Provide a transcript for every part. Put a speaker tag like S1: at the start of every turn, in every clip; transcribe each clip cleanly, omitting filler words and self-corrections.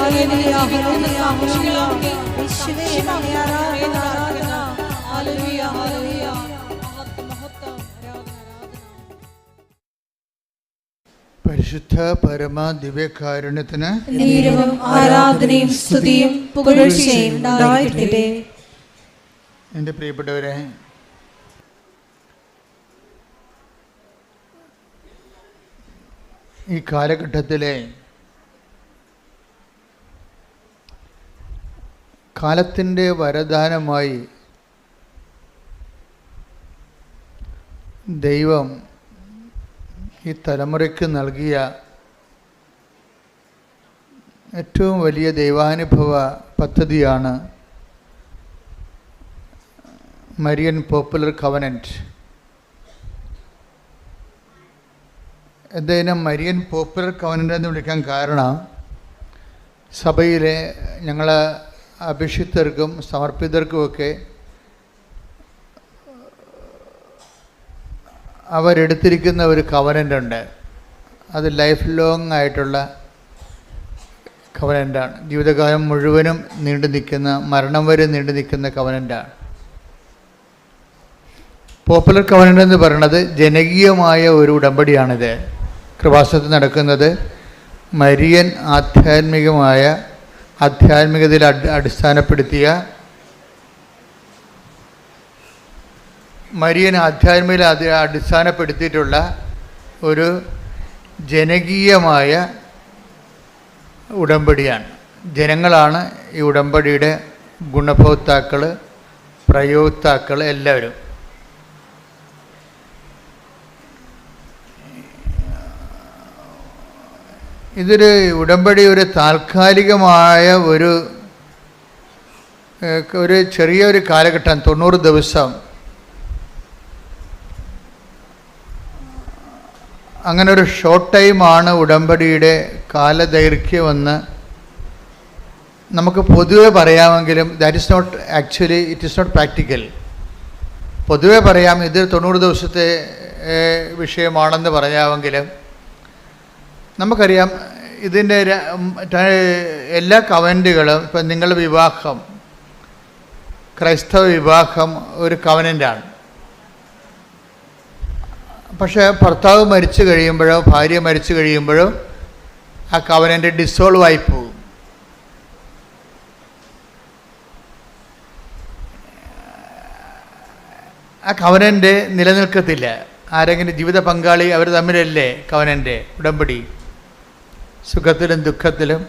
S1: Hallelujah hallelujah hallelujah യേശുവേ നന്ദി ആരാധന ഹല്ലേലൂയ ഹല്ലേലൂയ മഹത്വം
S2: പരിശുദ്ധ പരമ ദിവ്യകാരുണ്യത്തിന്
S1: ആരാധനയും സ്തുതിയും പുകഴ്ചയും ഉണ്ടായിരിക്കട്ടെ.
S2: എൻ്റെ പ്രിയപ്പെട്ടവരെ, ഈ കാലഘട്ടത്തിലെ കാലത്തിൻ്റെ വരദാനമായി ദൈവം ഈ തലമുറയ്ക്ക് നൽകിയ ഏറ്റവും വലിയ ദൈവാനുഭവ പദ്ധതിയാണ് മരിയൻ പോപ്പുലർ കവനൻറ്റ്. എന്തിനും മരിയൻ പോപ്പുലർ കവനൻ്റ് എന്ന് വിളിക്കാൻ കാരണം, സഭയിലെ ഞങ്ങൾ അഭിഷിക്തർക്കും സമർപ്പിതർക്കുമൊക്കെ അവരെടുത്തിരിക്കുന്ന ഒരു കവനൻ്റ് ഉണ്ട്. അത് ലൈഫ് ലോങ് ആയിട്ടുള്ള കവനൻ്റാണ്. ജീവിതകാലം മുഴുവനും നീണ്ടു നിൽക്കുന്ന, മരണം വരെ നീണ്ടു നിൽക്കുന്ന കവനൻ്റാണ്. പോപ്പുലർ കവനൻ്റ് എന്ന് പറയുന്നത് ജനകീയമായ ഒരു ഉടമ്പടിയാണിത്. കൃപാസനത്തിൽ നടക്കുന്നത് മരിയൻ ആധ്യാത്മികതയിൽ അടിസ്ഥാനപ്പെടുത്തിയ മരിയൻ ആധ്യാത്മികതയിൽ അടിസ്ഥാനപ്പെടുത്തിയിട്ടുള്ള ഒരു ജനകീയമായ ഉടമ്പടിയാണ്. ജനങ്ങളാണ് ഈ ഉടമ്പടിയുടെ ഗുണഭോക്താക്കൾ, പ്രയോക്താക്കൾ എല്ലാവരും. ഇതൊരു ഉടമ്പടി ഒരു താൽക്കാലികമായ ഒരു ചെറിയൊരു കാലഘട്ടം, 90 ദിവസം, അങ്ങനെ ഒരു ഷോർട്ട് ടൈമാണ് ഉടമ്പടിയുടെ കാലദൈർഘ്യമെന്ന് നമുക്ക് പൊതുവെ പറയാമെങ്കിലും ഇറ്റ് ഈസ് നോട്ട് പ്രാക്ടിക്കൽ. പൊതുവെ പറയാം ഇത് 90 ദിവസത്തെ വിഷയമാണെന്ന് പറയാമെങ്കിലും നമുക്കറിയാം ഇതിൻ്റെ എല്ലാ കവനൻ്റുകളും, ഇപ്പം നിങ്ങളുടെ വിവാഹം, ക്രൈസ്തവ വിവാഹം ഒരു കവനൻ്റാണ്. പക്ഷേ ഭർത്താവ് മരിച്ചു കഴിയുമ്പോഴോ ഭാര്യ മരിച്ചു കഴിയുമ്പോഴോ ആ കവനൻ്റ് ഡിസോൾവ് ആയിപ്പോവും. ആ കവനൻ്റ് നിലനിൽക്കത്തില്ല. ആരെങ്കിലും ജീവിത പങ്കാളി അവർ തമ്മിലല്ലേ കവനൻ്റ് ഉടമ്പടി. സുഖത്തിലും ദുഃഖത്തിലും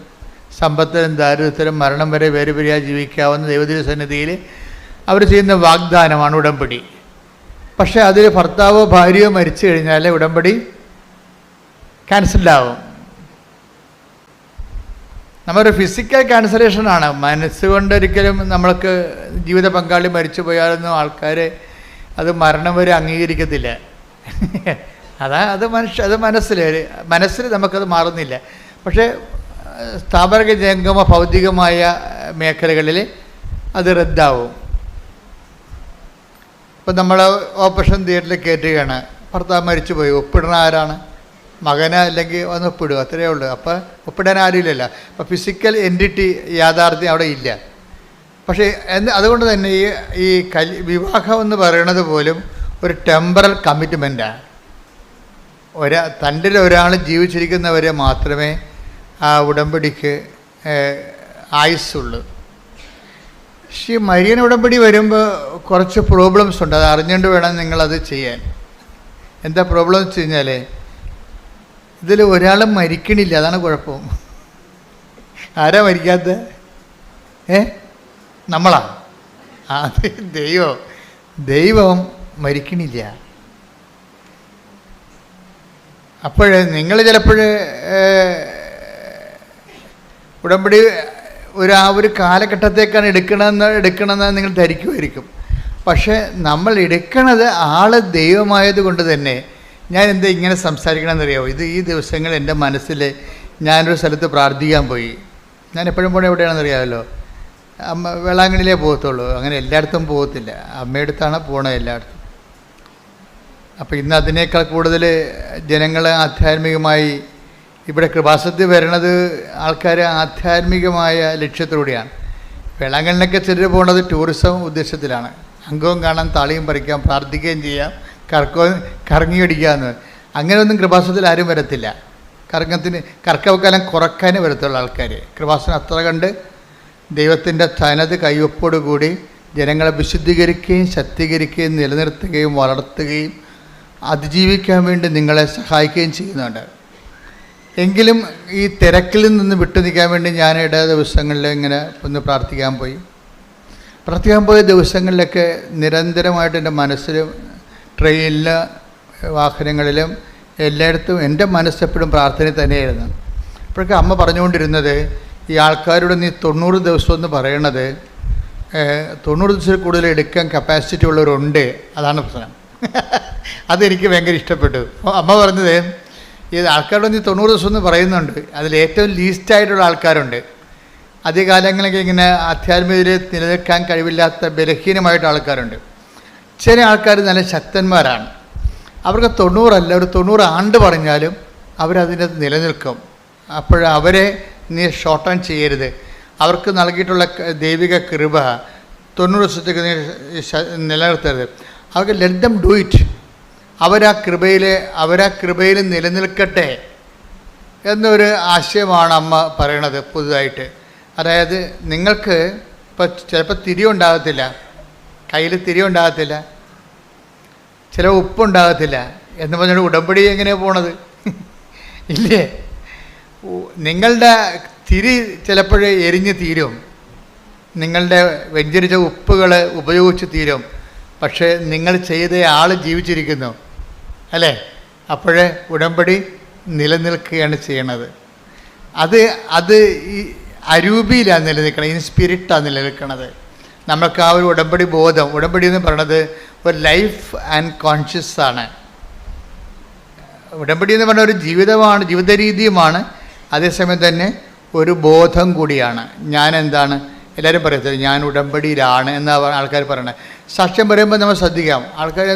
S2: സമ്പത്തിലും ദാരിദ്ര്യത്തിലും മരണം വരെ വേരുപിരിയായി ജീവിക്കാവുന്ന ദൈവത്തിൻ്റെ സന്നിധിയിൽ അവർ ചെയ്യുന്ന വാഗ്ദാനമാണ് ഉടമ്പടി. പക്ഷേ അതിൽ ഭർത്താവോ ഭാര്യയോ മരിച്ചു കഴിഞ്ഞാൽ ഉടമ്പടി ക്യാൻസലാവും. നമ്മുടെ ഫിസിക്കൽ ക്യാൻസലേഷനാണ്. മനസ്സുകൊണ്ടൊരിക്കലും നമ്മൾക്ക് ജീവിത പങ്കാളി മരിച്ചു പോയാലൊന്നും ആൾക്കാർ അത് മരണം വരെ അംഗീകരിക്കത്തില്ല. അത് മനസ്സിൽ നമുക്കത് മാറുന്നില്ല. പക്ഷേ സ്ഥാപന ജംഗമ ഭൗതികമായ മേഖലകളിൽ അത് റദ്ദാവും. ഇപ്പം നമ്മൾ ഓപ്പറേഷൻ തിയേറ്ററിൽ കയറ്റുകയാണ്, ഭർത്താവ് മരിച്ചു പോയി, ഒപ്പിടണ ആരാണ്? മകന്, അല്ലെങ്കിൽ ഒന്ന് ഒപ്പിടുക, അത്രയേ ഉള്ളൂ. അപ്പോൾ ഒപ്പിടാൻ ആരുമില്ലല്ലോ. അപ്പോൾ ഫിസിക്കൽ എൻറ്റിറ്റി യാഥാർത്ഥ്യം അവിടെ ഇല്ല. പക്ഷേ അതുകൊണ്ട് തന്നെ ഈ വിവാഹം എന്ന് പറയുന്നത് പോലും ഒരു ടെമ്പറൽ കമ്മിറ്റ്മെൻറ്റാണ്. തൻ്റെ ഒരാൾ ജീവിച്ചിരിക്കുന്നവരെ മാത്രമേ ആ ഉടമ്പടിക്ക് ആയുസ്സുള്ളൂ. പക്ഷേ മരിയൻ ഉടമ്പടി വരുമ്പോൾ കുറച്ച് പ്രോബ്ലംസ് ഉണ്ട്. അത് അറിഞ്ഞുകൊണ്ട് വേണം നിങ്ങളത് ചെയ്യാൻ. എന്താ പ്രോബ്ലം എന്ന് വെച്ച് കഴിഞ്ഞാൽ, ഇതിൽ ഒരാളും മരിക്കണില്ല, അതാണ് കുഴപ്പം. ആരാ മരിക്കാത്ത? നമ്മളാ? അത് ദൈവം മരിക്കണില്ല. അപ്പോൾ നിങ്ങൾ ചിലപ്പോൾ ഉടമ്പടി ഒരു കാലഘട്ടത്തേക്കാണ് എടുക്കണമെന്ന് നിങ്ങൾ ധരിക്കുമായിരിക്കും. പക്ഷേ നമ്മൾ എടുക്കണത് ആൾ ദൈവമായത് കൊണ്ട് തന്നെ ഞാൻ എന്താ ഇങ്ങനെ സംസാരിക്കണമെന്നറിയാമോ? ഈ ദിവസങ്ങൾ എൻ്റെ മനസ്സിൽ ഞാനൊരു സ്ഥലത്ത് പ്രാർത്ഥിക്കാൻ പോയി. ഞാൻ എപ്പോഴും പോണേ എവിടെയാണെന്നറിയാമല്ലോ, വേളാങ്കണ്ണിയിലേ പോകത്തുള്ളൂ. അങ്ങനെ എല്ലായിടത്തും പോകത്തില്ല, അമ്മയടുത്താണ് പോണത് എല്ലായിടത്തും. അപ്പോൾ ഇന്ന് അതിനേക്കാൾ കൂടുതൽ ജനങ്ങൾ ആധ്യാത്മികമായി ഇവിടെ കൃപാസനത്തിൽ വരണത് ആൾക്കാർ ആധ്യാത്മികമായ ലക്ഷ്യത്തിലൂടെയാണ്. വേളാങ്കണ്ണിലൊക്കെ ചിലർ പോകുന്നത് ടൂറിസം ഉദ്ദേശത്തിലാണ്. അംഗവും കാണാൻ, താളിയും പറിക്കാം, പ്രാർത്ഥിക്കുകയും ചെയ്യാം, കറങ്ങി അടിക്കാമെന്ന്. അങ്ങനെയൊന്നും കൃപാസനത്തിൽ ആരും വരത്തില്ല. കർക്കവക്കാലം കുറക്കാനേ വരത്തുള്ള ആൾക്കാർ. കൃപാസനം അത്ര കണ്ട് ദൈവത്തിൻ്റെ തനത് കയ്യൊപ്പോടുകൂടി ജനങ്ങളെ വിശുദ്ധീകരിക്കുകയും ശക്തീകരിക്കുകയും നിലനിർത്തുകയും വളർത്തുകയും അതിജീവിക്കാൻ വേണ്ടി നിങ്ങളെ സഹായിക്കുകയും ചെയ്യുന്നുണ്ട്. എങ്കിലും ഈ തിരക്കിൽ നിന്ന് വിട്ടു നിൽക്കാൻ വേണ്ടി ഞാൻ ദിവസങ്ങളിൽ ഇങ്ങനെ ഒന്ന് പ്രാർത്ഥിക്കാൻ പോയ ദിവസങ്ങളിലൊക്കെ നിരന്തരമായിട്ട് എൻ്റെ മനസ്സിലും ട്രെയിനിൽ, വാഹനങ്ങളിലും എല്ലായിടത്തും എൻ്റെ മനസ്സെപ്പോഴും പ്രാർത്ഥന തന്നെയായിരുന്നു. അപ്പോഴൊക്കെ അമ്മ പറഞ്ഞുകൊണ്ടിരുന്നത്, ഈ ആൾക്കാരോട് നീ 90 ദിവസം എന്ന് പറയണത് 90 ദിവസത്തിൽ കൂടുതൽ എടുക്കാൻ കപ്പാസിറ്റി ഉള്ളവരുണ്ട്, അതാണ് പ്രശ്നം. അതെനിക്ക് ഭയങ്കര ഇഷ്ടപ്പെട്ടു. അമ്മ പറഞ്ഞത്, ഈ ആൾക്കാരോട് നീ 90 ദിവസം എന്ന് പറയുന്നുണ്ട്, അതിൽ ഏറ്റവും ലീസ്റ്റായിട്ടുള്ള ആൾക്കാരുണ്ട്. ആദ്യകാലങ്ങളിലൊക്കെ ഇങ്ങനെ ആധ്യാത്മികതയിൽ നിലനിൽക്കാൻ കഴിവില്ലാത്ത ബലഹീനമായിട്ട് ആൾക്കാരുണ്ട്. ചില ആൾക്കാർ നല്ല ശക്തന്മാരാണ്. അവർക്ക് 90 അല്ല, ഒരു 90 ആണ്ട് പറഞ്ഞാലും അവരതിൻ്റെ നിലനിൽക്കും. അവരെ നീ ഷോർട്ട് ആൻ ചെയ്യരുത്. അവർക്ക് നൽകിയിട്ടുള്ള ദൈവിക കൃപ 90 ദിവസത്തേക്ക് നീ നിലനിർത്തരുത്. അവർക്ക് ലെറ്റ് ദം ഡു ഇറ്റ്. അവരാ കൃപയിൽ നിലനിൽക്കട്ടെ എന്നൊരു ആശയമാണ് അമ്മ പറയണത് പുതുതായിട്ട്. അതായത് നിങ്ങൾക്ക് ഇപ്പോൾ ചിലപ്പോൾ തിരിയുണ്ടാകത്തില്ല, കയ്യിൽ തിരിയുണ്ടാകത്തില്ല, ചില ഉപ്പുണ്ടാകത്തില്ല എന്ന് പറഞ്ഞാൽ ഉടമ്പടി എങ്ങനെയാണ് പോണത്? ഇല്ലേ? നിങ്ങളുടെ തിരി ചിലപ്പോഴേ എരിഞ്ഞ് തീരും, നിങ്ങളുടെ വെഞ്ചരിച്ച ഉപ്പുകൾ ഉപയോഗിച്ച് തീരും. പക്ഷേ നിങ്ങൾ ചെയ്ത ആൾ ജീവിച്ചിരിക്കുന്നു, അല്ലേ? അപ്പോഴേ ഉടമ്പടി നിലനിൽക്കുകയാണ് ചെയ്യണത്. അത് ഈ അരൂപിയിലാണ് നിലനിൽക്കണത്, ഇൻ സ്പിരിറ്റാണ് നിലനിൽക്കണത്. നമ്മൾക്ക് ആ ഒരു ഉടമ്പടി ബോധം, ഉടമ്പടി എന്ന് പറയണത് ഒരു ലൈഫ് ആൻഡ് കോൺഷ്യസ് ആണ്. ഉടമ്പടി എന്ന് പറഞ്ഞ ഒരു ജീവിതമാണ്, ജീവിത രീതിയുമാണ്. അതേസമയം തന്നെ ഒരു ബോധം കൂടിയാണ്. ഞാൻ എന്താണ്, എല്ലാവരും പറയത്തില്ല ഞാൻ ഉടമ്പടിയിലാണ് എന്നാണ് ആൾക്കാർ പറയണത്. സാക്ഷ്യം പറയുമ്പോൾ നമ്മൾ ശ്രദ്ധിക്കാം. ആൾക്കാർ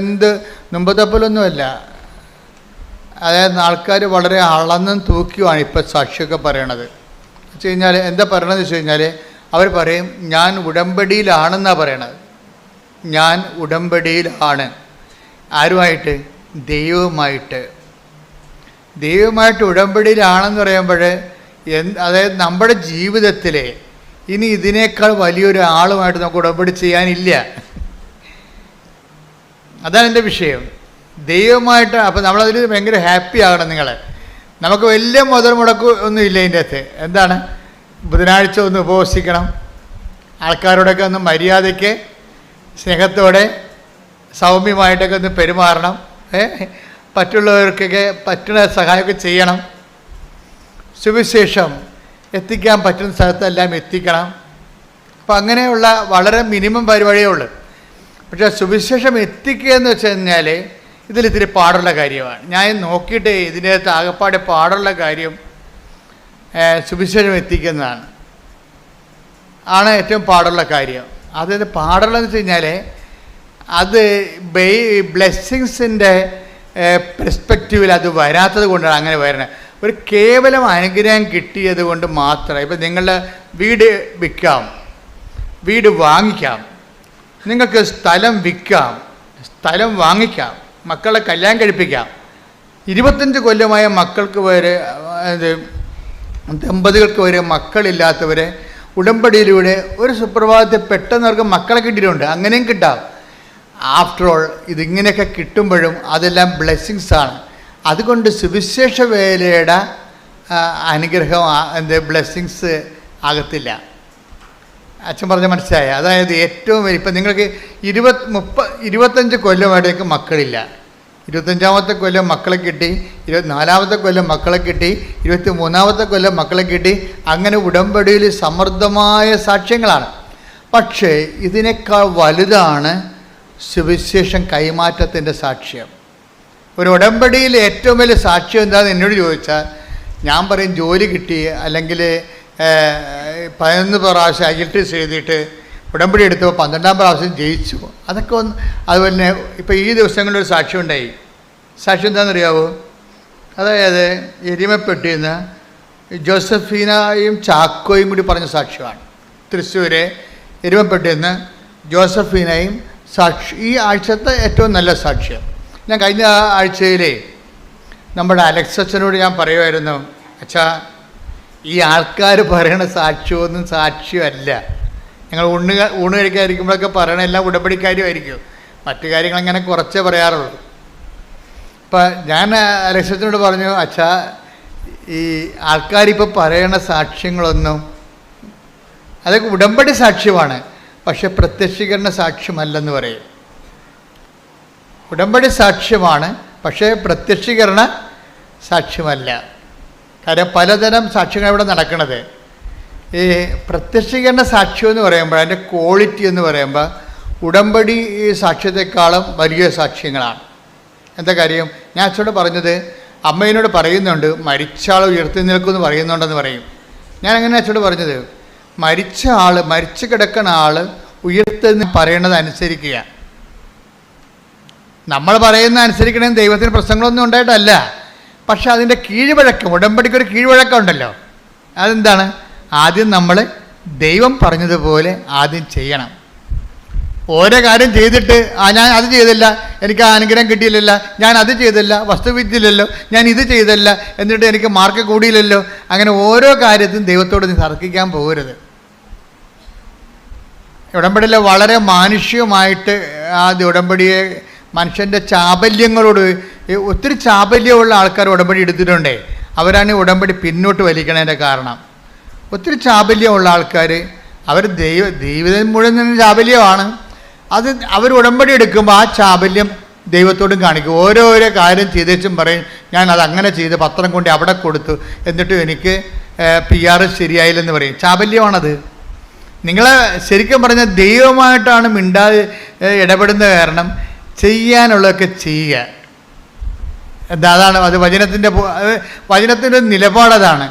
S2: മുമ്പത്തെപ്പോലൊന്നുമല്ല. അതായത് ആൾക്കാർ വളരെ അളന്നും തൂക്കിയുമാണ് ഇപ്പോൾ സാക്ഷിയൊക്കെ പറയണത്. വെച്ച് കഴിഞ്ഞാൽ എന്താ പറയണതെന്ന് വെച്ച് കഴിഞ്ഞാൽ അവർ പറയും ഞാൻ ഉടമ്പടിയിലാണെന്നാണ് പറയണത്. ഞാൻ ഉടമ്പടിയിലാണ്. ആരുമായിട്ട്? ദൈവമായിട്ട് ഉടമ്പടിയിലാണെന്ന് പറയുമ്പോൾ അതായത് നമ്മുടെ ജീവിതത്തിൽ ഇനി ഇതിനേക്കാൾ വലിയൊരു ആളുമായിട്ട് നമുക്ക് ഉടമ്പടി ചെയ്യാനില്ല. അതാണ് എൻ്റെ വിഷയം. ദൈവമായിട്ട്. അപ്പോൾ നമ്മളതിൽ ഭയങ്കര ഹാപ്പി ആകണം. നമുക്ക് വലിയ മുതൽ മുടക്ക് ഒന്നും ഇല്ല ഇതിൻ്റെ അകത്ത്. എന്താണ്? ബുധനാഴ്ച ഒന്ന് ഉപവസിക്കണം, ആൾക്കാരോടൊക്കെ ഒന്ന് മര്യാദയ്ക്ക് സ്നേഹത്തോടെ സൗമ്യമായിട്ടൊക്കെ ഒന്ന് പെരുമാറണം, മറ്റുള്ളവർക്കൊക്കെ പറ്റുന്ന സഹായമൊക്കെ ചെയ്യണം, സുവിശേഷം എത്തിക്കാൻ പറ്റുന്ന സ്ഥലത്തെല്ലാം എത്തിക്കണം. അപ്പോൾ അങ്ങനെയുള്ള വളരെ മിനിമം പരിപാടിയേ ഉള്ളൂ. പക്ഷേ സുവിശേഷം എത്തിക്കുക എന്ന് വെച്ച് കഴിഞ്ഞാൽ ഇതിലിത്തിരി പാടുള്ള കാര്യമാണ്. ഞാൻ നോക്കിയിട്ട് ഇതിനകത്ത് ആകെപ്പാടെ പാടുള്ള കാര്യം സുവിശേഷം എത്തിക്കുന്നതാണ്, ഏറ്റവും പാടുള്ള കാര്യം. അതായത് പാടുള്ളതെന്ന് വെച്ച് കഴിഞ്ഞാൽ അത് ബ്ലെസ്സിങ്സിൻ്റെ പെർസ്പെക്റ്റീവിൽ അത് വരാത്തത് കൊണ്ടാണ് അങ്ങനെ വരുന്നത്. ഒരു കേവലം അനുഗ്രഹം കിട്ടിയത് കൊണ്ട് മാത്രം. ഇപ്പം നിങ്ങളുടെ വീട് വിൽക്കാം, വീട് വാങ്ങിക്കാം, നിങ്ങൾക്ക് സ്ഥലം വിൽക്കാം, സ്ഥലം വാങ്ങിക്കാം, മക്കളെ കല്യാണം കഴിപ്പിക്കാം. 25 കൊല്ലമായ മക്കൾക്ക് വരെ, ദമ്പതികൾക്ക് വരെ മക്കളില്ലാത്തവരെ ഉടമ്പടിയിലൂടെ ഒരു സുപ്രഭാതത്തിൽ പെട്ടെന്ന് അവർക്ക് മക്കളെ കിട്ടിയിട്ടുണ്ട്. അങ്ങനെയും കിട്ടാം. ആഫ്റ്റർ ഓൾ ഇതിങ്ങനെയൊക്കെ കിട്ടുമ്പോഴും അതെല്ലാം ബ്ലെസ്സിങ്സാണ്. അതുകൊണ്ട് സുവിശേഷ വേലയുടെ അനുഗ്രഹം ബ്ലെസ്സിങ്സ് ആകത്തില്ല. അച്ഛൻ പറഞ്ഞ മനസ്സിലായ? അതായത് ഏറ്റവും വലിയ ഇപ്പം നിങ്ങൾക്ക് 25 കൊല്ലമായിട്ട് നിങ്ങൾക്ക് മക്കളില്ല. 25ാമത്തെ കൊല്ലം മക്കളെ കിട്ടി, 24ാമത്തെ കൊല്ലം മക്കളെ കിട്ടി, 23ാമത്തെ കൊല്ലം മക്കളെ കിട്ടി. അങ്ങനെ ഉടമ്പടിയിൽ സമൃദ്ധമായ സാക്ഷ്യങ്ങളാണ്. പക്ഷേ ഇതിനേക്കാൾ വലുതാണ് സുവിശേഷം കൈമാറ്റത്തിൻ്റെ സാക്ഷ്യം. ഒരു ഉടമ്പടിയിൽ ഏറ്റവും വലിയ സാക്ഷ്യം എന്താണെന്ന് എന്നോട് ചോദിച്ചാൽ ഞാൻ പറയും ജോലി കിട്ടി, അല്ലെങ്കിൽ 11 പ്രാവശ്യം IELTS എഴുതിയിട്ട് ഉടമ്പടി എടുത്തപ്പോൾ 12ാം പ്രാവശ്യം ജയിച്ചു. അതൊക്കെ അതുപോലെ തന്നെ ഇപ്പോൾ ഈ ദിവസങ്ങളിലൊരു സാക്ഷ്യം ഉണ്ടായി. സാക്ഷ്യം എന്താണെന്നറിയാവോ? അതായത് എരുമപ്പെട്ടിയിൽ നിന്ന് ജോസഫീനയും ചാക്കോയും കൂടി പറഞ്ഞ സാക്ഷ്യമാണ്. തൃശ്ശൂരെ എരുമപ്പെട്ടിയിൽ നിന്ന് ജോസഫീനയും സാക്ഷി, ഈ ആഴ്ചത്തെ ഏറ്റവും നല്ല സാക്ഷ്യം. ഞാൻ കഴിഞ്ഞ ആഴ്ചയിലെ നമ്മുടെ അലക്സച്ചനോട് ഞാൻ പറയുമായിരുന്നു, അച്ഛാ ഈ ആൾക്കാർ പറയണ സാക്ഷ്യമൊന്നും സാക്ഷ്യമല്ല. ഞങ്ങൾ ഊണ് കഴിക്കാതിരിക്കുമ്പോഴൊക്കെ പറയണ എല്ലാം ഉടമ്പടിക്കാരുമായിരിക്കും, മറ്റു കാര്യങ്ങൾ അങ്ങനെ കുറച്ചേ പറയാറുള്ളൂ. അപ്പം ഞാൻ അലക്സച്ചനോട് പറഞ്ഞു, അച്ഛാ ഈ ആൾക്കാരിപ്പോൾ പറയണ സാക്ഷ്യങ്ങളൊന്നും അതൊക്കെ ഉടമ്പടി സാക്ഷ്യമാണ്, പക്ഷെ പ്രത്യക്ഷീകരണ സാക്ഷ്യമല്ലെന്ന് പറയും. ഉടമ്പടി സാക്ഷ്യമാണ്, പക്ഷേ പ്രത്യക്ഷീകരണ സാക്ഷ്യമല്ല. കാര്യം പലതരം സാക്ഷ്യങ്ങൾ ഇവിടെ നടക്കുന്നത്. ഈ പ്രത്യക്ഷീകരണ സാക്ഷ്യം എന്ന് പറയുമ്പോൾ അതിൻ്റെ ക്വാളിറ്റി എന്ന് പറയുമ്പോൾ ഉടമ്പടി സാക്ഷ്യത്തെക്കാളും വലിയ സാക്ഷ്യങ്ങളാണ്. എന്താ കാര്യം? ഞാൻ അച്ഛനോട് പറഞ്ഞത്, അമ്മയോട് പറയുന്നുണ്ട് മരിച്ച ആൾ ഉയർത്തി നിൽക്കുമെന്ന് പറയുന്നുണ്ടെന്ന് പറയും. ഞാൻ അങ്ങനെ അച്ഛനോട് പറഞ്ഞത്, മരിച്ച ആൾ, മരിച്ചു കിടക്കുന്ന ആൾ ഉയർത്തെന്ന് പറയണത് അനുസരിക്കുക. നമ്മൾ പറയുന്ന അനുസരിക്കണമെന്ന് ദൈവത്തിന് പ്രശ്നങ്ങളൊന്നും ഉണ്ടായിട്ടല്ല, പക്ഷെ അതിൻ്റെ കീഴ്വഴക്കം, ഉടമ്പടിക്കൊരു കീഴ്വഴക്കം ഉണ്ടല്ലോ. അതെന്താണ്? ആദ്യം നമ്മൾ ദൈവം പറഞ്ഞതുപോലെ ആദ്യം ചെയ്യണം. ഓരോ കാര്യം ചെയ്തിട്ട് ഞാൻ അത് ചെയ്തില്ല, എനിക്ക് ആ അനുഗ്രഹം കിട്ടിയില്ലല്ലോ, ഞാൻ അത് ചെയ്തില്ല, വസ്തു വിറ്റില്ലല്ലോ, ഞാൻ ഇത് ചെയ്തില്ല, എന്നിട്ട് എനിക്ക് മാർക്ക് കൂടിയില്ലല്ലോ, അങ്ങനെ ഓരോ കാര്യത്തിനും ദൈവത്തോട് നീ തർക്കിക്കാൻ പോകരുത്. ഉടമ്പടിയിൽ വളരെ മാനുഷികമായിട്ട് ആ ഉടമ്പടിയെ മനുഷ്യൻ്റെ ചാബല്യങ്ങളോട്, ഒത്തിരി ചാബല്യമുള്ള ആൾക്കാർ ഉടമ്പടി എടുത്തിട്ടുണ്ടേ, അവരാണ് ഈ ഉടമ്പടി പിന്നോട്ട് വലിക്കണതിൻ്റെ കാരണം. ഒത്തിരി ചാബല്യമുള്ള ആൾക്കാർ, അവർ ജീവിതം മുഴുവൻ തന്നെ ചാബല്യമാണ്. അത് അവർ ഉടമ്പടി എടുക്കുമ്പോൾ ആ ചാബല്യം ദൈവത്തോടും കാണിക്കും. ഓരോരോ കാര്യം ചെയ്തേച്ചും പറയും, ഞാൻ അതങ്ങനെ ചെയ്ത് പത്രം കൊണ്ട് അവിടെ കൊടുത്തു, എന്നിട്ടും എനിക്ക് PR ശരിയായില്ലെന്ന് പറയും. ചാബല്യമാണത്. നിങ്ങളെ ശരിക്കും പറഞ്ഞാൽ ദൈവമായിട്ടാണ് മിണ്ടാതെ ഇടപെടുന്ന കാരണം ചെയ്യാനുള്ളതൊക്കെ ചെയ്യുക. അതാണ് അത് വചനത്തിൻ്റെ നിലപാടതാണ്.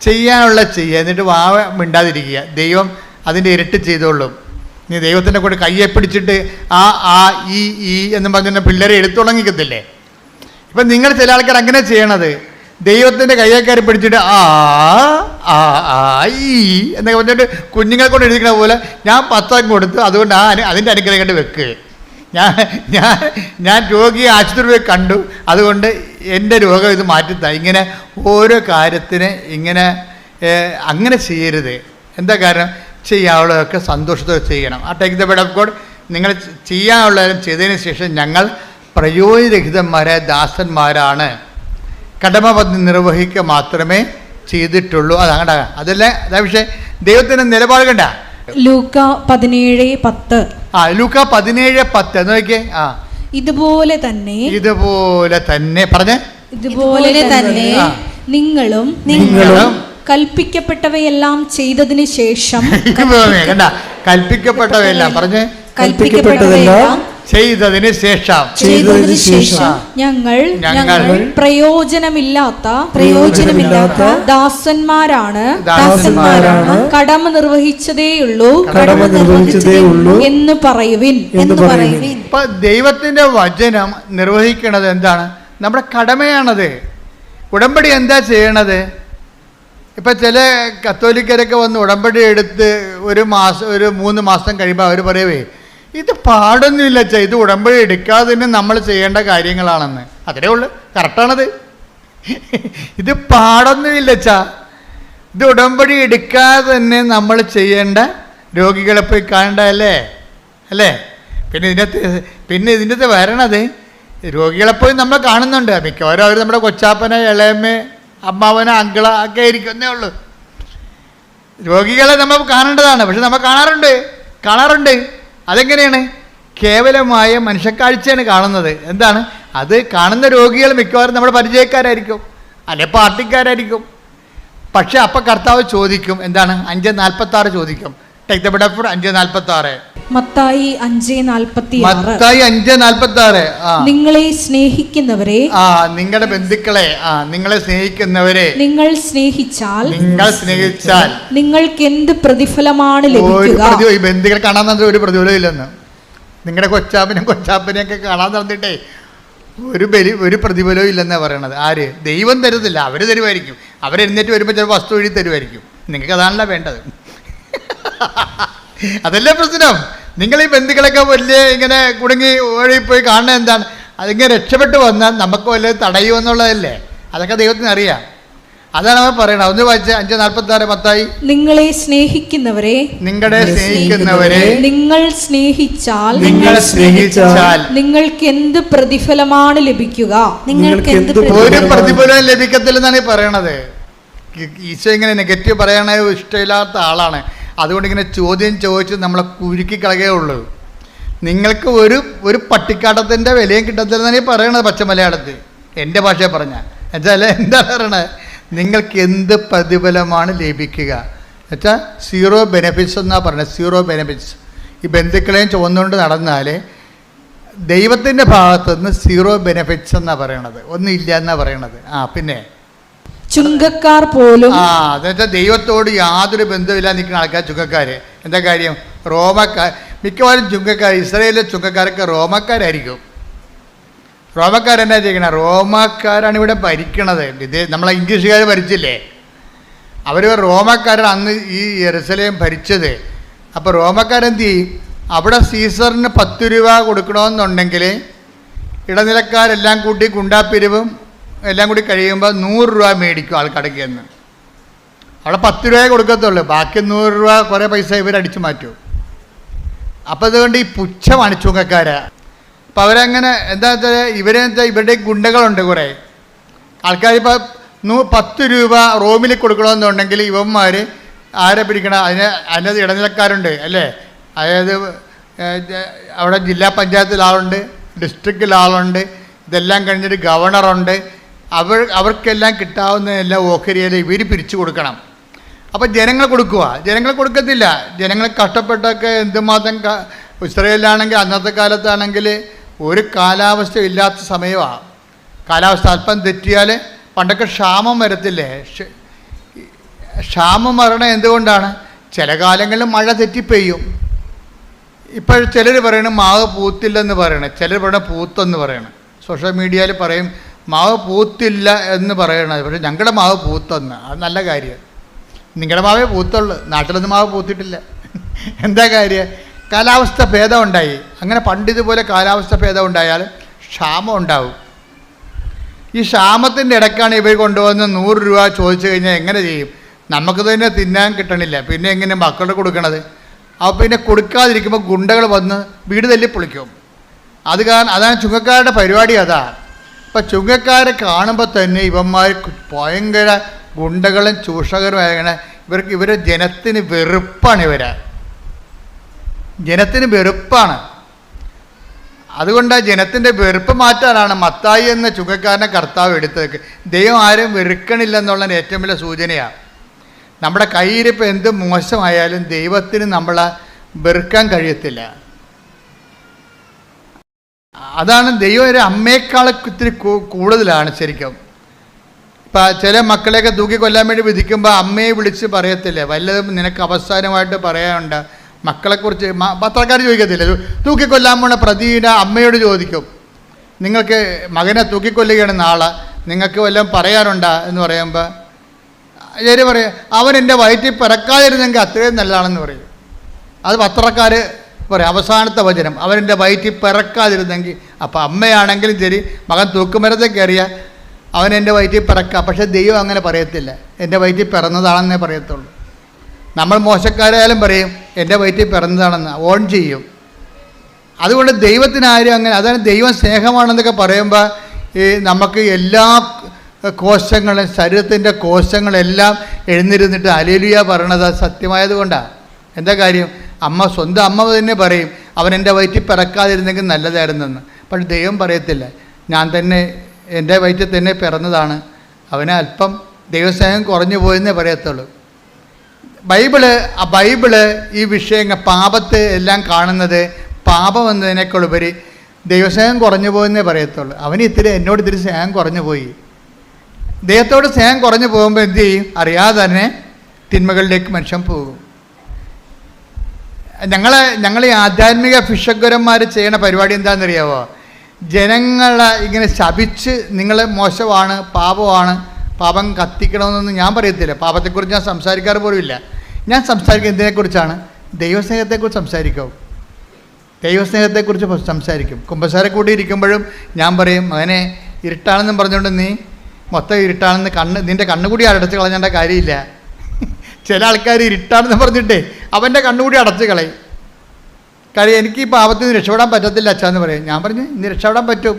S2: ചെയ്യാനുള്ള ചെയ്യുക, എന്നിട്ട് വാവ മിണ്ടാതിരിക്കുക. ദൈവം അതിൻ്റെ ഇരട്ടി ചെയ്തോളും. നീ ദൈവത്തിൻ്റെ കൂടെ കയ്യെ പിടിച്ചിട്ട് ആ ഈ എന്ന് പറഞ്ഞ പിള്ളേരെ എടുത്തുടങ്ങിക്കത്തില്ലേ? ഇപ്പം നിങ്ങൾ ചില ആൾക്കാർ അങ്ങനെ ചെയ്യണത്, ദൈവത്തിൻ്റെ കയ്യേക്കാരെ പിടിച്ചിട്ട് ഈ എന്നൊക്കെ പറഞ്ഞിട്ട് കുഞ്ഞുങ്ങളെ കൊണ്ട് എഴുതിക്കണ പോലെ ഞാൻ 10 കൊടുത്തു, അതുകൊണ്ട് അതിൻ്റെ അനുഗ്രഹം കണ്ട് വെക്ക്. ഞാൻ രോഗിയെ ആശുപത്രി പോയി കണ്ടു, അതുകൊണ്ട് എൻ്റെ രോഗം ഇത് മാറ്റിത്താ. ഇങ്ങനെ ഓരോ കാര്യത്തിന് ഇങ്ങനെ അങ്ങനെ ചെയ്യരുത്. എന്താ കാരണം? ചെയ്യാനുള്ളതൊക്കെ സന്തോഷത്തോടെ ചെയ്യണം. ആ take the word of God. നിങ്ങൾ ചെയ്യാനുള്ളതും ചെയ്തതിന് ശേഷം ഞങ്ങൾ പ്രയോജനരഹിതന്മാരായ ദാസന്മാരാണ്, കടമബദ്ധ നിർവഹിക്കുക മാത്രമേ ചെയ്തിട്ടുള്ളൂ. അതല്ല അതാ വിഷയം. ദൈവത്തിൻ്റെ നിലപാട് കണ്ട
S1: ലൂക്ക 17:10.
S2: ലൂക്ക 17:10 നോക്കിയേ.
S1: ഇതുപോലെ തന്നെ
S2: പറഞ്ഞേ,
S1: ഇതുപോലെ തന്നെ നിങ്ങളും കൽപ്പിക്കപ്പെട്ടവയെല്ലാം ചെയ്തതിന് ശേഷം
S2: കണ്ട, കൽപ്പിക്കപ്പെട്ടവയെല്ലാം പറഞ്ഞേ,
S1: കൽപ്പിക്കപ്പെട്ടവയെല്ലാം
S2: ചെയ്തതിന് ശേഷം
S1: ഞങ്ങൾ പ്രയോജനമില്ലാത്ത ദാസന്മാരാണ് കടമ നിർവഹിച്ചതേയുള്ളൂ എന്ന് പറയുവിൻ.
S2: ഇപ്പൊ ദൈവത്തിന്റെ വചനം നിർവഹിക്കണത് എന്താണ്? നമ്മുടെ കടമയാണത്. ഉടമ്പടി എന്താ ചെയ്യണത്? ഇപ്പം ചില കത്തോലിക്കരൊക്കെ വന്ന് ഉടമ്പടി എടുത്ത് 3 മാസം കഴിയുമ്പോൾ അവർ പറയുവേ, ഇത് പാടൊന്നുമില്ല അച്ഛാ, ഇത് ഉടമ്പടി എടുക്കാതെ തന്നെ നമ്മൾ ചെയ്യേണ്ട കാര്യങ്ങളാണെന്ന്. അത്രേ ഉള്ളു, കറക്റ്റാണത്. ഇത് പാടൊന്നുമില്ല അച്ഛാ, ഇത് ഉടമ്പടി എടുക്കാതെ തന്നെ നമ്മൾ ചെയ്യേണ്ട, രോഗികളെ പോയി കാണണ്ടല്ലേ അല്ലേ? പിന്നെ ഇതിൻ്റെ വരണത് രോഗികളെപ്പോഴും നമ്മൾ കാണുന്നുണ്ട്. മിക്കവാറും അവർ നമ്മുടെ കൊച്ചാപ്പന, ഇളയമ്മ, അമ്മാവന, അങ്കിള ഒക്കെ ആയിരിക്കുന്നേ ഉള്ളൂ. രോഗികളെ നമ്മൾ കാണേണ്ടതാണ്, പക്ഷെ നമ്മൾ കാണാറുണ്ട്. അതെങ്ങനെയാണ്? കേവലമായ മനുഷ്യക്കാഴ്ചയാണ് കാണുന്നത്. എന്താണ് അത്? കാണുന്ന രോഗികൾ മിക്കവാറും നമ്മുടെ പരിചയക്കാരായിരിക്കും, അല്ലെ പാർട്ടിക്കാരായിരിക്കും. പക്ഷെ അപ്പം കർത്താവ് ചോദിക്കും, എന്താണ്? 5:46 ചോദിക്കും. Take the word of 5:46.
S1: Mathai
S2: 5:46.
S1: നിങ്ങളെ സ്നേഹിക്കുന്നവരെ,
S2: നിങ്ങളുടെ ബന്ധുക്കളെ, നിങ്ങളെ സ്നേഹിക്കുന്നവരെ നിങ്ങൾ സ്നേഹിച്ചാൽ
S1: നിങ്ങൾക്ക് എന്ത് പ്രതിഫലമാണ് ലഭിക്കുക?
S2: ഈ ബന്ധുക്കളെ കാണാൻ ഒരു പ്രതിഫലം ഇല്ലെന്ന്. നിങ്ങളുടെ കൊച്ചാപ്പനെയൊക്കെ കാണാൻ നടന്നിട്ടേ ഒരു പ്രതിഫലവും ഇല്ലെന്നാണ് പറയണത്. ആര്? ദൈവം തരുന്നില്ല, അവർ തരുമായിരിക്കും. അവരെഴുന്നേറ്റ് വരുമ്പോൾ ചിലപ്പോൾ വസ്തു എഴുതി തരുമായിരിക്കും. നിങ്ങൾക്ക് അതാണല്ലോ വേണ്ടത്. അതല്ലേ പ്രശ്നം. നിങ്ങൾ ഈ ബന്ധുക്കളൊക്കെ വലിയ ഇങ്ങനെ കുടുങ്ങി ഓടിപ്പോയി കാണുന്നത് എന്താണ്? അതിങ്ങനെ രക്ഷപ്പെട്ട് വന്നാൽ നമുക്ക് വല്ലതും തടയുമെന്നുള്ളതല്ലേ. അതൊക്കെ ദൈവത്തിന് അറിയാം. അതാണ് അവർ പറയണത്. ഒന്ന് വായിച്ച 5:46 മത്തായി.
S1: നിങ്ങളെ സ്നേഹിക്കുന്നവരെ നിങ്ങൾ സ്നേഹിച്ചാൽ നിങ്ങൾക്ക് എന്ത് പ്രതിഫലമാണ് ലഭിക്കുക?
S2: ഒരു പ്രതിഫലം ലഭിക്കത്തില്ലെന്നാണ് ഈ പറയണത്. ഈശോ ഇങ്ങനെ നെഗറ്റീവ് പറയണ ഇഷ്ടമില്ലാത്ത ആളാണ്. അതുകൊണ്ട് ഇങ്ങനെ ചോദ്യം ചോദിച്ച് നമ്മളെ കുരുക്കി കളയുകയുള്ളൂ. നിങ്ങൾക്ക് ഒരു പട്ടിക്കാട്ടത്തിൻ്റെ വിലയും കിട്ടത്തില്ലെന്നാണ് ഈ പറയണത് പച്ച മലയാളത്തിൽ. എൻ്റെ ഭാഷയെ പറഞ്ഞാൽ എന്നുവെച്ചാൽ എന്താ പറയണത്? നിങ്ങൾക്ക് എന്ത് പ്രതിഫലമാണ് ലഭിക്കുക എന്നുവെച്ചാൽ സീറോ ബെനിഫിറ്റ്സ് എന്നാണ് പറയുന്നത്. Zero benefits. ഈ ബന്ധുക്കളെയും ചുവന്നുകൊണ്ട് നടന്നാൽ ദൈവത്തിൻ്റെ ഭാഗത്തുനിന്ന് സീറോ ബെനിഫിറ്റ്സ് എന്നാണ് പറയണത്. ഒന്നും ഇല്ല എന്നാണ് പറയണത്. പിന്നെ
S1: ചുങ്കക്കാർ പോലും
S2: എന്നുവെച്ചാൽ ദൈവത്തോട് യാതൊരു ബന്ധമില്ല നിൽക്കുന്ന ആൾക്കാർ ചുങ്കക്കാർ. എന്താ കാര്യം? റോമക്കാർ. മിക്കവാറും ചുങ്കക്കാർ, ഇസ്രായേലിലെ ചുങ്കക്കാരൊക്കെ റോമക്കാരായിരിക്കും. റോമക്കാരെന്നാ ചെയ്യണം? റോമക്കാരാണ് ഇവിടെ ഭരിക്കണത്. ഇത് നമ്മളെ ഇംഗ്ലീഷുകാർ ഭരിച്ചില്ലേ, അവർ റോമക്കാരാണ് അന്ന് ഈ യെരുശലേം ഭരിച്ചത്. അപ്പോൾ റോമക്കാരെന്ത് ചെയ്യും? അവിടെ സീസറിന് 10 രൂപ കൊടുക്കണമെന്നുണ്ടെങ്കിൽ ഇടനിലക്കാരെല്ലാം കൂട്ടി ഗുണ്ടാപ്പിരിവും എല്ലാം കൂടി കഴിയുമ്പോൾ 100 രൂപ മേടിക്കും ആൾക്കടയ്ക്ക് എന്ന്. അവിടെ 10 രൂപയെ കൊടുക്കത്തുള്ളൂ, ബാക്കി 100 രൂപ കുറേ പൈസ ഇവരടിച്ചു മാറ്റും. അപ്പോൾ അതുകൊണ്ട് ഈ പുച്ഛമാണ് ചുങ്കക്കാർ. അപ്പോൾ അവരങ്ങനെ എന്താ വെച്ചാൽ ഇവരുടെ ഗുണ്ടകളുണ്ട് കുറേ ആൾക്കാർ. ഇപ്പോൾ 10 രൂപ റോമിൽ കൊടുക്കണമെന്നുണ്ടെങ്കിൽ ഇവന്മാർ ആരെ പിടിക്കണം? അതിനകത്ത് ഇടനിലക്കാരുണ്ട് അല്ലേ. അതായത് അവിടെ ജില്ലാ പഞ്ചായത്തിൽ ആളുണ്ട്, ഡിസ്ട്രിക്റ്റിൽ ആളുണ്ട്, ഇതെല്ലാം കഴിഞ്ഞിട്ട് ഗവർണറുണ്ട്. അവർക്കെല്ലാം കിട്ടാവുന്നതെല്ലാം ഓഹരിയിൽ ഇവർ പിരിച്ചു കൊടുക്കണം. അപ്പോൾ ജനങ്ങൾ കൊടുക്കുക. ജനങ്ങൾ കൊടുക്കത്തില്ല. ജനങ്ങൾ കഷ്ടപ്പെട്ടൊക്കെ എന്തുമാത്രം ഇസ്രായേലിലാണെങ്കിൽ അന്നത്തെ കാലത്താണെങ്കിൽ ഒരു കാലാവസ്ഥ ഇല്ലാത്ത സമയമാണ്. കാലാവസ്ഥ അല്പം തെറ്റിയാൽ പണ്ടൊക്കെ ക്ഷാമം വരത്തില്ലേ. ക്ഷാമം വരണ എന്തുകൊണ്ടാണ്? ചില കാലങ്ങളിൽ മഴ തെറ്റിപ്പെയ്യും. ഇപ്പോൾ ചിലർ പറയണം മാവ് പൂത്തില്ലെന്ന് പറയണം, ചിലർ പറയണം പൂത്തെന്ന് പറയണം. സോഷ്യൽ മീഡിയയിൽ പറയും മാവ് പൂത്തില്ല എന്ന് പറയണത്. പക്ഷേ ഞങ്ങളുടെ മാവ് പൂത്തെന്ന്. അത് നല്ല കാര്യം. നിങ്ങളുടെ മാവേ പൂത്തുള്ളൂ, നാട്ടിലൊന്നും മാവ് പൂത്തിട്ടില്ല. എന്താ കാര്യം? കാലാവസ്ഥ ഭേദം ഉണ്ടായി. അങ്ങനെ പണ്ടിതുപോലെ കാലാവസ്ഥ ഭേദം ഉണ്ടായാൽ ക്ഷാമം ഉണ്ടാവും. ഈ ക്ഷാമത്തിൻ്റെ ഇടയ്ക്കാണ് ഇവർ കൊണ്ടുവന്ന് 100 രൂപ ചോദിച്ചു കഴിഞ്ഞാൽ എങ്ങനെ ചെയ്യും? നമുക്ക് തന്നെ തിന്നാൻ കിട്ടണില്ല, പിന്നെ എങ്ങനെ മക്കളുടെ കൊടുക്കണത്? അപ്പോൾ പിന്നെ കൊടുക്കാതിരിക്കുമ്പോൾ ഗുണ്ടകൾ വന്ന് വീട് തല്ലി പൊളിക്കും. അതാണ് ചുങ്കക്കാരുടെ പരിപാടി. അതാ. ഇപ്പം ചുങ്കക്കാരെ കാണുമ്പോൾ തന്നെ ഇവന്മാർ ഭയങ്കര ഗുണ്ടകളും ചൂഷകരുമായ ഇവരെ ജനത്തിന് വെറുപ്പാണ്. ജനത്തിന് വെറുപ്പാണ്. അതുകൊണ്ട് ജനത്തിൻ്റെ വെറുപ്പ് മാറ്റാനാണ് മത്തായി എന്ന ചുങ്കക്കാരനെ കർത്താവ് എടുത്തത്. ദൈവം ആരും വെറുക്കണില്ലെന്നുള്ളതിന് ഏറ്റവും വലിയ സൂചനയാണ്. നമ്മുടെ കയ്യിരിപ്പോൾ എന്ത് മോശമായാലും ദൈവത്തിന് നമ്മളെ വെറുക്കാൻ കഴിയത്തില്ല. അതാണ് ദൈവം ഒരു അമ്മയെക്കാളെ ഇത്തിരി കൂടുതലാണ് ശരിക്കും. ഇപ്പം ചില മക്കളെയൊക്കെ തൂക്കിക്കൊല്ലാൻ വേണ്ടി വിധിക്കുമ്പോൾ അമ്മയെ വിളിച്ച് പറയത്തില്ലേ, വല്ലതും നിനക്ക് അവസാനമായിട്ട് പറയാനുണ്ട്? മക്കളെക്കുറിച്ച് പത്രക്കാർ ചോദിക്കത്തില്ല. തൂക്കിക്കൊല്ലാൻ പോണ പ്രതിയുടെ അമ്മയോട് ചോദിക്കും, നിങ്ങൾക്ക് മകനെ തൂക്കിക്കൊല്ലുകയാണ് നാളെ, നിങ്ങൾക്ക് വല്ലതും പറയാനുണ്ടോ എന്ന് പറയുമ്പോൾ ശരി പറയും, അവൻ എൻ്റെ വയറ്റിൽ പിറക്കാതിരുന്നെങ്കിൽ അത്രയും നല്ലതാണെന്ന് പറയും. അത് പത്രക്കാർ പറയും അവസാനത്തെ വചനം, അവനെൻ്റെ വയറ്റിൽ പിറക്കാതിരുന്നെങ്കിൽ. അപ്പോൾ അമ്മയാണെങ്കിലും ശരി, മകൻ തൂക്കുമരത്തിൽ കയറിയ അവൻ എൻ്റെ വയറ്റിൽ പിറക്കാം. പക്ഷേ ദൈവം അങ്ങനെ പറയത്തില്ല, എൻ്റെ വയറ്റിൽ പിറന്നതാണെന്നേ പറയത്തുള്ളൂ. നമ്മൾ മോശക്കാരായാലും പറയും എൻ്റെ വയറ്റിൽ പിറന്നതാണെന്ന്, ഓൺ ചെയ്യും. അതുകൊണ്ട് ദൈവത്തിനാരും അങ്ങനെ. അതാണ് ദൈവം സ്നേഹമാണെന്നൊക്കെ പറയുമ്പോൾ ഈ നമുക്ക് എല്ലാ കോശങ്ങളും, ശരീരത്തിൻ്റെ കോശങ്ങളെല്ലാം എഴുന്നിരുന്നിട്ട് ഹല്ലേലൂയ പറയണത് സത്യമായത് കൊണ്ടാണ്. എന്താ കാര്യം? സ്വന്തം അമ്മ തന്നെ പറയും അവൻ എൻ്റെ വയറ്റിൽ പിറക്കാതിരുന്നെങ്കിൽ നല്ലതായിരുന്നെന്ന്. പക്ഷെ ദൈവം പറയത്തില്ല, ഞാൻ തന്നെ എൻ്റെ വയറ്റിൽ തന്നെ പിറന്നതാണ്, അവനെ അല്പം ദൈവസ്നേഹം കുറഞ്ഞു പോയെന്നേ പറയത്തുള്ളൂ. ബൈബിള് ഈ വിഷയങ്ങൾ പാപത്തെ എല്ലാം കാണുന്നത് പാപം എന്നതിനേക്കാളുപരി ദൈവസ്നേഹം കുറഞ്ഞു പോയെന്നേ പറയത്തുള്ളൂ. എന്നോട് ഇത്തിരി സ്നേഹം കുറഞ്ഞു പോയി. ദൈവത്തോട് സ്നേഹം കുറഞ്ഞു പോകുമ്പോൾ എന്ത് ചെയ്യും? അറിയാതെ തന്നെ തിന്മകളിലേക്ക് മനുഷ്യൻ പോകും. ഞങ്ങൾ ഈ ആധ്യാത്മിക ഭിഷഗ്വരന്മാർ ചെയ്യണ പരിപാടി എന്താണെന്നറിയാമോ? ജനങ്ങളെ ഇങ്ങനെ ശപിച്ച് നിങ്ങൾ മോശമാണ്, പാപമാണ്, പാപം കത്തിക്കണമെന്നൊന്നും ഞാൻ പറയത്തില്ല. പാപത്തെക്കുറിച്ച് ഞാൻ സംസാരിക്കാറ് പോലുമില്ല. ഞാൻ സംസാരിക്കുക എന്തിനെക്കുറിച്ചാണ്? ദൈവസ്നേഹത്തെക്കുറിച്ച് സംസാരിക്കും. ദൈവസ്നേഹത്തെക്കുറിച്ച് സംസാരിക്കും. കുമ്പസാരക്കൂടി ഇരിക്കുമ്പോഴും ഞാൻ പറയും, മകനെ ഇരുട്ടാണെന്നും പറഞ്ഞുകൊണ്ട് നീ മൊത്തം ഇരുട്ടാണെന്ന് നിൻ്റെ കണ്ണുകൂടി അടച്ച് കളഞ്ഞേണ്ട കാര്യമില്ല. ചില ആൾക്കാർ ഇരുട്ടാണെന്ന് പറഞ്ഞിട്ടേ അവൻ്റെ കണ്ണുകൂടി അടച്ച് കളയും. കാര്യം എനിക്ക് ഈ പാപത്തിൽ നിന്ന് രക്ഷപ്പെടാൻ പറ്റത്തില്ല അച്ഛാന്ന് പറയും. ഞാൻ പറഞ്ഞു, ഇന്ന് രക്ഷപ്പെടാൻ പറ്റും,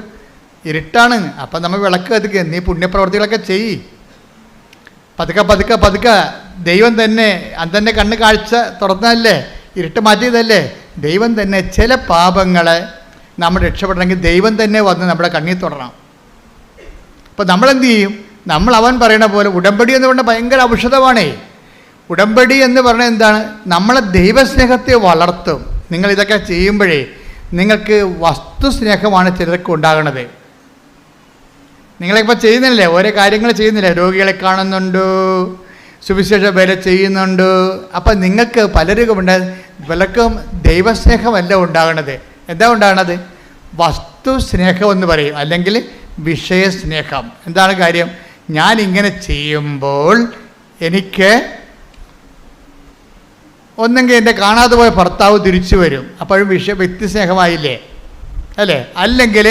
S2: ഇരുട്ടാണ്. അപ്പം നമ്മൾ വിളക്ക് കത്തിക്കുക, നീ പുണ്യപ്രവർത്തികളൊക്കെ ചെയ്യ്. പതുക്കെ പതുക്കെ പതുക്കെ ദൈവം തന്നെ അന്തൻ്റെ കണ്ണ് കാഴ്ച തുറന്നതല്ലേ, ഇരുട്ട് മാറ്റിയതല്ലേ. ദൈവം തന്നെ ചില പാപങ്ങളെ നമ്മൾ രക്ഷപ്പെടണമെങ്കിൽ ദൈവം തന്നെ വന്ന് നമ്മുടെ കണ്ണിൽ തൊടണം. അപ്പോൾ നമ്മളെന്ത് ചെയ്യും? നമ്മൾ അവൻ പറയണ പോലെ ഉടമ്പടി എന്ന് പറഞ്ഞാൽ ഭയങ്കര ഔഷധമാണേ. ഉടമ്പടി എന്ന് പറഞ്ഞാൽ എന്താണ്? നമ്മളെ ദൈവസ്നേഹത്തെ വളർത്തും. നിങ്ങളിതൊക്കെ ചെയ്യുമ്പോഴേ നിങ്ങൾക്ക് വസ്തുസ്നേഹമാണ് ചിലർക്ക് ഉണ്ടാകണത്. നിങ്ങളിപ്പോൾ ചെയ്യുന്നില്ലേ, ഓരോ കാര്യങ്ങൾ ചെയ്യുന്നില്ലേ, രോഗികളെ കാണുന്നുണ്ട്, സുവിശേഷ വേല ചെയ്യുന്നുണ്ട്. അപ്പം നിങ്ങൾക്ക് പലർക്കും ദൈവസ്നേഹമല്ല ഉണ്ടാകണത്. എന്താ ഉണ്ടാകണത്? വസ്തുസ്നേഹം എന്ന് പറയും, അല്ലെങ്കിൽ വിഷയസ്നേഹം. എന്താണ് കാര്യം? ഞാനിങ്ങനെ ചെയ്യുമ്പോൾ എനിക്ക് ഒന്നെങ്കിൽ എൻ്റെ കാണാതെ പോയ ഭർത്താവ് തിരിച്ചു വരും, അപ്പോഴും വ്യക്തിസ്നേഹമായില്ലേ അല്ലേ? അല്ലെങ്കിൽ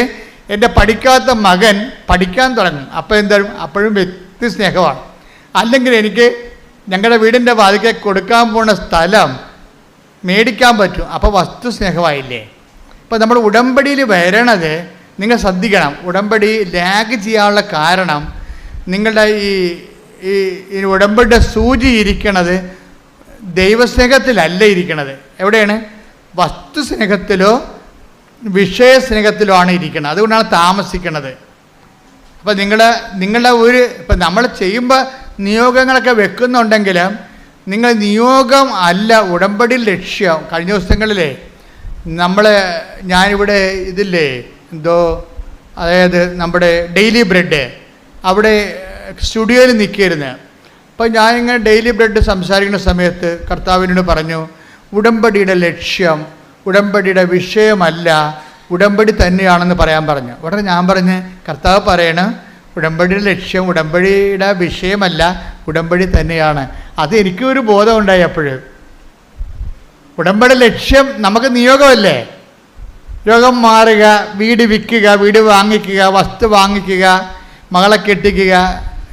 S2: എൻ്റെ പഠിക്കാത്ത മകൻ പഠിക്കാൻ തുടങ്ങും, അപ്പോൾ എന്തായാലും അപ്പോഴും വ്യക്തിസ്നേഹമാണ്. അല്ലെങ്കിൽ എനിക്ക് ഞങ്ങളുടെ വീടിൻ്റെ വാതിൽക്ക് കൊടുക്കാൻ പോകുന്ന സ്ഥലം മേടിക്കാൻ പറ്റും, അപ്പോൾ വസ്തുസ്നേഹമായില്ലേ? അപ്പോൾ നമ്മൾ ഉടമ്പടിയിൽ വരണത് നിങ്ങൾ ശ്രദ്ധിക്കണം. ഉടമ്പടി ലാഗ് ചെയ്യാനുള്ള കാരണം നിങ്ങളുടെ ഈ ഉടമ്പടിയുടെ സൂചി ഇരിക്കണത് ദൈവസ്നേഹത്തിലല്ല ഇരിക്കണത്. എവിടെയാണ്? വസ്തുസ്നേഹത്തിലോ വിഷയസ്നേഹത്തിലോ ആണ് ഇരിക്കുന്നത്. അതുകൊണ്ടാണ് താമസിക്കുന്നത്. അപ്പോൾ ഇപ്പം നമ്മൾ ചെയ്യുമ്പോൾ നിയോഗങ്ങളൊക്കെ വെക്കുന്നുണ്ടെങ്കിലും നിങ്ങൾ നിയോഗം അല്ല ഉടമ്പടി ലക്ഷ്യം. കഴിഞ്ഞ ദിവസങ്ങളിലേ ഞാനിവിടെ ഇതില്ലേ അതായത് നമ്മുടെ ഡെയിലി ബ്രെഡ് അവിടെ സ്റ്റുഡിയോയിൽ നിൽക്കിയിരുന്നു. അപ്പോൾ ഞാനിങ്ങനെ ഡെയിലി ബ്രെഡ് സംസാരിക്കുന്ന സമയത്ത് കർത്താവിനോട് പറഞ്ഞു, ഉടമ്പടിയുടെ ലക്ഷ്യം ഉടമ്പടിയുടെ വിഷയമല്ല, ഉടമ്പടി തന്നെയാണെന്ന് പറയാൻ പറഞ്ഞു. ഉടനെ ഞാൻ പറഞ്ഞ്, കർത്താവ് പറയണ ഉടമ്പടിയുടെ ലക്ഷ്യം ഉടമ്പടിയുടെ വിഷയമല്ല, ഉടമ്പടി തന്നെയാണ്. അത് എനിക്കൊരു ബോധം ഉണ്ടായി. അപ്പോഴും ഉടമ്പടി ലക്ഷ്യം നമുക്ക് നിയോഗമല്ലേ? രോഗം മാറുക, വീട് വിൽക്കുക, വീട് വാങ്ങിക്കുക, വസ്തു വാങ്ങിക്കുക, മകളെ കെട്ടിക്കുക,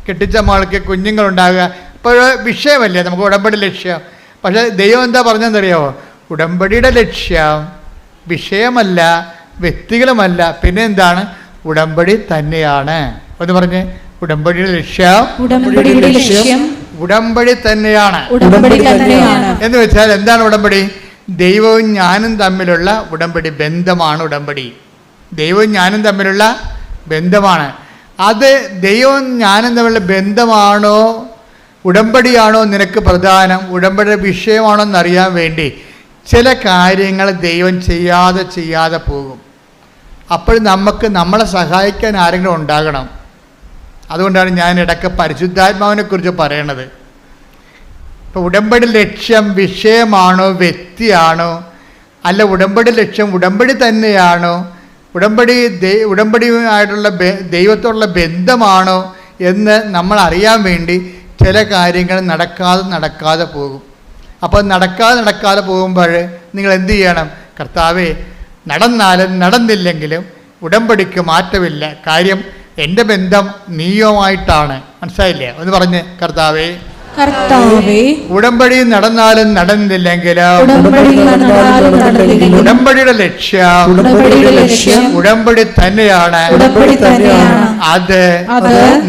S2: കെട്ടിച്ച മകൾക്ക് കുഞ്ഞുങ്ങളുണ്ടാകുക. അപ്പോൾ വിഷയമല്ലേ നമുക്ക് ഉടമ്പടി ലക്ഷ്യം? പക്ഷേ ദൈവം എന്താ പറഞ്ഞതെന്നറിയാമോ? ഉടമ്പടിയുടെ ലക്ഷ്യം വിഷയമല്ല, വ്യക്തികളുമല്ല, പിന്നെ എന്താണ്? ഉടമ്പടി തന്നെയാണ്. ഒന്ന് പറഞ്ഞ്, ഉടമ്പടിയുടെ ലക്ഷ്യം ഉടമ്പടി തന്നെയാണ്. എന്ന് വെച്ചാൽ എന്താണ് ഉടമ്പടി? ദൈവവും ഞാനും തമ്മിലുള്ള ഉടമ്പടി ബന്ധമാണ് ഉടമ്പടി. ദൈവവും ഞാനും തമ്മിലുള്ള ബന്ധമാണ്. അത് ദൈവവും ഞാനും തമ്മിലുള്ള ബന്ധമാണോ ഉടമ്പടിയാണോ നിനക്ക് പ്രധാനം, ഉടമ്പടിയുടെ വിഷയമാണോ എന്നറിയാൻ വേണ്ടി ചില കാര്യങ്ങൾ ദൈവം ചെയ്യാതെ പോകും. അപ്പോൾ നമ്മളെ സഹായിക്കാൻ ആരെങ്കിലും ഉണ്ടാകണം. അതുകൊണ്ടാണ് ഞാൻ ഇടയ്ക്ക് പരിശുദ്ധാത്മാവിനെക്കുറിച്ച് പറയണത്. ഇപ്പോൾ ഉടമ്പടി ലക്ഷ്യം വിഷയമാണോ വ്യക്തിയാണോ, അല്ല ഉടമ്പടി ലക്ഷ്യം ഉടമ്പടി തന്നെയാണോ, ഉടമ്പടിയുമായിട്ടുള്ള ദൈവത്തോടുള്ള ബന്ധമാണോ എന്ന് നമ്മൾ അറിയാൻ വേണ്ടി ചില കാര്യങ്ങൾ നടക്കാതെ പോകും. അപ്പോൾ നടക്കാതെ പോകുമ്പോൾ നിങ്ങൾ എന്ത് ചെയ്യണം? കർത്താവേ, നടന്നാലും നടന്നില്ലെങ്കിലും ഉടമ്പടിക്ക് മാറ്റമില്ല. കാര്യം എൻ്റെ ബന്ധം നീയുമായിട്ടാണ്. മനസ്സിലായില്ലേ? ഒന്ന് പറഞ്ഞ്, കർത്താവേ ഉടമ്പടി നടന്നാലും നടന്നില്ലെങ്കിലും ഉടമ്പടിയുടെ ലക്ഷ്യം ഉടമ്പടി തന്നെയാണ്. അത്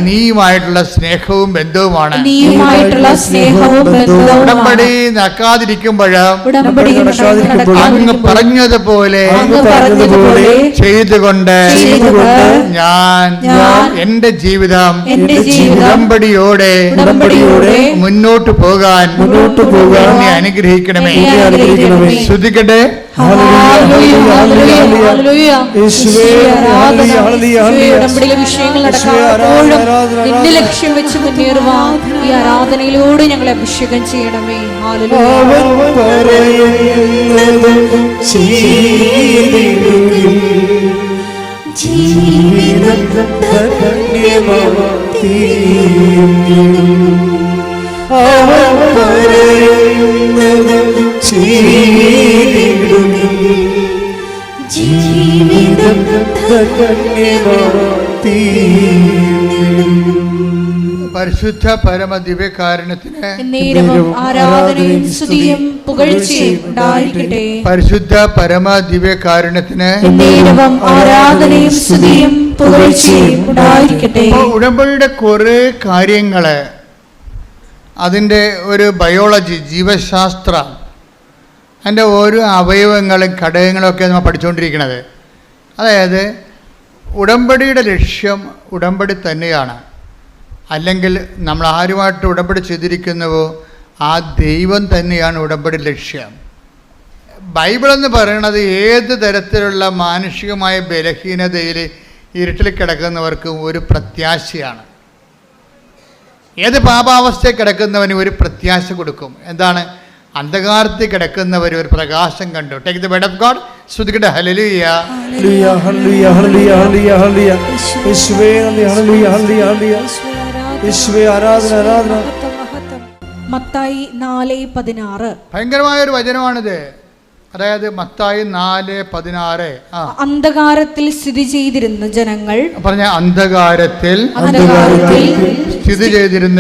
S2: നീയുമായിട്ടുള്ള സ്നേഹവും ബന്ധവുമാണ്. ഉടമ്പടി നടക്കാതിരിക്കുമ്പോഴും അങ്ങ് പറഞ്ഞതുപോലെ ചെയ്തുകൊണ്ട് ഞാൻ എൻ്റെ ജീവിതം ഉടമ്പടിയോടെ മുന്നോട്ട് പോകാൻ നീ അനുഗ്രഹിക്കണമേ. ശ്രുതിക്കട്ടെ.
S1: ഉടമ്പടിയിലെ വിഷയങ്ങൾ നടക്കാപ്പോഴും നിന്റെ ലക്ഷ്യം വെച്ച് മുന്നേറുവാൻ ഈ ആരാധനയിലൂടെ ഞങ്ങളെ അഭിഷേകം ചെയ്യണമേ.
S3: ജീവിതം ധന്യമായിത്തീർന്നിടും. അവൻ പറയുന്നത് ചെയ്തിടും. ജീവിതം ധന്യമായിത്തീർന്നിടും.
S2: പരിശുദ്ധ പരമ ദിവ്യകാരുണ്യത്തിന്
S1: നേരവും ആരാധനയും സ്തുതിയും പുകഴ്ചയും ഉണ്ടായിരിക്കട്ടെ.
S2: പരിശുദ്ധ പരമ ദിവ്യകാരുണ്യത്തിന്
S1: നേരവും ആരാധനയും സ്തുതിയും പുകഴ്ചയും ഉണ്ടായിരിക്കട്ടെ.
S2: ഉടമ്പടിയുടെ കുറേ കാര്യങ്ങള്, അതിൻ്റെ ഒരു ബയോളജി, ജീവശാസ്ത്രം, അതിൻ്റെ ഓരോ അവയവങ്ങളും ഘടകങ്ങളും ഒക്കെ നമ്മൾ പഠിച്ചുകൊണ്ടിരിക്കുന്നത്. അതായത് ഉടമ്പടിയുടെ ലക്ഷ്യം ഉടമ്പടി തന്നെയാണ്. അല്ലെങ്കിൽ നമ്മൾ ആരുമായിട്ട് ഉടമ്പടി ചെയ്തിരിക്കുന്നുവോ ആ ദൈവം തന്നെയാണ് ഉടമ്പടി ലക്ഷ്യം. ബൈബിളെന്ന് പറയുന്നത് ഏത് തരത്തിലുള്ള മാനുഷികമായ ബലഹീനതയിൽ ഇരുട്ടിൽ കിടക്കുന്നവർക്കും ഒരു പ്രത്യാശയാണ്. ഏത് പാപാവസ്ഥയിൽ കിടക്കുന്നവന് ഒരു പ്രത്യാശ കൊടുക്കും. എന്താണ്? അന്ധകാരത്തിൽ കിടക്കുന്നവർ ഒരു പ്രകാശം കണ്ടു. Take the word of God. സ്തുതിക്കട്ടെ. Hallelujah,
S3: hallelujah, hallelujah, hallelujah, hallelujah, hallelujah. യേശുവേ നന്ദി. Hallelujah, hallelujah, hallelujah. യേശുവേ ആരാധന, ആരാധന.
S1: മത്തായി 4:16.
S2: ഭയങ്കരമായൊരു വചനമാണിത്. അതായത് മത്തായി 4:16.
S1: അന്ധകാരത്തിൽ സ്ഥിതി ചെയ്തിരുന്ന ജനങ്ങൾ,
S2: പറഞ്ഞ അന്ധകാരത്തിൽ സ്ഥിതി ചെയ്തിരുന്ന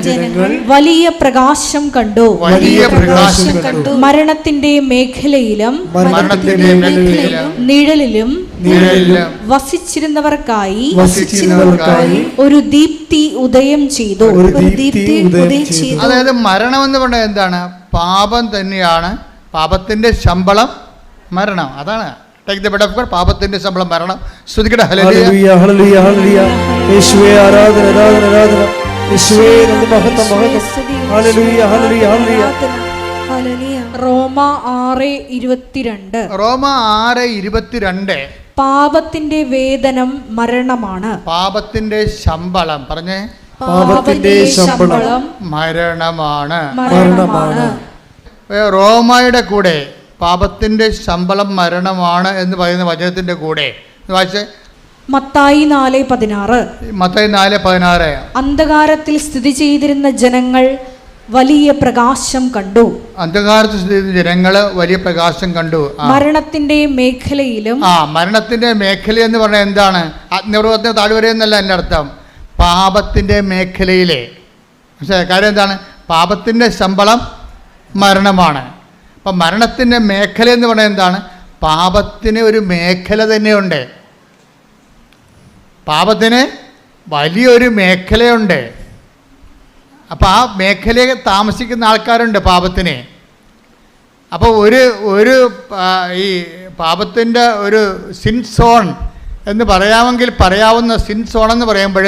S2: ജനങ്ങൾ
S1: വലിയ പ്രകാശം കണ്ടു.
S2: വലിയ പ്രകാശം കണ്ടു.
S1: മരണത്തിന്റെ മേഖലയിലും നിഴലിലും വസിച്ചിരുന്നവർക്കായി ഒരു ദീപ്തി ഉദയം ചെയ്തു.
S2: അതായത് മരണം എന്ന് പറഞ്ഞാൽ എന്താണ്? പാപം തന്നെയാണ്. പാപത്തിന്റെ ശമ്പളം മരണം. അതാണ് take the word of God. പാപത്തിന്റെ ശമ്പളം മരണം. സ്തുതിക്കട്ടെ.
S3: Hallelujah, hallelujah, hallelujah. യേശുവേ ആരാധന, ആരാധന, ആരാധന. യേശുവേ നന്ദി, മഹത്വം, മഹത്വം. Hallelujah, hallelujah, hallelujah.
S1: റോമ 6:22.
S2: റോമ 6:22.
S1: പാപത്തിന്റെ വേതനം മരണമാണ്.
S2: പാപത്തിന്റെ ശമ്പളം, പറഞ്ഞേ,
S3: പാപത്തിന്റെ ശമ്പളം
S2: മരണമാണ്.
S1: മരണമാണ്.
S2: റോമയുടെ കൂടെ പാപത്തിന്റെ ശമ്പളം മരണമാണ് എന്ന് പറയുന്ന വചനത്തിന്റെ കൂടെ വായിച്ചേ.
S1: മത്തായി 4:16.
S2: മത്തായി 4:16.
S1: അന്ധകാരത്തിൽ സ്ഥിതി ചെയ്തിരുന്ന ജനങ്ങൾ വലിയ പ്രകാശം കണ്ടു.
S2: അന്ധകാരത്തിൽ സ്ഥിതി ചെയ്തിരുന്ന ജനങ്ങള് വലിയ പ്രകാശം കണ്ടു.
S1: മരണത്തിന്റെ മേഖലയിലും.
S2: മരണത്തിന്റെ മേഖല എന്ന് പറഞ്ഞാൽ എന്താണ്? അഗ്നിപർവ്വതത്തിന് താഴ്വര എന്നല്ല എൻ്റെ അർത്ഥം. പാപത്തിന്റെ മേഖലയിലെ കാര്യം എന്താണ്? പാപത്തിന്റെ ശമ്പളം മരണമാണ്. അപ്പം മരണത്തിന്റെ മേഖല എന്ന് പറഞ്ഞാൽ എന്താണ്? പാപത്തിന് ഒരു മേഖല തന്നെയുണ്ട്. പാപത്തിന് വലിയൊരു മേഖലയുണ്ട്. അപ്പം ആ മേഖലയിൽ താമസിക്കുന്ന ആൾക്കാരുണ്ട് പാപത്തിന്. അപ്പോൾ ഒരു ഈ പാപത്തിൻ്റെ ഒരു സിൻ സോൺ എന്ന് പറയാമെങ്കിൽ പറയാവുന്ന സിൻ സോൺ എന്ന് പറയുമ്പോൾ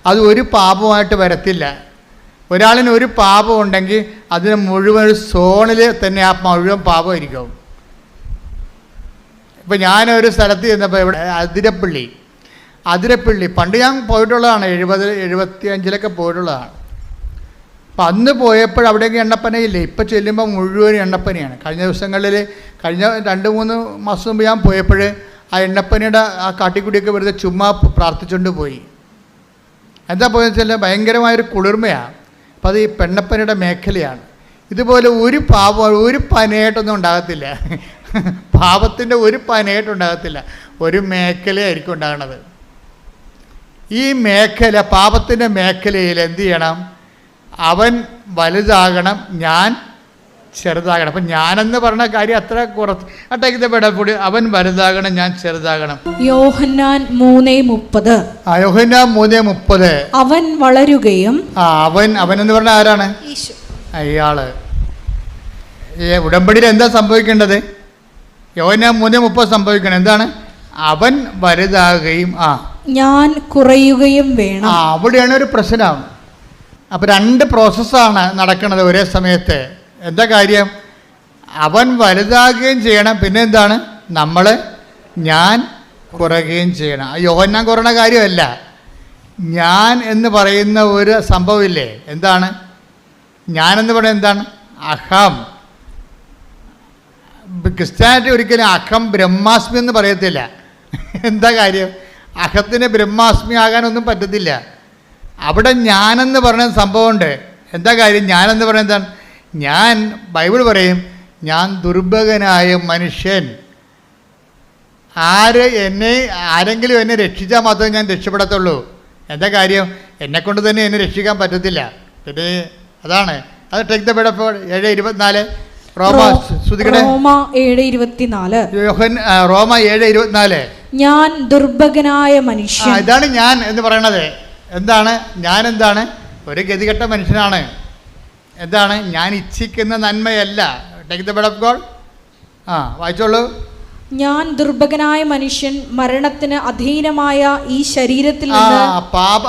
S2: അത് ഒരു പാപമായിട്ട് വരത്തില്ല. ഒരാളിന് ഒരു പാപം ഉണ്ടെങ്കിൽ അതിന് മുഴുവൻ ഒരു സോണിൽ തന്നെ ആ മുഴുവൻ പാപമായിരിക്കും. ഇപ്പം ഞാനൊരു സ്ഥലത്ത് ചെന്നപ്പോൾ ഇവിടെ അതിരപ്പള്ളി പണ്ട് ഞാൻ പോയിട്ടുള്ളതാണ്. 70-75 പോയിട്ടുള്ളതാണ്. അപ്പം അന്ന് പോയപ്പോൾ അവിടെയൊക്കെ എണ്ണപ്പനയില്ലേ. ഇപ്പം ചെല്ലുമ്പോൾ മുഴുവൻ എണ്ണപ്പനയാണ്. കഴിഞ്ഞ ദിവസങ്ങളിൽ കഴിഞ്ഞ 2-3 മാസം മുമ്പ് ഞാൻ പോയപ്പോൾ ആ എണ്ണപ്പനയുടെ ആ കാട്ടിക്കുടിയൊക്കെ വെറുതെ ചുമ്മാ പ്രാർത്ഥിച്ചുകൊണ്ട് പോയി. എന്താ പോയെന്ന് വെച്ചാൽ ഭയങ്കരമായൊരു കുളിർമയാണ്. അപ്പം അത് ഈ പെണ്ണപ്പനയുടെ മേഖലയാണ്. ഇതുപോലെ ഒരു പനയായിട്ടൊന്നും ഉണ്ടാകത്തില്ല. പാപത്തിൻ്റെ ഒരു പനയായിട്ടുണ്ടാകത്തില്ല. ഒരു മേഖലയായിരിക്കും ഉണ്ടാകുന്നത്. ഈ മേഖല, പാപത്തിൻ്റെ മേഖലയിൽ എന്ത് ചെയ്യണം? അവൻ വലുതാകണം, ഞാൻ ചെറുതാകണം. അപ്പം ഞാനെന്ന് പറഞ്ഞ കാര്യം അത്ര കുറച്ച് അട്ടേക്ക് അവൻ വലുതാകണം, ഞാൻ ചെറുതാകണം.
S1: യോഹന്നാൻ 3:30.
S2: യോഹന്നാൻ 3:30.
S1: അവൻ വളരുകയും.
S2: അവൻ എന്ന് പറഞ്ഞാൽ ആരാണ്? അയാള്. ഉടമ്പടിയിൽ എന്താ സംഭവിക്കേണ്ടത്? യോഹന്നാൻ 3:30 സംഭവിക്കണം. എന്താണ്? അവൻ വലുതാകുകയും
S1: ഞാൻ കുറയുകയും വേണം.
S2: അവിടെയാണ് ഒരു പ്രശ്നം. അപ്പം 2 പ്രോസസ്സാണ് നടക്കുന്നത് ഒരേ സമയത്ത്. എന്താ കാര്യം? അവൻ വലുതാകുകയും ചെയ്യണം, പിന്നെ എന്താണ്? ഞാൻ കുറയുകയും ചെയ്യണം. യോഹന്നാൻ കുറയുന്ന കാര്യമല്ല, ഞാൻ എന്ന് പറയുന്ന ഒരു സംഭവമില്ലേ. എന്താണ് ഞാനെന്ന് പറയുന്നത്? എന്താണ്? അഹം. ക്രിസ്ത്യാനിറ്റി ഒരിക്കലും അഹം ബ്രഹ്മാസ്മി എന്ന് പറയത്തില്ല. എന്താ കാര്യം? അഹത്തിന് ബ്രഹ്മാസ്മി ആകാനൊന്നും പറ്റത്തില്ല. അവിടെ ഞാനെന്ന് പറഞ്ഞ സംഭവമുണ്ട്. എന്താ കാര്യം? ഞാനെന്ന് പറയുന്നത് എന്താണ്? ഞാൻ, ബൈബിൾ പറയും, ഞാൻ ദുർഭകനായ മനുഷ്യൻ. ആരെങ്കിലും എന്നെ രക്ഷിച്ചാൽ മാത്രമേ ഞാൻ രക്ഷപ്പെടത്തുള്ളൂ. എന്താ കാര്യം? എന്നെക്കൊണ്ട് തന്നെ എന്നെ രക്ഷിക്കാൻ പറ്റത്തില്ല. പിന്നെ അതാണ് അത്. ടേക്ക് ദ ബെഡ് ഓഫ് 7:24 റോമ 7:24
S1: ഞാൻ ദുർഭകനായ മനുഷ്യൻ.
S2: ഇതാണ് ഞാൻ എന്ന് പറയണത്. എന്താണ് ഞാൻ? എന്താണ്? ഒരു ഗതികെട്ട മനുഷ്യനാണ്. എന്താണ്? ഞാൻ ഇച്ഛിക്കുന്ന നന്മയല്ല. Take the word of God. വായിച്ചോളൂ.
S1: ഞാൻ ദുർഭകനായ മനുഷ്യൻ, മരണത്തിന് അധീനമായ ഈ ശരീരത്തിൽ നിന്ന്.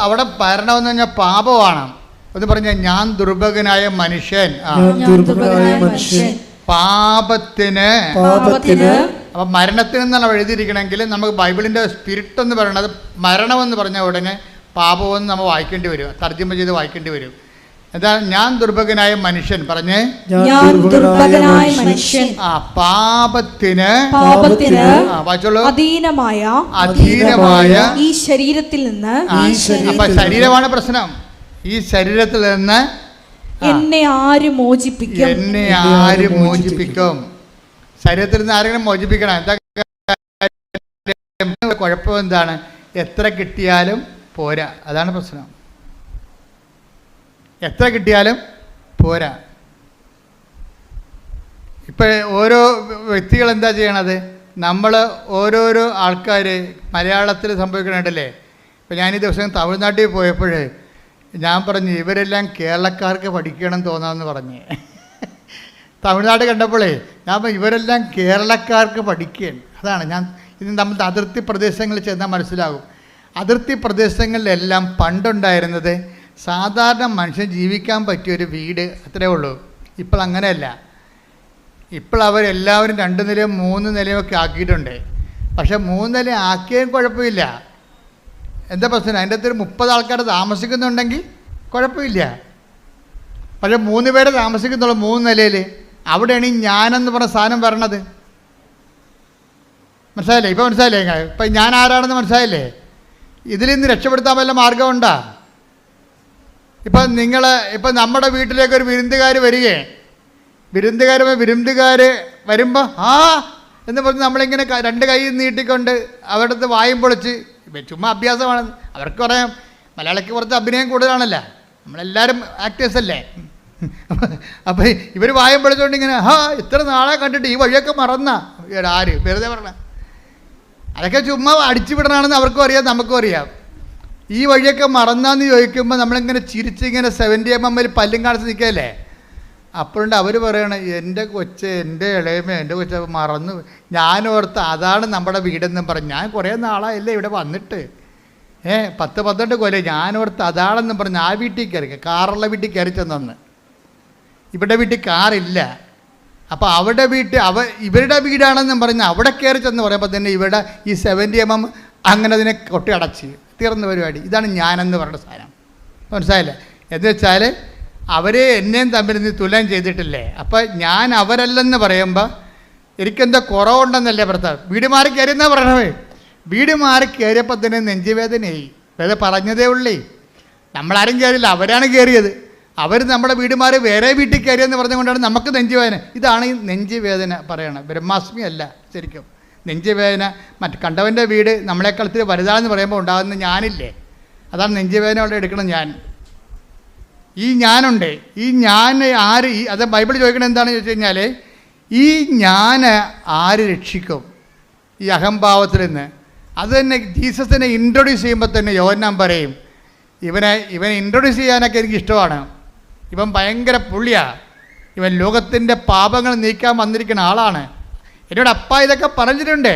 S2: അവിടെ മരണമെന്ന് പറഞ്ഞാൽ പാപമാണ്. എന്ന് പറഞ്ഞാൽ ഞാൻ ദുർഭകനായ മനുഷ്യൻ, പാപത്തിന്. അപ്പം മരണത്തിന് എന്നാണ് എഴുതിയിരിക്കണമെങ്കിൽ നമുക്ക് ബൈബിളിൻ്റെ സ്പിരിറ്റ് എന്ന് പറയുന്നത് മരണമെന്ന് പറഞ്ഞ ഉടനെ പാപമെന്ന് നമ്മൾ വായിക്കേണ്ടി വരും, തർജ്ജമ ചെയ്ത് വായിക്കേണ്ടി വരും. എന്താ? ഞാൻ ദുർഭകനായ മനുഷ്യൻ പറഞ്ഞേ. പാപത്തിന് അധീനമായ
S1: ഈ ശരീരത്തിൽ നിന്ന്.
S2: അപ്പൊ ശരീരമാണ് പ്രശ്നം. ഈ ശരീരത്തിൽ നിന്ന്
S1: എന്നെ ആര് മോചിപ്പിക്കും?
S2: എന്നെ ആര് മോചിപ്പിക്കും? ശരീരത്തിൽ നിന്ന് ആരെങ്കിലും മോചിപ്പിക്കണം. എന്താ കുഴപ്പം? എന്താണ്? എത്ര കിട്ടിയാലും പോരാ. അതാണ് പ്രശ്നം. എത്ര കിട്ടിയാലും പോരാ. ഇപ്പം ഓരോ വ്യക്തികൾ എന്താ ചെയ്യണത്? നമ്മൾ ഓരോരോ ആൾക്കാർ മലയാളത്തിൽ സംഭവിക്കണുണ്ടല്ലേ. ഇപ്പം ഞാൻ ഈ ദിവസം തമിഴ്നാട്ടിൽ പോയപ്പോൾ ഞാൻ പറഞ്ഞു, ഇവരെല്ലാം കേരളക്കാർക്ക് പഠിക്കണം തോന്നാമെന്ന് പറഞ്ഞ്. തമിഴ്നാട് കണ്ടപ്പോഴേ ഞാൻ ഇവരെല്ലാം കേരളക്കാർക്ക് പഠിക്കുകയാണ്. അതാണ് ഞാൻ ഇത് നമ്മൾ അതിർത്തി പ്രദേശങ്ങളിൽ ചെന്നാൽ മനസ്സിലാകും. അതിർത്തി പ്രദേശങ്ങളിലെല്ലാം പണ്ടുണ്ടായിരുന്നത് സാധാരണ മനുഷ്യൻ ജീവിക്കാൻ പറ്റിയൊരു വീട്, അത്രേ ഉള്ളൂ. ഇപ്പോൾ അങ്ങനെയല്ല. ഇപ്പോൾ അവരെല്ലാവരും 2 നിലയും 3 നിലയും ഒക്കെ ആക്കിയിട്ടുണ്ട്. പക്ഷേ 3 നില ആക്കിയാൽ കുഴപ്പമില്ല. എന്താ പ്രശ്നം? അതിൻ്റെ അകത്തൊരു 30 ആൾക്കാർ താമസിക്കുന്നുണ്ടെങ്കിൽ കുഴപ്പമില്ല. പക്ഷേ 3 പേര് താമസിക്കുന്നുള്ളൂ 3 നിലയിൽ. അവിടെയാണ് ഈ ഞാനെന്ന് പറഞ്ഞ സാധനം വരണത്. മനസ്സിലായില്ലേ? ഇപ്പോൾ മനസ്സിലായില്ലേ? ഇപ്പം ഞാൻ ആരാണെന്ന് മനസ്സിലായില്ലേ? ഇതിൽ നിന്ന് രക്ഷപ്പെടുത്താൻ വല്ല മാർഗമുണ്ടോ? ഇപ്പം നമ്മുടെ വീട്ടിലേക്ക് ഒരു വിരുന്നുകാർ വരികയാണ്. വിരുന്നുകാർ വരുമ്പോൾ എന്ന് പറഞ്ഞ് നമ്മളിങ്ങനെ 2 കൈ നീട്ടിക്കൊണ്ട് അവരുടെ അടുത്ത് വായും പൊളിച്ച്, ചുമ്മാ അഭ്യാസമാണ്. അവർക്ക് പറയാം, മലയാളിക്ക് കുറച്ച് അഭിനയം കൂടുതലാണല്ലോ, നമ്മളെല്ലാവരും ആക്ടേഴ്സ് അല്ലേ. അപ്പം ഇവർ വായും പൊളിച്ചുകൊണ്ട് ഇങ്ങനെ ഇത്ര നാളെ കണ്ടിട്ട് ഈ വഴിയൊക്കെ മറന്നാ ആര് വെറുതെ പറഞ്ഞ, അതൊക്കെ ചുമ്മാ അടിച്ചു വിടണമെന്ന് അവർക്കും അറിയാം, നമുക്കും അറിയാം. ഈ വഴിയൊക്കെ മറന്നാന്ന് ചോദിക്കുമ്പോൾ നമ്മളിങ്ങനെ ചിരിച്ചിങ്ങനെ 70mm പല്ലും കാണിച്ച് നിൽക്കുകയല്ലേ. അപ്പോഴുണ്ട് അവർ പറയണ, എൻ്റെ ഇളയമ എൻ്റെ കൊച്ച മറന്നു. ഞാനോർത്ത് അതാണ് നമ്മുടെ വീടെന്നും പറഞ്ഞു. ഞാൻ കുറേ നാളായല്ലേ ഇവിടെ വന്നിട്ട്, 10-12 കൊല്ലം. ഞാനോർത്ത് അതാണെന്നും പറഞ്ഞ് ആ വീട്ടിൽ കയറി, കാറുള്ള വീട്ടിൽ കയറി ചെന്നു. ഇവിടെ വീട്ടിൽ കാറില്ല. അപ്പോൾ ഇവരുടെ വീടാണെന്നും പറഞ്ഞ് അവിടെ കയറി ചെന്ന് പറയുമ്പോൾ തന്നെ ഇവിടെ ഈ 70mm അങ്ങനെ അതിനെ കൊട്ടി അടച്ച് തീർന്ന പരിപാടി. ഇതാണ് ഞാനെന്ന് പറയുന്ന സാധനം. മനസ്സിലായില്ലേ? എന്ന് വെച്ചാൽ അവരെ എന്നെയും തമ്മിൽ നീ തുലനം ചെയ്തിട്ടില്ലേ. അപ്പം ഞാൻ അവരല്ലെന്ന് പറയുമ്പോൾ എനിക്കെന്താ കുറവുണ്ടെന്നല്ലേ ഭർത്താവ്. വീട് മാറി കയറിയെന്നാ പറയണേ. വീട് മാറി കയറിയപ്പോൾ തന്നെ നെഞ്ചുവേദനയായി. വേറെ പറഞ്ഞതേ ഉള്ളേ. നമ്മളാരും കയറിയില്ല, അവരാണ് കയറിയത്. അവർ നമ്മുടെ വീട് മാറി വേറെ വീട്ടിൽ കയറിയെന്ന് പറഞ്ഞുകൊണ്ടാണ് നമുക്ക് നെഞ്ചുവേദന. ഇതാണ് ഈ നെഞ്ചുവേദന പറയണത്. ബ്രഹ്മാസ്മി അല്ല ശരിക്കും. നെഞ്ചുവേദന കണ്ടവൻ്റെ വീട് നമ്മളെക്കാൾ ഇത്തിരി വലുതാണെന്ന് പറയുമ്പോൾ ഉണ്ടാകുന്ന ഞാനില്ലേ, അതാണ് നെഞ്ചുവേദന അവിടെ എടുക്കണം. ഞാൻ ഈ ഞാനുണ്ട്. ഈ ഞാൻ ആര്? അത് ബൈബിൾ ചോദിക്കണത് എന്താണെന്ന് ചോദിച്ചു കഴിഞ്ഞാൽ, ഈ ഞാൻ ആര് രക്ഷിക്കും ഈ അഹംഭാവത്തിൽ നിന്ന്? അത് തന്നെ ജീസസിനെ ഇൻട്രൊഡ്യൂസ് ചെയ്യുമ്പോൾ തന്നെ യോഹന്നാൻ പറയും, ഇവനെ ഇൻട്രൊഡ്യൂസ് ചെയ്യാനൊക്കെ എനിക്ക് ഇഷ്ടമാണ്. ഇവൻ ഭയങ്കര പുള്ളിയാണ്. ഇവൻ ലോകത്തിൻ്റെ പാപങ്ങൾ നീക്കാൻ വന്നിരിക്കുന്ന ആളാണ്. എന്നോട് അപ്പ ഇതൊക്കെ പറഞ്ഞിട്ടുണ്ട്,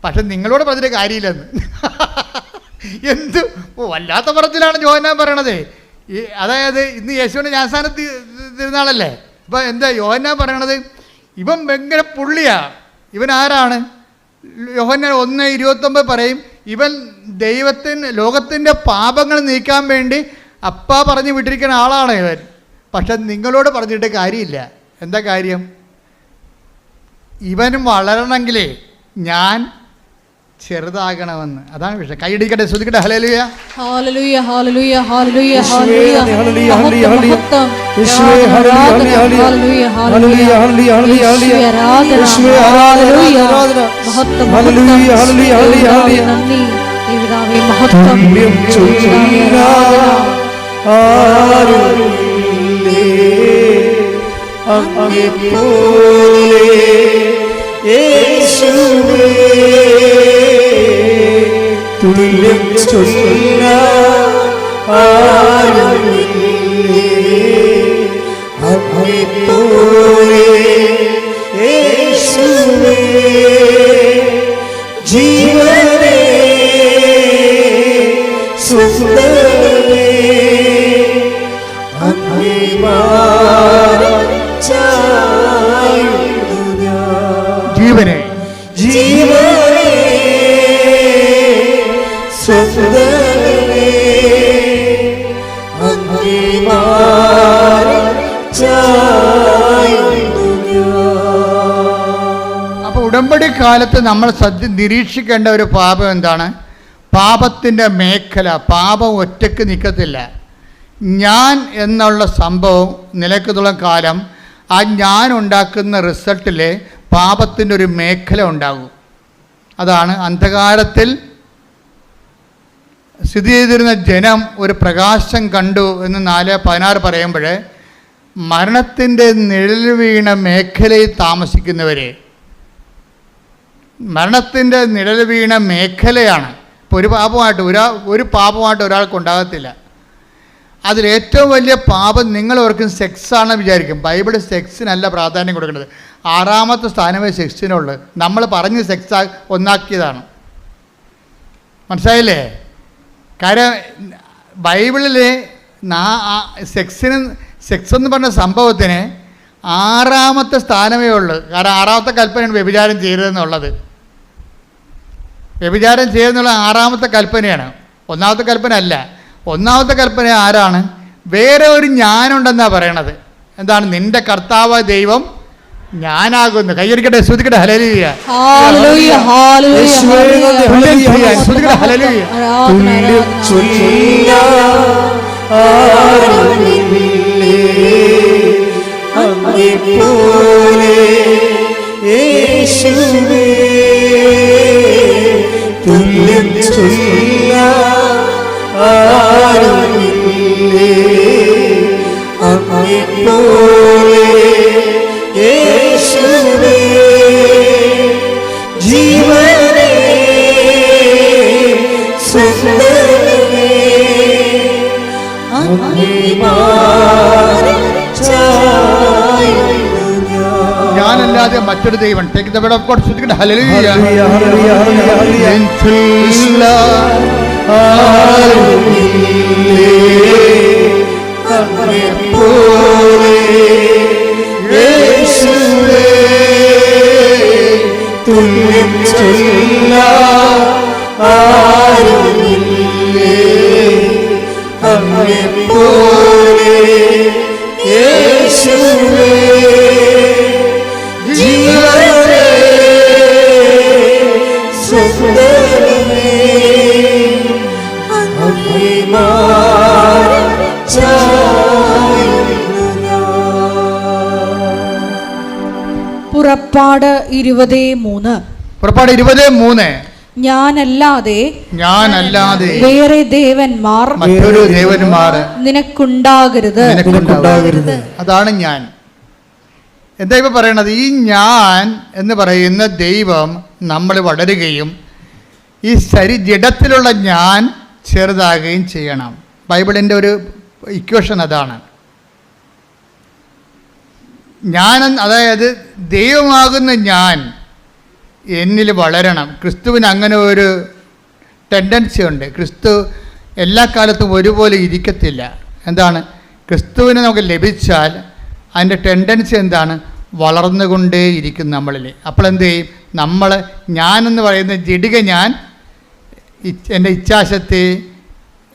S2: പക്ഷെ നിങ്ങളോട് പറഞ്ഞിട്ട് കാര്യമില്ലെന്ന്. എന്ത് വല്ലാത്ത പറച്ചിലാണ് യോഹന്നാൻ പറയണത്. അതായത് ഇന്ന് യേശുവിൻ്റെ ജ്ഞാനസ്നാന തിരുനാളല്ലേ. ഇപ്പം എന്താ യോഹന്നാൻ പറയണത്? ഇവൻ ഭയങ്കര പുള്ളിയാണ്. ഇവൻ ആരാണ്? യോഹന്നാൻ 1:29 പറയും, ഇവൻ ലോകത്തിൻ്റെ പാപങ്ങൾ നീക്കാൻ വേണ്ടി അപ്പ പറഞ്ഞു വിട്ടിരിക്കുന്ന ആളാണ് ഇവൻ. പക്ഷെ നിങ്ങളോട് പറഞ്ഞിട്ട് കാര്യമില്ല. എന്താ കാര്യം? ഇവനും വളരണമെങ്കിലേ ഞാൻ ചെറുതാകണമെന്ന്. അതാണ് വിഷയം. കൈയടിക്കട്ടെ, ശ്രുതിക്കട്ടെ. Hallelujah,
S1: hallelujah, hallelujah, hallelujah,
S3: hallelujah,
S1: hallelujah,
S3: hallelujah, hallelujah.
S1: മഹത്വം,
S3: യേശുവേ, hallelujah, hallelujah, hallelujah, hallelujah, hallelujah,
S1: യേശുവേ, ആരാധന,
S3: യേശുവേ, ആരാധന,
S1: ഹല്ലേലൂയ,
S3: ആരാധന.
S1: മഹത്വം,
S3: ഹല്ലേലൂയ,
S1: മഹത്വം.
S3: Hallelujah, hallelujah, hallelujah.
S1: നന്ദി ദൈവമേ, മഹത്വം.
S3: തുല്യം ചൊല്ലില്ല ആരുമില്ലേ അങ്ങെപ്പോലെ യേശുവേ. തുല്യം ചൊല്ലില്ല ആരുമില്ലേ അങ്ങെപ്പോലെ യേശുവേ. ജീവനേ സുന്ദരനേ അങ്ങേ ചായുന്നു ഞാൻ.
S2: ജീവനെ
S3: ജീവനേ സുന്ദരനേ അങ്ങേ ചായുന്നു ഞാൻ.
S2: അപ്പോൾ ഉടമ്പടി കാലത്ത് നമ്മൾ നിരീക്ഷിക്കേണ്ട ഒരു പാപം എന്താണ്? പാപത്തിൻ്റെ മേഖല. പാപം ഒറ്റയ്ക്ക് നിൽക്കത്തില്ല. ഞാൻ എന്നുള്ള സംഭവം നിലയ്ക്കത്തോളം കാലം ആ ഞാൻ ഉണ്ടാക്കുന്ന റിസൾട്ടിൽ പാപത്തിൻ്റെ ഒരു മേഖല ഉണ്ടാകും. അതാണ് അന്ധകാരത്തിൽ സ്ഥിതി ചെയ്തിരുന്ന ജനം ഒരു പ്രകാശം കണ്ടു എന്ന് 4:16 പറയുമ്പോൾ മരണത്തിൻ്റെ നിഴൽ വീണ മേഖലയിൽ താമസിക്കുന്നവരെ, മരണത്തിൻ്റെ നിഴൽ വീണ മേഖലയാണ്. ഇപ്പോൾ ഒരു പാപമായിട്ട് ഒരാൾക്കുണ്ടാകത്തില്ല. അതിലേറ്റവും വലിയ പാപം നിങ്ങൾ ഓർക്കും സെക്സാണെന്ന് വിചാരിക്കും. ബൈബിൾ സെക്സിനല്ല പ്രാധാന്യം കൊടുക്കുന്നത്. 6ാമത്തെ സ്ഥാനമേ സെക്സിനുള്ളൂ. നമ്മൾ പറഞ്ഞ് സെക്സ് ഒന്നാക്കിയതാണ്. മനസ്സിലായില്ലേ? കാര്യം ബൈബിളിൽ സെക്സ് എന്ന് പറഞ്ഞ സംഭവത്തിന് 6ാമത്തെ സ്ഥാനമേ ഉള്ളൂ. കാരണം 6ാമത്തെ കൽപ്പനയാണ് വ്യഭിചാരം ചെയ്തതെന്നുള്ളത്. വ്യഭിചാരം ചെയ്യുന്നുള്ള 6ാമത്തെ കൽപ്പനയാണ്. 1ാമത്തെ കൽപ്പന അല്ല. 1ാമത്തെ കൽപ്പന ആരാണ്? വേറെ ഒരു ഞാനുണ്ടെന്നാണ് പറയണത്. എന്താണ്? നിന്റെ കർത്താവ് ദൈവം ഞാനാകുന്നു. കൈയടിക്കട്ടെ, ശ്രുതിക്കട്ടെ. Hallelujah,
S1: hallelujah, hallelujah, hallelujah.
S2: ശ്രുതിക്കട്ടെ. ഹല്ലേലൂയ.
S3: തുല്യം ചൊല്ലില്ല ആരുമില്ലേ അങ്ങെപ്പോലെ യേശുവേ. തുല്യം ചൊല്ലില്ല ആരുമില്ലേ അങ്ങെപ്പോലെ യേശുവേ. ജീവനേ സുന്ദരനേ അങ്ങേ ചായുന്നു ഞാൻ.
S2: ഞാനല്ലാതെ മറ്റൊരു ദൈവം. Take the word of God. ശ്രുതിക്കട്ടെ. Hallelujah,
S3: hallelujah, hallelujah, hallelujah. ആരുമില്ലേ അങ്ങെപ്പോലെ യേശുവേ. തുല്യം ചൊല്ലില്ല ആരുമില്ലേ അങ്ങെപ്പോലെ യേശുവേ. ജീവനേ സുന്ദരനേ അങ്ങേ ചായുന്നു ഞാൻ.
S1: പുറപ്പാട് 20:3.
S2: പുറപ്പാട് 20:3.
S1: ഞാനല്ലാതെ
S2: വേറെ
S1: ദേവന്മാർ
S2: മറ്റൊരു ദേവന്മാർ
S1: നിനക്കുണ്ടാകരുത്.
S2: അതാണ് ഞാൻ. എന്താ ഇപ്പം പറയണത്? ഈ ഞാൻ എന്ന് പറയുന്ന ദൈവം നമ്മൾ വളരുകയും ഈ ജഡത്തിലുള്ള ഞാൻ ചെറുതാകുകയും ചെയ്യണം. ബൈബിളിൻ്റെ ഒരു ഇക്വേഷൻ അതാണ്. അതായത് ദൈവമാകുന്ന ഞാൻ എന്നിൽ വളരണം. ക്രിസ്തുവിന് അങ്ങനെ ഒരു ടെൻഡൻസി ഉണ്ട്. ക്രിസ്തു എല്ലാ കാലത്തും ഒരുപോലെ ഇരിക്കത്തില്ല. എന്താണ്? ക്രിസ്തുവിനെ നമുക്ക് ലഭിച്ചാൽ അതിൻ്റെ ടെൻഡൻസി എന്താണ്? വളർന്നുകൊണ്ടേ ഇരിക്കും നമ്മളിൽ. അപ്പോൾ എന്ത് ചെയ്യും? നമ്മൾ ഞാനെന്ന് പറയുന്ന ജഡിക ഞാൻ, എൻ്റെ ഇച്ഛാശക്തി,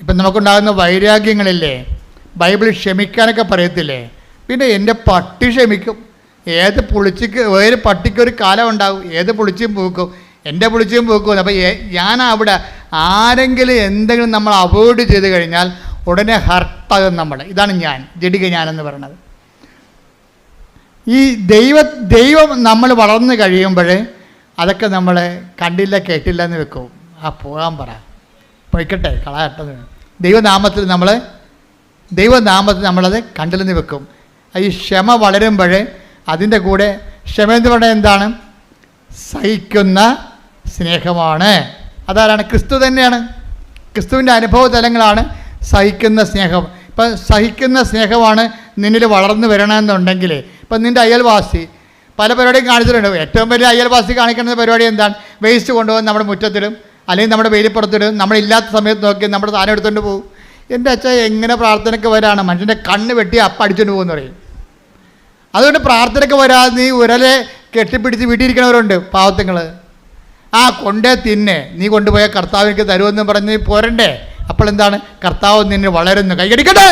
S2: ഇപ്പം നമുക്കുണ്ടാകുന്ന വൈരാഗ്യങ്ങളില്ലേ, ബൈബിളിൽ ക്ഷമിക്കാനൊക്കെ പറയത്തില്ലേ? പിന്നെ എൻ്റെ പട്ടി ക്ഷമിക്കും. ഏത് പട്ടിക്കൊരു കാലം ഉണ്ടാകും. ഏത് പുളിച്ചും പൂക്കും. എൻ്റെ പുളിച്ചും പോക്കുമെന്ന്. അപ്പോൾ ഞാൻ അവിടെ ആരെങ്കിലും എന്തെങ്കിലും നമ്മൾ അവോയ്ഡ് ചെയ്ത് കഴിഞ്ഞാൽ ഉടനെ ഹർട്ടാകും നമ്മൾ. ഇതാണ് ഞാൻ, ജഡിക ഞാനെന്ന് പറയണത്. ഈ ദൈവം നമ്മൾ വളർന്നു കഴിയുമ്പോൾ അതൊക്കെ നമ്മൾ കണ്ടില്ല കേട്ടില്ല എന്ന് വെക്കും. ആ പോകാൻ പറ, പൊയ്ക്കട്ടെ, കളയട്ടെ. ദൈവനാമത്തിൽ നമ്മളത് കണ്ടില്ലെന്ന് വെക്കും. ഈ ക്ഷമ വളരുമ്പോൾ അതിൻ്റെ കൂടെ ക്ഷമ എന്ന് പറയുന്നത് എന്താണ്? സഹിക്കുന്ന സ്നേഹമാണ്. അതാരാണ്? ക്രിസ്തു തന്നെയാണ്. ക്രിസ്തുവിൻ്റെ അനുഭവ തലങ്ങളാണ് സഹിക്കുന്ന സ്നേഹം. ഇപ്പം സഹിക്കുന്ന സ്നേഹമാണ് നിന്നിൽ വളർന്നു വരണമെന്നുണ്ടെങ്കിൽ, ഇപ്പം നിൻ്റെ അയൽവാസി പല പരിപാടിയും കാണിച്ചിട്ടുണ്ട്. ഏറ്റവും വലിയ അയൽവാസി കാണിക്കുന്ന പരിപാടി എന്താണ്? വേസ്റ്റ് കൊണ്ടുപോകും നമ്മുടെ മുറ്റത്തിലും അല്ലെങ്കിൽ നമ്മുടെ വെയിലിപ്പുറത്തിലും. നമ്മളില്ലാത്ത സമയത്ത് നോക്കി നമ്മുടെ സാധനം എടുത്തുകൊണ്ട് പോകും. എൻ്റെ അച്ഛൻ എങ്ങനെ പ്രാർത്ഥനയ്ക്ക് വരാണ്? മനുഷ്യൻ്റെ കണ്ണ് വെട്ടി അടിച്ചുകൊണ്ട് പോകുമെന്ന് പറയും. അതുകൊണ്ട് പ്രാർത്ഥനയ്ക്ക് വരാതെ നീ ഉരലെ കെട്ടിപ്പിടിച്ച് വീട്ടിയിരിക്കണവരുണ്ട് പാവത്തുങ്ങൾ. കൊണ്ടേ തിന്നെ, നീ കൊണ്ടുപോയ കർത്താവ് എനിക്ക് തരുമെന്ന് പറഞ്ഞ് പോരണ്ടേ? അപ്പോൾ എന്താണ്? കർത്താവ് നിന്നെ വളരുന്നു. കൈകടിക്കട്ടെ.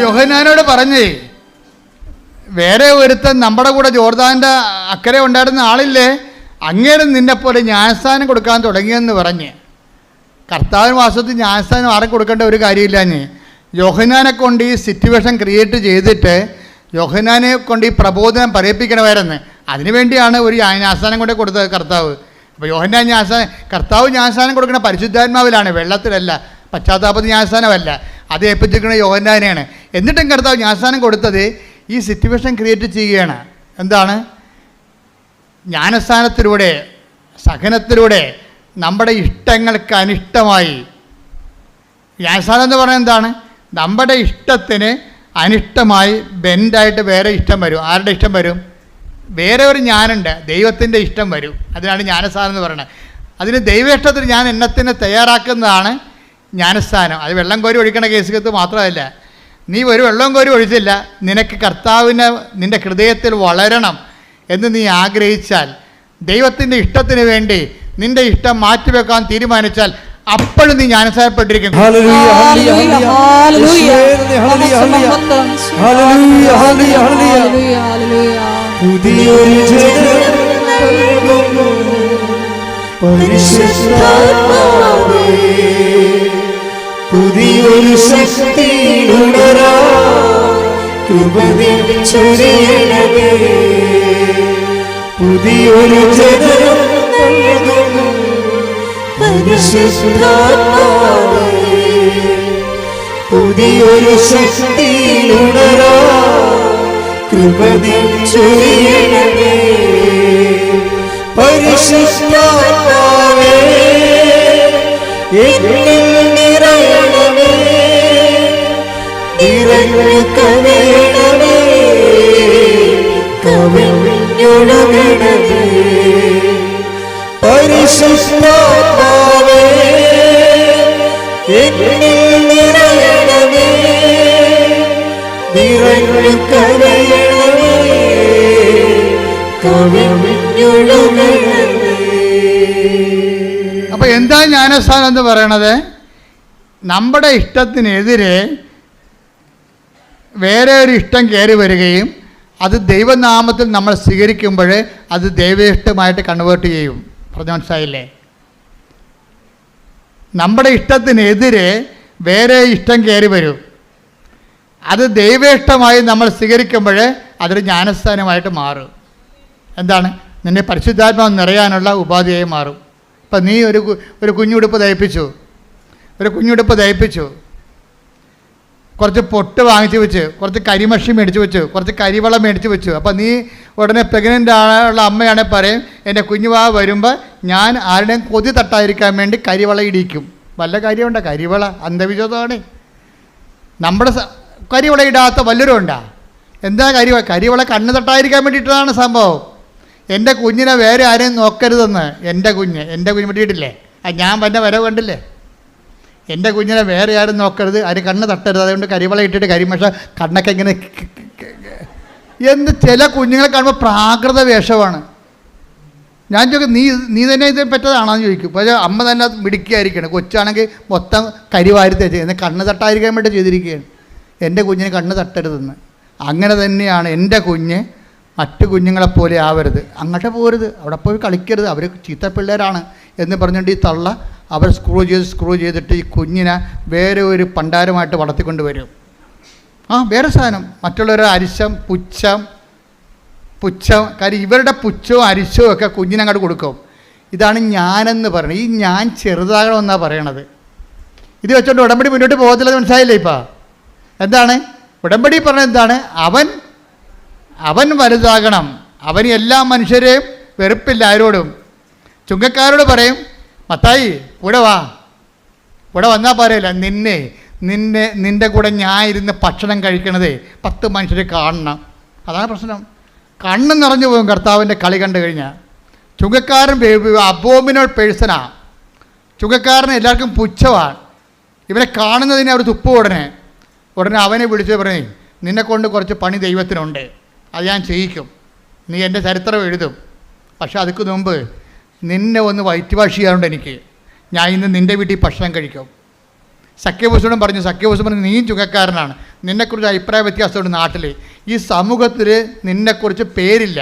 S2: യോഹന്നാനോട് പറഞ്ഞേ, വേറെ ഒരുത്തൻ നമ്മുടെ കൂടെ ജോർദാൻ്റെ അക്കരെ ഉണ്ടായിരുന്ന ആളില്ലേ, അങ്ങേര് നിന്നെപ്പോലെ ജ്ഞാനസ്ഥാനം കൊടുക്കാൻ തുടങ്ങിയെന്ന് പറഞ്ഞ്. കർത്താവിന് വാസ്തവത്തിൽ ജ്ഞാനസ്ഥാനം ആരെ കൊടുക്കേണ്ട ഒരു കാര്യമില്ലാഞ്ഞ് യോഹന്നാനെ കൊണ്ട് ഈ സിറ്റുവേഷൻ ക്രിയേറ്റ് ചെയ്തിട്ട് യോഹന്നാനെ കൊണ്ട് ഈ പ്രബോധനം പറയിപ്പിക്കണമായിരുന്നു. അതിനുവേണ്ടിയാണ് ഒരു ജ്ഞാനസ്ഥാനം കൊണ്ട് കൊടുത്തത് കർത്താവ്. അപ്പോൾ കർത്താവ് ജ്ഞാനസ്ഥാനം കൊടുക്കുന്ന പരിശുദ്ധാത്മാവിലാണ്, വെള്ളത്തിലല്ല, പശ്ചാത്താപത്തിൽ ജ്ഞാനസ്ഥാനമല്ല. അത് ഏൽപ്പിച്ചിരിക്കുന്ന യോഹന്നാനെയാണ്. എന്നിട്ടും കർത്താവ് ജ്ഞാനസ്ഥാനം കൊടുത്തത് ഈ സിറ്റുവേഷൻ ക്രിയേറ്റ് ചെയ്യുകയാണ്. എന്താണ്? ജ്ഞാനസ്ഥാനത്തിലൂടെ, സഹനത്തിലൂടെ നമ്മുടെ ഇഷ്ടങ്ങൾക്ക് അനിഷ്ടമായി. ജ്ഞാനസ്ഥാനം എന്ന് പറഞ്ഞാൽ എന്താണ്? നമ്മുടെ ഇഷ്ടത്തിന് അനിഷ്ടമായി ബെൻഡായിട്ട് വേറെ ഇഷ്ടം വരും. ആരുടെ ഇഷ്ടം വരും? വേറെ ഒരു ഞാനുണ്ട്, ദൈവത്തിൻ്റെ ഇഷ്ടം വരും. അതിനാണ് ജ്ഞാനസ്ഥാനം എന്ന് പറയുന്നത്. അതിന് ദൈവ ഇഷ്ടത്തിൽ ഞാൻ എണ്ണത്തിന് തയ്യാറാക്കുന്നതാണ് ജ്ഞാനസ്ഥാനം. അത് വെള്ളം കോരി ഒഴിക്കണ കേസുകത്ത് മാത്രമല്ല. നീ ഒരു വെള്ളം കോരി ഒഴിച്ചില്ല, നിനക്ക് കർത്താവിനെ നിൻ്റെ ഹൃദയത്തിൽ വളരണം എന്ന് നീ ആഗ്രഹിച്ചാൽ, ദൈവത്തിൻ്റെ ഇഷ്ടത്തിന് വേണ്ടി നിൻ്റെ ഇഷ്ടം മാറ്റിവെക്കാൻ തീരുമാനിച്ചാൽ അപ്പോഴും നീ ജ്ഞാനസ്ഥാനപ്പെട്ടിരിക്കും.
S4: പുതിയൊരു ശക്തി ഉണരാ, പുതിയൊരു ജനം നൽകുന്നു പരിശുദ്ധാത്മാവേ, പുതിയൊരു ശക്തി ഉണരാ, കൃപ ചൊരിയണമേ പരിശുദ്ധാത്മാവേ, എന്നിൽ നിറയണമേ, നിറഞ്ഞു കവിയണമേ, കവിഞ്ഞൊഴുകണമേ പരിശുദ്ധാത്മാവേ, എന്നിൽ നിറയണമേ, നിറഞ്ഞു കവിയണമേ, കവിഞ്ഞൊഴുകണമേ.
S2: അപ്പോൾ എന്താ ജ്ഞാനസ്ഥാനം എന്ന് പറയണത്? നമ്മുടെ ഇഷ്ടത്തിനെതിരെ വേറെ ഒരു ഇഷ്ടം കയറി വരികയും അത് ദൈവനാമത്തിൽ നമ്മൾ സ്വീകരിക്കുമ്പോൾ അത് ദൈവേഷ്ടമായിട്ട് കൺവേർട്ട് ചെയ്യും. പറഞ്ഞ മനസ്സിലായില്ലേ? നമ്മുടെ ഇഷ്ടത്തിനെതിരെ വേറെ ഇഷ്ടം കയറി വരും, അത് ദൈവേഷ്ടമായി നമ്മൾ സ്വീകരിക്കുമ്പോൾ അതൊരു ജ്ഞാനസ്ഥാനമായിട്ട് മാറും. എന്താണ്? നിന്നെ പരിശുദ്ധാത്മാവ് നിറയാനുള്ള ഉപാധിയായി മാറും. ഇപ്പം നീ ഒരു കുഞ്ഞുടുപ്പ് തയ്പ്പിച്ചു, കുറച്ച് പൊട്ട് വാങ്ങിച്ച് വെച്ച്, കുറച്ച് കരിമഷി മേടിച്ച് വെച്ചു, കുറച്ച് കരിവളം മേടിച്ച് വെച്ചു. അപ്പോൾ നീ ഉടനെ പ്രഗ്നൻ്റ് ആയുള്ള അമ്മയാണെങ്കിൽ പറയും, എൻ്റെ കുഞ്ഞുവാ വരുമ്പോൾ ഞാൻ ആരുടെയും കൊതി തട്ടാതിരിക്കാൻ വേണ്ടി കരിവള ഇടിക്കും. വല്ല കാര്യമുണ്ടോ? കരിവള അന്ധവിശ്വാസമാണ്. നമ്മുടെ കരിവള ഇടാത്ത വല്ലവരും ഉണ്ടാ? എന്താ കരിവള കണ്ണ് തട്ടാതിരിക്കാൻ വേണ്ടിയിട്ടതാണ് സംഭവം. എൻ്റെ കുഞ്ഞിനെ വേറെ ആരെയും നോക്കരുതെന്ന്. എൻ്റെ കുഞ്ഞ് പറ്റിയിട്ടില്ലേ? ഞാൻ വന്ന വരവ് കണ്ടില്ലേ? എൻ്റെ കുഞ്ഞിനെ വേറെ ആരും നോക്കരുത്, ആരും കണ്ണ് തട്ടരുത്, അതുകൊണ്ട് കരിവള ഇട്ടിട്ട് കരിമഷ കണ്ണൊക്കെ ഇങ്ങനെ എന്ത്. ചില കുഞ്ഞുങ്ങളെ കാണുമ്പോൾ പ്രാകൃത വേഷമാണ്. ഞാൻ ചോദിക്കും, നീ തന്നെ ഇത് പറ്റതാണെന്ന് ചോദിക്കും. പക്ഷേ അമ്മ തന്നെ അത് മിടുക്കിയായിരിക്കണം. കൊച്ചാണെങ്കിൽ മൊത്തം കരിവാരി തേച്ച് എന്നെ കണ്ണ് തട്ടാതിരിക്കാൻ വേണ്ടി ചെയ്തിരിക്കുകയാണ്. എൻ്റെ കുഞ്ഞിന് കണ്ണ് തട്ടരുതെന്ന്. അങ്ങനെ തന്നെയാണ് എൻ്റെ കുഞ്ഞ് മറ്റു കുഞ്ഞുങ്ങളെപ്പോലെ ആവരുത്, അങ്ങോട്ട് പോരുത്, അവിടെ പോയി കളിക്കരുത്, അവർ ചീത്ത പിള്ളേരാണ് എന്ന് പറഞ്ഞുകൊണ്ട് ഈ തള്ള അവർ സ്ക്രൂ ചെയ്തിട്ട് ഈ കുഞ്ഞിനെ വേറെ ഒരു പണ്ടാരമായിട്ട് വളർത്തിക്കൊണ്ട് വരും. വേറെ സാധനം, മറ്റുള്ളവരുടെ അരിശം പുച്ഛം. കാര്യം ഇവരുടെ പുച്ഛവും അരിശവും ഒക്കെ കുഞ്ഞിനങ്ങോട്ട് കൊടുക്കും. ഇതാണ് ഞാനെന്ന് പറയുന്നത്. ഈ ഞാൻ ചെറുതാകണമെന്നാണ് പറയണത്. ഇത് വെച്ചോണ്ട് ഉടമ്പടി മുന്നോട്ട് പോകത്തില്ല. മനസ്സിലായില്ലേ? ഇപ്പം എന്താണ് ഉടമ്പടി പറഞ്ഞത്? എന്താണ്? അവൻ വലുതാകണം. അവന് എല്ലാ മനുഷ്യരെയും വെറുപ്പില്ല ആരോടും. ചുങ്കക്കാരോട് പറയും, മത്തായി കൂടെ വാ, കൂടെ വന്നാൽ പറയില്ല, നിൻ്റെ കൂടെ ഞാൻ ഇരുന്ന് ഭക്ഷണം കഴിക്കണതേ 10 മനുഷ്യരെ കാണണം. അതാണ് പ്രശ്നം. കണ്ണ് നിറഞ്ഞു പോകും കർത്താവിൻ്റെ കളി കണ്ടു കഴിഞ്ഞാൽ. ചുങ്കക്കാരൻ അബോമിനൽ പേഴ്സണാണ്. ചുങ്കക്കാരന് എല്ലാവർക്കും പുച്ഛമാണ്. ഇവനെ കാണുന്നതിന് അവർ തുപ്പും. ഉടനെ അവനെ വിളിച്ച് പറയും, നിന്നെക്കൊണ്ട് കുറച്ച് പണി ദൈവത്തിനുണ്ട്, അത് ഞാൻ ചെയ്യിക്കും, നീ എൻ്റെ ചരിത്രം എഴുതും. പക്ഷെ അതിക്ക് മുമ്പ് നിന്നെ ഒന്ന് വയറ്റ് വാഷ് ചെയ്യാറുണ്ട് എനിക്ക്, ഞാൻ ഇന്ന് നിൻ്റെ വീട്ടിൽ ഭക്ഷണം കഴിക്കും. സഖ്യഭൂഷണൻ പറഞ്ഞു, നീയും ചുങ്കക്കാരനാണ്, നിന്നെക്കുറിച്ച് അഭിപ്രായ വ്യത്യാസമുണ്ട് നാട്ടിൽ. ഈ സമൂഹത്തിൽ നിന്നെക്കുറിച്ച് പേരില്ല,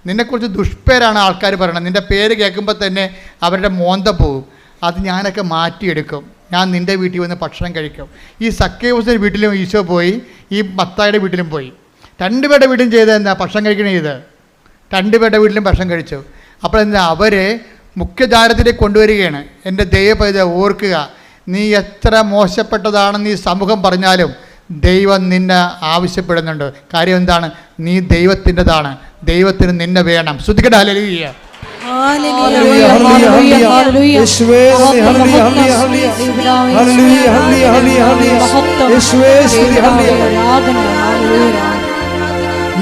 S2: നിന്നെക്കുറിച്ച് ദുഷ്പേരാണ് ആൾക്കാർ പറയണത്. നിൻ്റെ പേര് കേൾക്കുമ്പോൾ തന്നെ അവരുടെ മോന്ത പോവും. അത് ഞാനൊക്കെ മാറ്റിയെടുക്കും, ഞാൻ നിൻ്റെ വീട്ടിൽ വന്ന് ഭക്ഷണം കഴിക്കും. ഈ സഖ്യഭൂഷൻ്റെ വീട്ടിലും ഈശോ പോയി, ഈ മത്തായിയുടെ വീട്ടിലും പോയി. 2 പേരുടെ വീട്ടിലും ചെയ്തത് എന്താ? ഭക്ഷണം കഴിക്കണേ. ഇത് 2 പേരുടെ വീട്ടിലും ഭക്ഷണം കഴിച്ചു. അപ്പോൾ എന്താ? അവരെ മുഖ്യധാരത്തിലേക്ക് കൊണ്ടുവരികയാണ്. എൻ്റെ ദൈവപൈത ഓർക്കുക, നീ എത്ര മോശപ്പെട്ടതാണെന്ന് ഈ സമൂഹം പറഞ്ഞാലും ദൈവം നിന്നെ ആവശ്യപ്പെടുന്നുണ്ട്. കാര്യം എന്താണ്? നീ ദൈവത്തിൻ്റെതാണ്, ദൈവത്തിന് നിന്നെ വേണം. ശ്രുതിക്കട്ടെ ഹല്ലേലൂയ.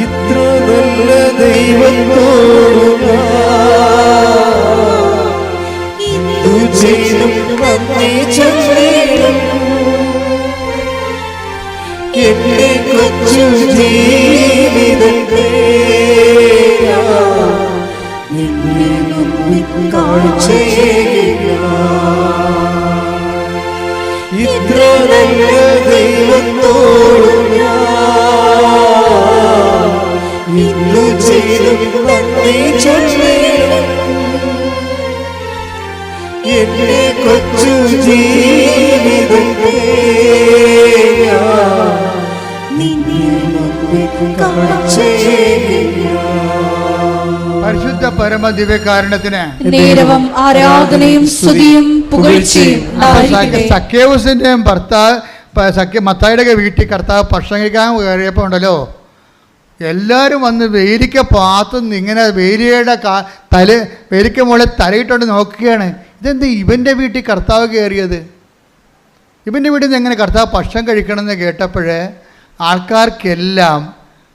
S3: ഇത്ര നല്ല ദൈവത്തോട്
S4: എന്റെ കൊച്ചു ജീവിതത്തെ ഇത്ര നല്ല ദൈവത്തോട് ഇന്നു ചെയ്തും നന്ദി ചൊല്ലേണം. എന്റെ കൊച്ചു ജീവിതത്തെ
S2: പരിശുദ്ധ പരമ ദിവ്യകാരുണ്യത്തിന്
S1: നേരവും ആരാധനയും സ്തുതിയും പുകഴ്ചയും ഉണ്ടായിരിക്കട്ടെ.
S2: സഖ്യേവുസിൻ്റെയും മത്തായിയുടെ വീട്ടിൽ കർത്താവ് ഭക്ഷണം കഴിക്കാൻ കയറിയപ്പോൾ ഉണ്ടല്ലോ, എല്ലാവരും വന്ന് വേലിക്ക പാത്തുനിന്ന് ഇങ്ങനെ വേലിക്ക മുകളിൽ തലയിട്ടോണ്ട് നോക്കുകയാണ്. ഇതെന്ത് ഇവൻ്റെ വീട്ടിൽ കർത്താവ് കയറിയത്? ഇവൻ്റെ വീട്ടിൽ നിന്ന് എങ്ങനെ കർത്താവ് ഭക്ഷണം കഴിക്കണമെന്ന് കേട്ടപ്പോഴേ ആൾക്കാർക്കെല്ലാം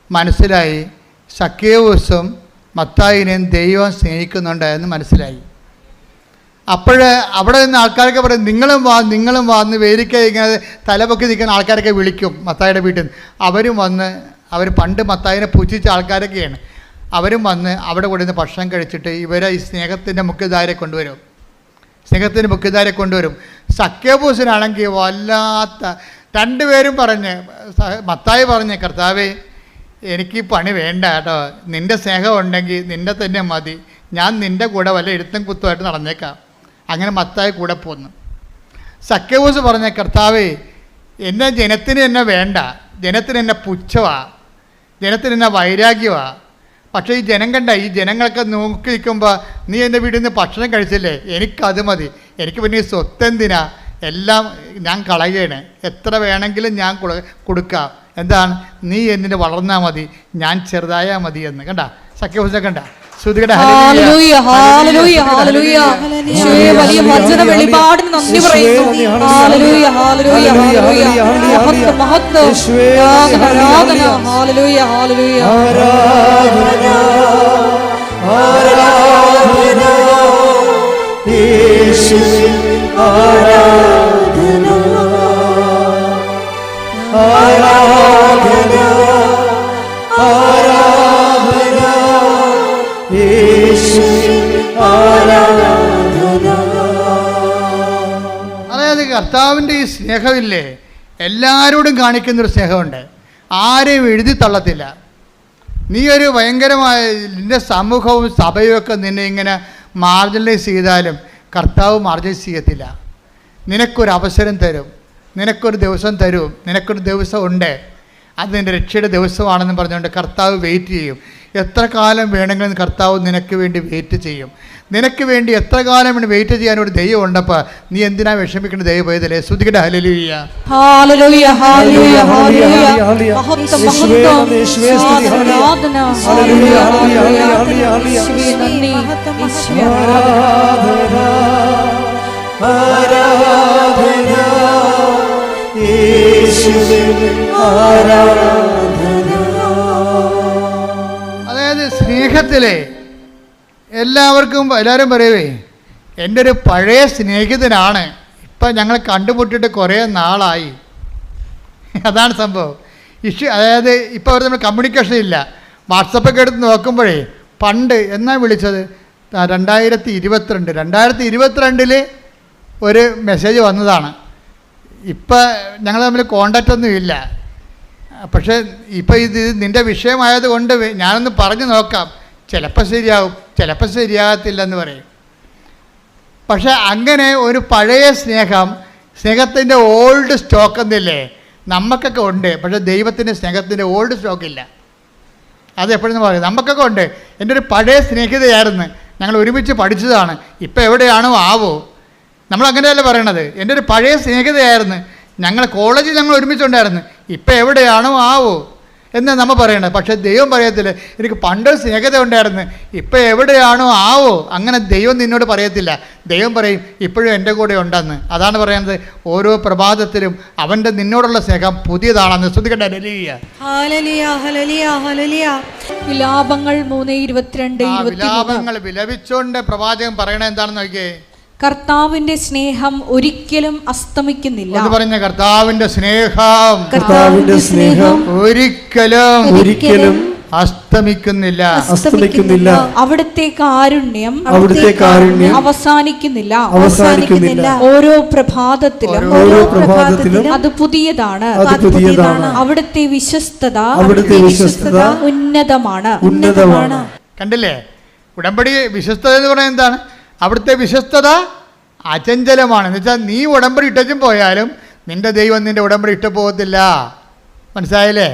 S2: മനസ്സിലായി സഖ്യേവുസും മത്തായിനെയും ദൈവം സ്നേഹിക്കുന്നുണ്ട് എന്ന് മനസ്സിലായി. അപ്പോഴേ അവിടെ നിന്ന് ആൾക്കാരൊക്കെ പറയും, നിങ്ങളും വാ എന്ന് വേലിക്ക ഇങ്ങനെ തലപൊക്കി നിൽക്കുന്ന ആൾക്കാരൊക്കെ വിളിക്കും മത്തായിയുടെ വീട്ടിൽ നിന്ന്. അവരും വന്ന്, അവർ പണ്ട് മത്തായിനെ പുച്ഛിച്ച ആൾക്കാരൊക്കെയാണ്, അവരും വന്ന് അവിടെ കൊണ്ടുവന്ന് ഭക്ഷണം കഴിച്ചിട്ട് ഇവരെ ഈ സ്നേഹത്തിൻ്റെ മുഖ്യധാരയെ കൊണ്ടുവരും. സഖ്യഭൂഷനാണെങ്കിൽ വല്ലാത്ത 2 പേരും പറഞ്ഞ്, മത്തായി പറഞ്ഞ്, കർത്താവേ എനിക്ക് പണി വേണ്ട കേട്ടോ, നിൻ്റെ സ്നേഹം ഉണ്ടെങ്കിൽ നിൻ്റെ തന്നെ മതി, ഞാൻ നിൻ്റെ കൂടെ വല്ല എഴുത്തും കുത്തുമായിട്ട് നടന്നേക്കാം. അങ്ങനെ മത്തായി കൂടെ പോന്നു. സഖ്യഭൂഷ് പറഞ്ഞ, കർത്താവേ ജനത്തിന് എന്നെ വേണ്ട, ജനത്തിന് എന്നെ പുച്ഛമാണ്, ജനത്തിന് എന്നെ വൈരാഗ്യമാണ്. പക്ഷേ ഈ ജനം കണ്ട, ഈ ജനങ്ങളൊക്കെ നോക്കി നിൽക്കുമ്പോൾ നീ എൻ്റെ വീട്ടിൽ നിന്ന് ഭക്ഷണം കഴിച്ചില്ലേ, എനിക്കത് മതി, എനിക്ക് പിന്നെ ഈ സ്വത്ത് എന്തിനാ, എല്ലാം ഞാൻ കളയുകയാണ്, എത്ര വേണമെങ്കിലും ഞാൻ കൊടുക്കാം. എന്താണ്? നീ എന്നിന് വളർന്നാൽ മതി, ഞാൻ ചെറുതായാൽ മതി എന്ന്. കണ്ട സഖ്യപുസ്തകം കണ്ട ശ്രുതിയുടെ
S1: ഹല്ലേലൂയ ഹല്ലേലൂയ ഹല്ലേലൂയ. യേശുവേ വലിയ വചന വെളിപാടിന് നന്ദി പറയുന്നു. Hallelujah hallelujah hallelujah. മഹത്വം മഹത്വം ആരാധന. Hallelujah hallelujah.
S4: ആരാധന ആരാധന യേശുവേ ആരാധന ആരാധന ആരാധന യേശുവേ ആരാധന.
S2: അതായത് കർത്താവിൻ്റെ ഈ സ്നേഹമില്ലേ, എല്ലാവരോടും കാണിക്കുന്നൊരു സ്നേഹമുണ്ട്, ആരെയും എഴുതി തള്ളത്തില്ല. നീ ഒരു ഭയങ്കരമായ നിൻ്റെ സമൂഹവും സഭയും ഒക്കെ നിന്നെ ഇങ്ങനെ മാർജിനലൈസ് ചെയ്താലും കർത്താവ് മാർജിനലൈസ് ചെയ്യത്തില്ല. നിനക്കൊരു അവസരം തരും, നിനക്കൊരു ദിവസം തരും, നിനക്കൊരു ദിവസം ഉണ്ട്, അത് നിൻ്റെ രക്ഷയുടെ ദിവസമാണെന്ന് പറഞ്ഞുകൊണ്ട് കർത്താവ് വെയിറ്റ് ചെയ്യും. എത്ര കാലം വേണമെങ്കിലും കർത്താവ് നിനക്ക് വേണ്ടി വെയിറ്റ് ചെയ്യും. നിനക്ക് വേണ്ടി എത്ര കാലം വേണ്ടി വെയിറ്റ് ചെയ്യാൻ ഒരു ദൈവം ഉണ്ടപ്പോൾ നീ എന്തിനാ വിഷമിക്കേണ്ട? ദൈവം പോയതല്ലേ. ശ്രുതികട ഹല്ലേലൂയ
S1: ഹല്ലേലൂയ ഹല്ലേലൂയ ഹല്ലേലൂയ. മഹത്വം മഹത്വം ആരാധന. Hallelujah hallelujah. യേശുവേ നന്ദി. യേശുവേ
S4: ആരാധന ആരാധന യേശുവേ ആരാധന.
S2: അതായത് സ്നേഹത്തിലെ എല്ലാവർക്കും എല്ലാവരും പറയുവേ എൻ്റെ ഒരു പഴയ സ്നേഹിതനാണ്, ഇപ്പം ഞങ്ങൾ കണ്ടുമുട്ടിയിട്ട് കുറേ നാളായി. അതാണ് സംഭവം. അതായത് ഇപ്പോൾ അവർ നമ്മൾ കമ്മ്യൂണിക്കേഷൻ ഇല്ല. വാട്സപ്പൊക്കെ എടുത്ത് നോക്കുമ്പോഴേ പണ്ട് എന്നാ വിളിച്ചത് 2022 ഒരു മെസ്സേജ് വന്നതാണ്. ഇപ്പം ഞങ്ങൾ തമ്മിൽ കോണ്ടാക്റ്റ് ഒന്നും ഇല്ല. പക്ഷേ ഇപ്പം ഇത് നിൻ്റെ വിഷയമായത് കൊണ്ട് ഞാനൊന്ന് പറഞ്ഞു നോക്കാം, ചിലപ്പോൾ ശരിയാവും, ചിലപ്പോൾ ശരിയാകത്തില്ലെന്ന് പറയും. പക്ഷേ അങ്ങനെ ഒരു പഴയ സ്നേഹത്തിൻ്റെ ഓൾഡ് സ്റ്റോക്ക് എന്നില്ലേ നമുക്കൊക്കെ ഉണ്ട്. പക്ഷേ ദൈവത്തിൻ്റെ സ്നേഹത്തിൻ്റെ ഓൾഡ് സ്റ്റോക്കില്ല. അത് എപ്പോഴും പറയും, നമുക്കൊക്കെ ഉണ്ട്. എൻ്റെ ഒരു പഴയ സ്നേഹിതയായിരുന്നു, ഞങ്ങൾ ഒരുമിച്ച് പഠിച്ചതാണ്, ഇപ്പം എവിടെയാണോ ആവോ. നമ്മളങ്ങനെയല്ല പറയണത്. എൻ്റെ ഒരു പഴയ സ്നേഹിതയായിരുന്നു, കോളേജിൽ ഞങ്ങൾ ഒരുമിച്ചുണ്ടായിരുന്നു, ഇപ്പം എവിടെയാണോ ആവോ എന്നാണ് നമ്മൾ പറയണത്. പക്ഷേ ദൈവം പറയത്തില്ല, എനിക്ക് പണ്ടൊരു സ്നേഹിത ഉണ്ടായിരുന്നു, ഇപ്പം എവിടെയാണോ ആവോ. അങ്ങനെ ദൈവം നിന്നോട് പറയത്തില്ല. ദൈവം പറയും ഇപ്പോഴും എൻ്റെ കൂടെ ഉണ്ടെന്ന്. അതാണ് പറയുന്നത്, ഓരോ പ്രഭാതത്തിലും അവൻ്റെ നിന്നോടുള്ള സ്നേഹം പുതിയതാണെന്ന്. ശ്രദ്ധിക്കട്ടെ.
S1: Hallelujah hallelujah hallelujah. വിലാപങ്ങൾ 3:22-23.
S2: വിലാപങ്ങൾ വിലപിച്ചുകൊണ്ട് പ്രവാചകൻ പറയണത് എന്താണെന്ന് നോക്കിയേ.
S1: കർത്താവിന്റെ സ്നേഹം ഒരിക്കലും അസ്തമിക്കുന്നില്ല.
S2: പറഞ്ഞ കർത്താവിന്റെ സ്നേഹം ഒരിക്കലും അസ്തമിക്കുന്നില്ല.
S1: അവിടുത്തെ കാരുണ്യം അവസാനിക്കുന്നില്ല. ഓരോ പ്രഭാതത്തിലും അത് പുതിയതാണ്. അവിടുത്തെ വിശ്വസ്തത ഉന്നതമാണ്.
S2: കണ്ടില്ലേ, ഉടമ്പടി വിശ്വസ്തത എന്ന് പറയുന്നത് എന്താണ്? അവിടുത്തെ വിശ്വസ്തത അചഞ്ചലമാണ്. എന്ന് വെച്ചാൽ നീ ഉടമ്പടി ഇട്ടും പോയാലും നിൻ്റെ ദൈവം നിൻ്റെ ഉടമ്പടി ഇട്ടു പോകത്തില്ല. മനസ്സിലായില്ലേ?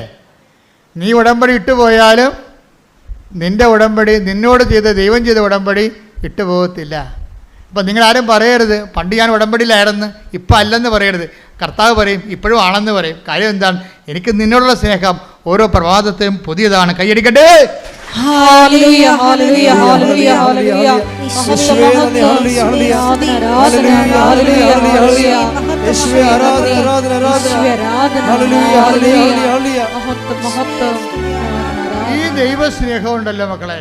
S2: നീ ഉടമ്പടി ഇട്ടു പോയാലും നിൻ്റെ ഉടമ്പടി, നിന്നോട് ദൈവം ചെയ്ത ഉടമ്പടി ഇട്ടു പോകത്തില്ല. അപ്പം നിങ്ങളാരും പറയരുത് പണ്ട് ഞാൻ ഉടമ്പടിയിലായിരുന്നു ഇപ്പം അല്ലെന്ന് പറയരുത്. കർത്താവ് പറയും ഇപ്പോഴും ആണെന്ന് പറയും. കാര്യം എന്താണ്? എനിക്ക് നിന്നോടുള്ള സ്നേഹം ഓരോ പ്രഭാതത്തെയും പുതിയതാണ്. കൈയടിക്കട്ടെ.
S1: Hallelujah hallelujah hallelujah hallelujah. യേശുവേ ആരാധന ഹല്ലേലൂയ.
S2: ഈ ദൈവസ്നേഹം ഉണ്ടല്ലോ മക്കളെ,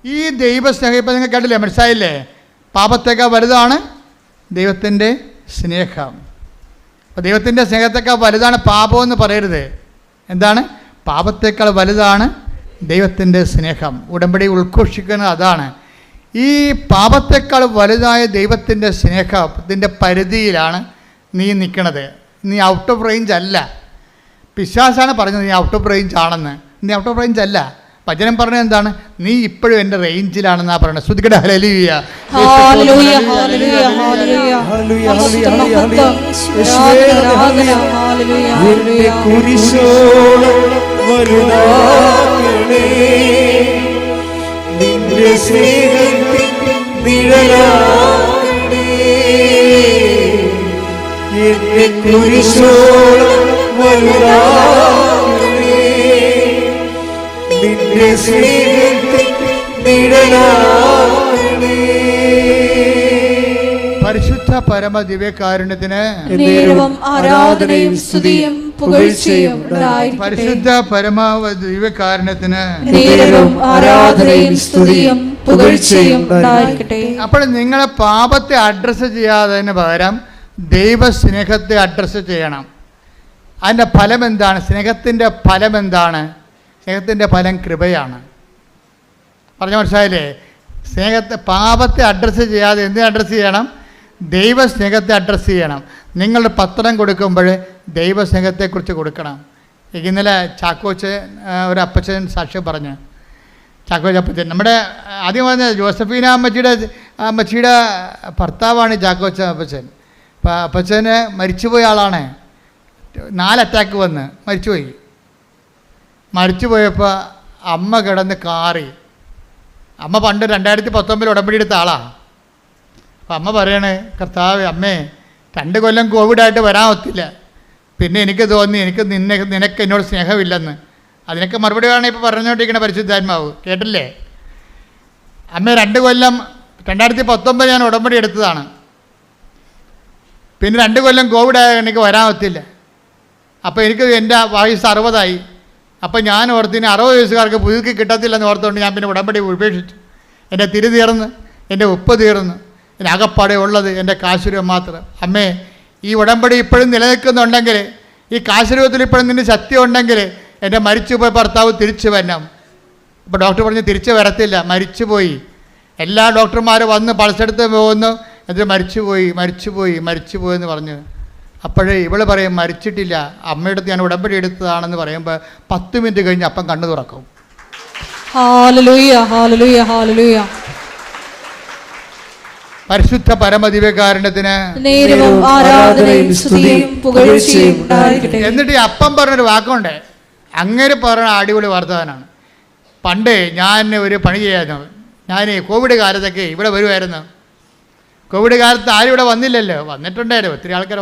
S2: ഈ ദൈവസ്നേഹം ഇപ്പം നിങ്ങൾ കണ്ടില്ലേ, മനസ്സിലായില്ലേ? പാപത്തേക്കാൾ വലുതാണ് ദൈവത്തിൻ്റെ സ്നേഹം. അപ്പോൾ ദൈവത്തിൻ്റെ സ്നേഹത്തേക്കാൾ വലുതാണ് പാപമെന്ന് പറയരുത്. എന്താണ്? പാപത്തേക്കാൾ വലുതാണ് ദൈവത്തിൻ്റെ സ്നേഹം. ഉടമ്പടി ഉദ്ഘോഷിക്കുന്നത് അതാണ്. ഈ പാപത്തേക്കാൾ വലുതായ ദൈവത്തിൻ്റെ സ്നേഹത്തിൻ്റെ പരിധിയിലാണ് നീ നിൽക്കണത്. നീ ഔട്ട് ഓഫ് റേഞ്ച് അല്ല. പിശാചാണ് പറഞ്ഞത് നീ ഔട്ട് ഓഫ് റേഞ്ച് ആണെന്ന്. നീ ഔട്ട് ഓഫ് റേഞ്ച് അല്ല. വചനം പറഞ്ഞത് എന്താണ്? നീ ഇപ്പോഴും എൻ്റെ റേഞ്ചിലാണെന്നാണ് പറയുന്നത്. ശ്രുതികട hallelujah
S1: hallelujah hallelujah hallelujah hallelujah hallelujah.
S4: കുരിശോളം വലുതാകണേ നിന്റെ സ്നേഹത്തിൻ നിഴലാകണേ കുരിശോളം വലുതാക്കണേ. നിന്റെ സ്നേഹത്തിൽ നിഴലാകണേ.
S2: പരിശുദ്ധ പരമ ദിവ്യകാരുണ്യത്തിന്
S1: നേരവും ആരാധനയും സ്തുതിയും പുകഴ്ചയും ഉണ്ടായിരിക്കട്ടെ.
S2: പരിശുദ്ധ പരമ ദിവ്യകാരുണ്യത്തിന്
S1: നേരവും ആരാധനയും സ്തുതിയും പുകഴ്ചയും ഉണ്ടായിരിക്കട്ടെ.
S2: അപ്പോൾ നിങ്ങളെ പാപത്തെ അഡ്രസ്സ് ചെയ്യാതിന് പകരം ദൈവസ്നേഹത്തെ അഡ്രസ്സ് ചെയ്യണം. അതിൻ്റെ ഫലം എന്താണ്? സ്നേഹത്തിൻ്റെ ഫലം എന്താണ്? സ്നേഹത്തിൻ്റെ ഫലം കൃപയാണ്. പറഞ്ഞ മനസ്സിലായില്ലേ? പാപത്തെ അഡ്രസ്സ് ചെയ്യാതെ എന്തിനെ അഡ്രസ്സ് ചെയ്യണം? ദൈവസ്നേഹത്തെ അഡ്രസ്സ് ചെയ്യണം. നിങ്ങൾ പത്രം കൊടുക്കുമ്പോൾ ദൈവസ്നേഹത്തെക്കുറിച്ച് കൊടുക്കണം. ഇന്നലെ ചാക്കോച്ച് ഒരു അപ്പച്ചൻ സാക്ഷ്യം പറഞ്ഞു. ചാക്കോച്ച് അപ്പച്ചൻ നമ്മുടെ ആദ്യം പറഞ്ഞ ജോസഫീന അമ്മച്ചിയുടെ ഭർത്താവാണ് ചാക്കോച്ച അപ്പച്ചൻ. അപ്പം അപ്പച്ചന് മരിച്ചുപോയ ആളാണ്. 4 അറ്റാക്ക് വന്ന് മരിച്ചുപോയി. മരിച്ചുപോയപ്പോൾ അമ്മ കിടന്ന് കാറി. അമ്മ പണ്ട് 2019 ഉടമ്പടി എടുത്ത ആളാണ്. അപ്പം അമ്മ പറയണേ, കർത്താവ് അമ്മേ 2 കൊല്ലം കോവിഡായിട്ട് വരാൻ ഒത്തില്ല. പിന്നെ എനിക്ക് തോന്നി നിനക്ക് എന്നോട് സ്നേഹമില്ലെന്ന്. അതിനൊക്കെ മറുപടി വേണം ഇപ്പോൾ പറഞ്ഞുകൊണ്ടിരിക്കണ പരിശുദ്ധാത്മാവ്. കേട്ടില്ലേ? അമ്മ 2 കൊല്ലം 2019 ഞാൻ ഉടമ്പടി എടുത്തതാണ്. പിന്നെ 2 കൊല്ലം കോവിഡായ എനിക്ക് വരാൻ ഒത്തില്ല. അപ്പോൾ എനിക്ക് എൻ്റെ വയസ്സ് 60 അപ്പോൾ ഞാൻ ഓർത്തിന് 60 വയസ്സുകാർക്ക് പുതുക്കി കിട്ടത്തില്ലെന്ന് ഓർത്തുകൊണ്ട് ഞാൻ പിന്നെ ഉടമ്പടി ഉപേക്ഷിച്ചു. എൻ്റെ തിരി തീർന്ന്, എൻ്റെ ഉപ്പ് തീർന്ന്, എൻ്റെ അകപ്പാടെ ഉള്ളത് എൻ്റെ കാശുരൂപം മാത്രം. അമ്മേ, ഈ ഉടമ്പടി ഇപ്പോഴും നിലനിൽക്കുന്നുണ്ടെങ്കിൽ, ഈ കാശുരൂപത്തിൽ ഇപ്പോഴും നിൻ്റെ ശക്തി ഉണ്ടെങ്കിൽ എൻ്റെ മരിച്ചുപോയ ഭർത്താവ് തിരിച്ചു വരണം. ഇപ്പോൾ ഡോക്ടർ പറഞ്ഞ് തിരിച്ചു വരത്തില്ല, മരിച്ചുപോയി. എല്ലാ ഡോക്ടർമാരും വന്ന് പൾസെടുത്ത് പോകുന്നു, എന്നിട്ട് മരിച്ചുപോയി എന്ന് പറഞ്ഞു. അപ്പോഴേ ഇവള് പറയും മരിച്ചിട്ടില്ല, അമ്മയുടെ ഞാൻ ഉടമ്പടി എടുത്തതാണെന്ന് പറയുമ്പോൾ 10 മിനിറ്റ് കഴിഞ്ഞ് അപ്പം കണ്ണു തുറക്കും.
S1: Hallelujah, hallelujah, hallelujah.
S2: പരിശുദ്ധ പരമദിവ്യകാരുണ്യത്തിന്
S1: നേരവും ആരാധനയും സ്തുതിയും പുകഴ്ചയും ഉണ്ടായിരിക്കട്ടെ.
S2: എന്നിട്ട് ഈ അപ്പം പറഞ്ഞൊരു വാക്കുണ്ട്, അങ്ങനെ പറഞ്ഞ അടിപൊളി വർത്തമാനാണ്. പണ്ട് ഞാൻ ഒരു പണി ചെയ്യായിരുന്നു. ഞാൻ കോവിഡ് കാലത്തൊക്കെ ഇവിടെ വരുമായിരുന്നു. കോവിഡ് കാലത്ത് ആരും ഇവിടെ വന്നില്ലല്ലോ. വന്നിട്ടുണ്ടായിരുന്നു, ഒത്തിരി ആൾക്കാർ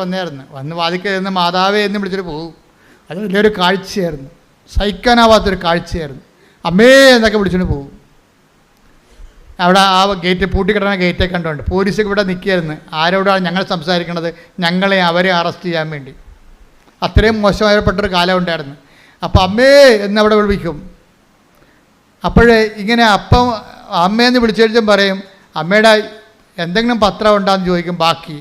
S2: വന്ന് വാതിക്കൽ നിന്ന് മാതാവേ എന്ന് വിളിച്ചിട്ട് പോകും. അത് വലിയൊരു കാഴ്ചയായിരുന്നു, സഹിക്കാനാവാത്തൊരു കാഴ്ചയായിരുന്നു. അമ്മേ എന്നൊക്കെ വിളിച്ചിട്ട് പോകും. അവിടെ ആ ഗേറ്റ് പൂട്ടിക്കിടന്ന ഗേറ്റേ കണ്ടുകൊണ്ട് പോലീസൊക്കെ ഇവിടെ നിൽക്കുകയായിരുന്നു. ആരോടാണ് ഞങ്ങൾ സംസാരിക്കണത്? ഞങ്ങളെ അവരെ അറസ്റ്റ് ചെയ്യാൻ വേണ്ടി. അത്രയും മോശമായപ്പെട്ടൊരു കാലം ഉണ്ടായിരുന്നു. അപ്പോൾ അമ്മേ എന്നവിടെ വിളിക്കും. അപ്പോഴേ ഇങ്ങനെ അപ്പം അമ്മയെന്ന് വിളിച്ചെഴുതും പറയും, അമ്മയുടെ എന്തെങ്കിലും പത്രം ഉണ്ടാന്ന് ചോദിക്കും ബാക്കി.